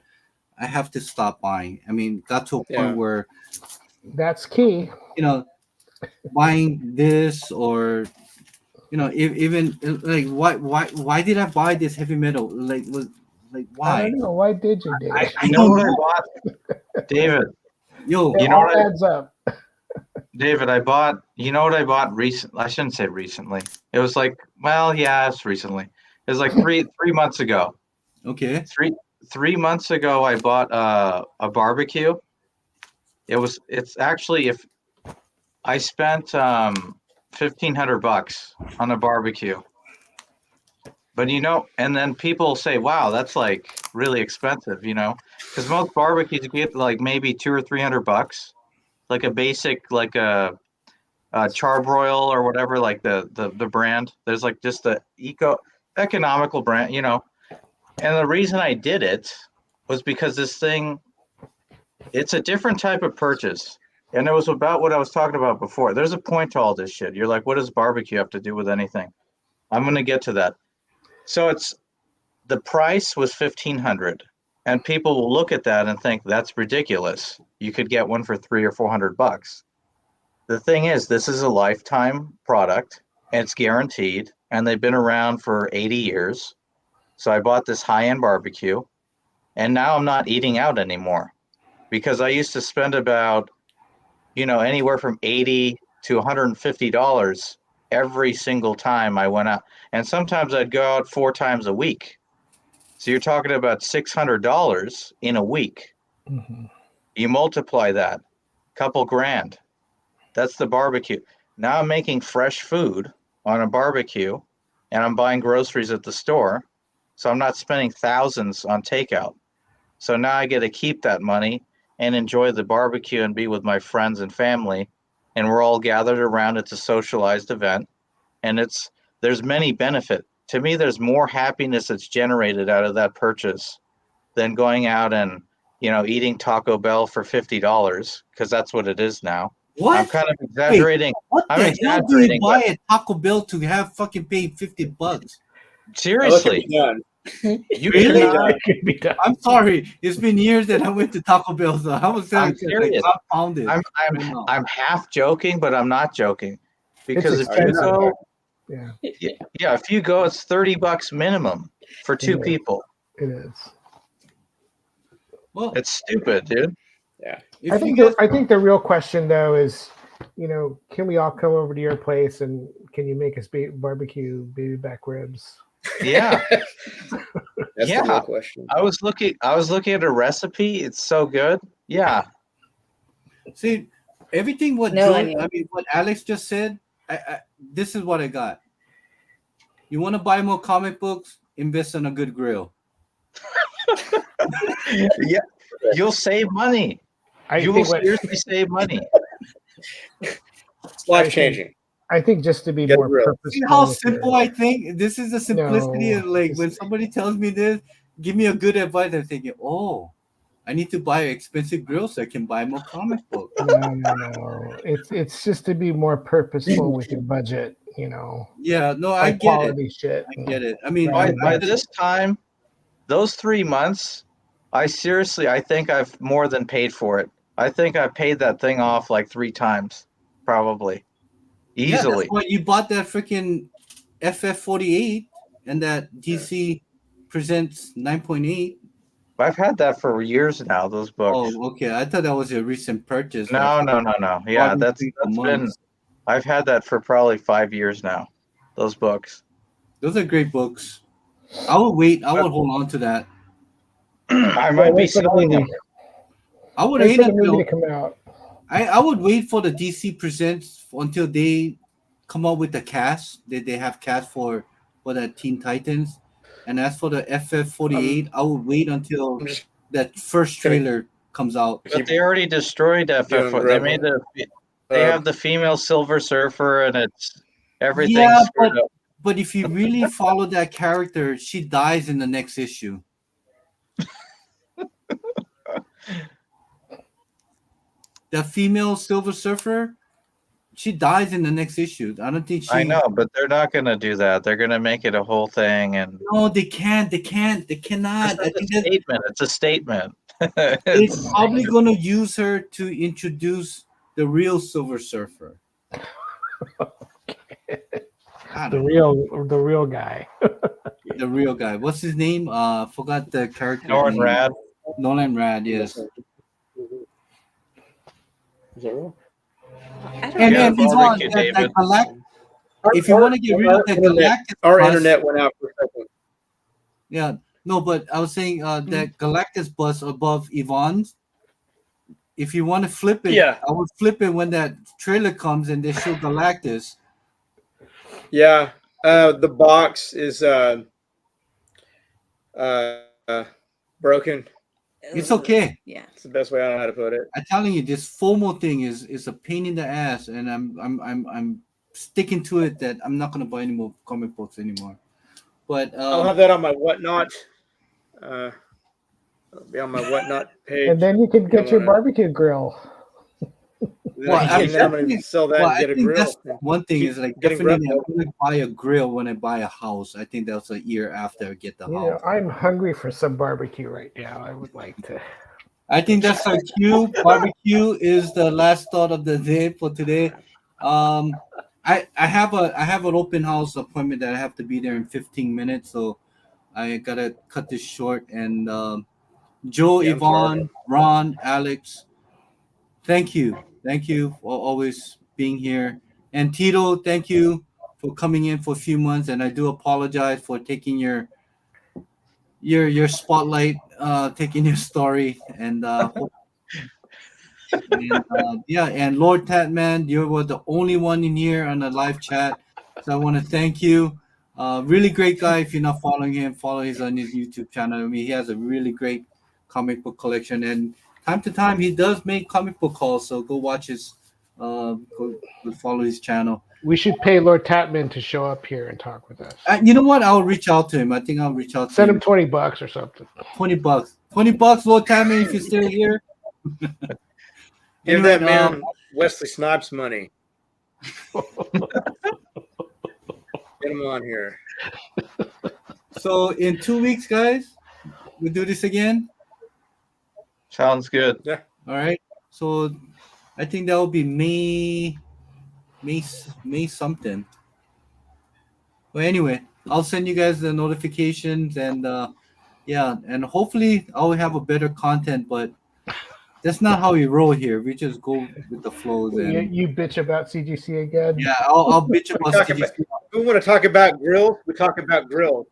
I have to stop buying. I mean, got to a Yeah. point where That's key. buying this or even like why did I buy this heavy metal? Like I why? don't know. Why did you, Dave? You know what I bought, David? Yo, It You know all what I- adds up. David, I bought. You know what I bought recent? I shouldn't say recently. It was like, well, yeah, it's recently. It was like three months ago. okay. Three months ago, I bought a barbecue. It's actually if I spent $1,500 on a barbecue. But and then people say, "Wow, that's like really expensive," because most barbecues you get like maybe $200 or $300, like a basic like a charbroil or whatever, like the brand. There's like just the economical brand, And the reason I did it was because this thing, it's a different type of purchase. And it was about what I was talking about before. There's a point to all this shit. You're like, what does barbecue have to do with anything? I'm going to get to that. So the price was $1,500, and people will look at that and think that's ridiculous. You could get one for $300 or $400. The thing is, this is a lifetime product, and it's guaranteed, and they've been around for 80 years. So I bought this high-end barbecue, and now I'm not eating out anymore because I used to spend about, anywhere from $80 to $150 every single time I went out. And sometimes I'd go out 4 times a week. So you're talking about $600 in a week. Mm-hmm. You multiply that, couple grand. That's the barbecue. Now I'm making fresh food on a barbecue, and I'm buying groceries at the store. So I'm not spending thousands on takeout. So now I get to keep that money and enjoy the barbecue and be with my friends and family. And we're all gathered around. It's a socialized event. And there's many benefits. To me, there's more happiness that's generated out of that purchase than going out and, eating Taco Bell for $50, because that's what it is now. What? I'm kind of exaggerating. What I'm the hell do you exaggerating, buy at Taco Bell to have fucking paid $50? Now, look at Seriously, me done. you Really? cannot. It could be done. I'm sorry. It's been years that I went to Taco Bell, so I was I'm like serious. confounded. I'm half joking, but I'm not joking, because It's if you expensive. go, Yeah, if you go, it's $30 minimum for 2 Yeah. people. it is. Well, It's stupid, dude. if I you think guys, I think the real question though is, can we all come over to your place and can you make us barbecue baby back ribs? Yeah, That's Yeah. the real question. I was looking at a recipe. It's so good. Yeah, see everything what No, what Alex just said, this is what I got. You want to buy more comic books? Invest in a good grill. yeah. You'll save money. I You will think what, seriously save money. It's life changing. I think just to be Get more real. purposeful. See how with simple your- I think? This is the simplicity No, of like it's- when somebody tells me this, give me a good advice. I'm thinking, oh, I need to buy an expensive grill so I can buy more comic books. No. It's just to be more purposeful with your budget. Yeah, no, I high get it. quality shit. I get it. I mean, By this time, those 3 months, I think I've more than paid for it. I think I paid that thing off like 3 times, probably. yeah, that's Easily. why you bought that freaking FF48 and that DC Presents 9.8. I've had that for years now, those books. Oh, okay. I thought that was a recent purchase. No. Yeah, Bought that's it for been, months. I've had that for probably 5 years now, those books. Those are great books. I would wait. I would hold on to that. I might be wait for the selling them. movie. I would Wait wait for the movie until to come out. I would wait for the DC Presents until they come up with the cast. They have cast for that Teen Titans. And as for the FF48, I would wait until I'm just that first trailer comes out. But they already destroyed FF. Doing They Rebel. made they have the female Silver Surfer, and it's everything's Yeah, screwed up. but if you really follow that character, she dies in the next issue. The female Silver Surfer, she dies in the next issue. I don't think she. I know, but they're not going to do that. They're going to make it a whole thing, and No, they can't. They can't. They cannot. I think that it's a statement. they're probably going to use her to introduce the real Silver Surfer. I The don't real guy. know, the real guy. What's his name? Forgot the character. Norman name. Rad. Nolan Rad. Yes. Is that real? I don't And Yeah, then barbecue, Yvonne, that David. if you want to get rid of that Galactus, Our bus- internet went out for a second. Yeah, no, but I was saying that Galactus bus above Yvonne's. If you want to flip it, Yeah. I would flip it when that trailer comes and they show Galactus. Yeah, the box is broken. It's okay. Yeah. It's the best way I know how to put it. I'm telling you, this FOMO thing is a pain in the ass, and I'm sticking to it that I'm not gonna buy any more comic books anymore. But I'll have that on my whatnot. It'll be on my whatnot page. And then you can get your wanna- barbecue grill. Well, And then I'm going to sell that well, and I get a think grill. that's one thing Keep is like getting definitely I'm rebel. gonna buy a grill when I buy a house. I think that's a year after I get the house. I'm hungry for some barbecue right now. I would like to. I think that's our cue. Barbecue is the last thought of the day for today. I have an open house appointment that I have to be there in 15 minutes, so I gotta cut this short. And Joe, Yeah, I'm Yvonne, Ron, Alex, thank you for always being here. And Tito, thank you for coming in for a few months. And I do apologize for taking your spotlight, taking your story, and and Lord Tatman, you were the only one in here on the live chat, so I want to thank you. Really great guy. If you're not following him, follow his on his YouTube channel. I mean, he has a really great comic book collection, and time to time he does make comic book calls. So go watch his, go follow his channel. We should pay Lord Tatman to show up here and talk with us. You know what? I'll reach out to him. I think I'll reach out to Send him. him $20 or something. $20. $20, Lord Tatman, if you're still here. Give Anyway, that man Wesley Snipes money. Get him on here. So in 2 weeks, guys, we'll do this again. Sounds good. All right. So I think that will be May something. Well, anyway, I'll send you guys the notifications, and and hopefully I'll have a better content, but that's not how we roll here. We just go with the flows. And You bitch about CGC again? yeah, I'll bitch about Talk CGC. If we want to talk about grills, we talk about grills.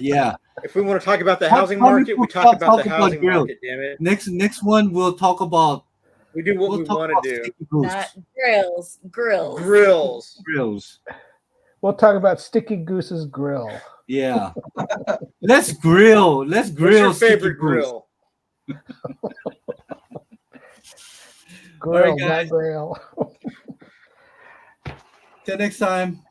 Yeah. If we want to talk about the What housing comic market, we book talk about the talk about housing grills? market, damn it. Next one we'll talk about. We do what we talk want about to do. Sticky Goose. Not grills. Grills. Grills. We'll talk about Sticky Goose's grill. Yeah. Let's grill. Let's grill. What's your Sticky favorite Goose. grill? Grill, right, guys. not grill. Till next time.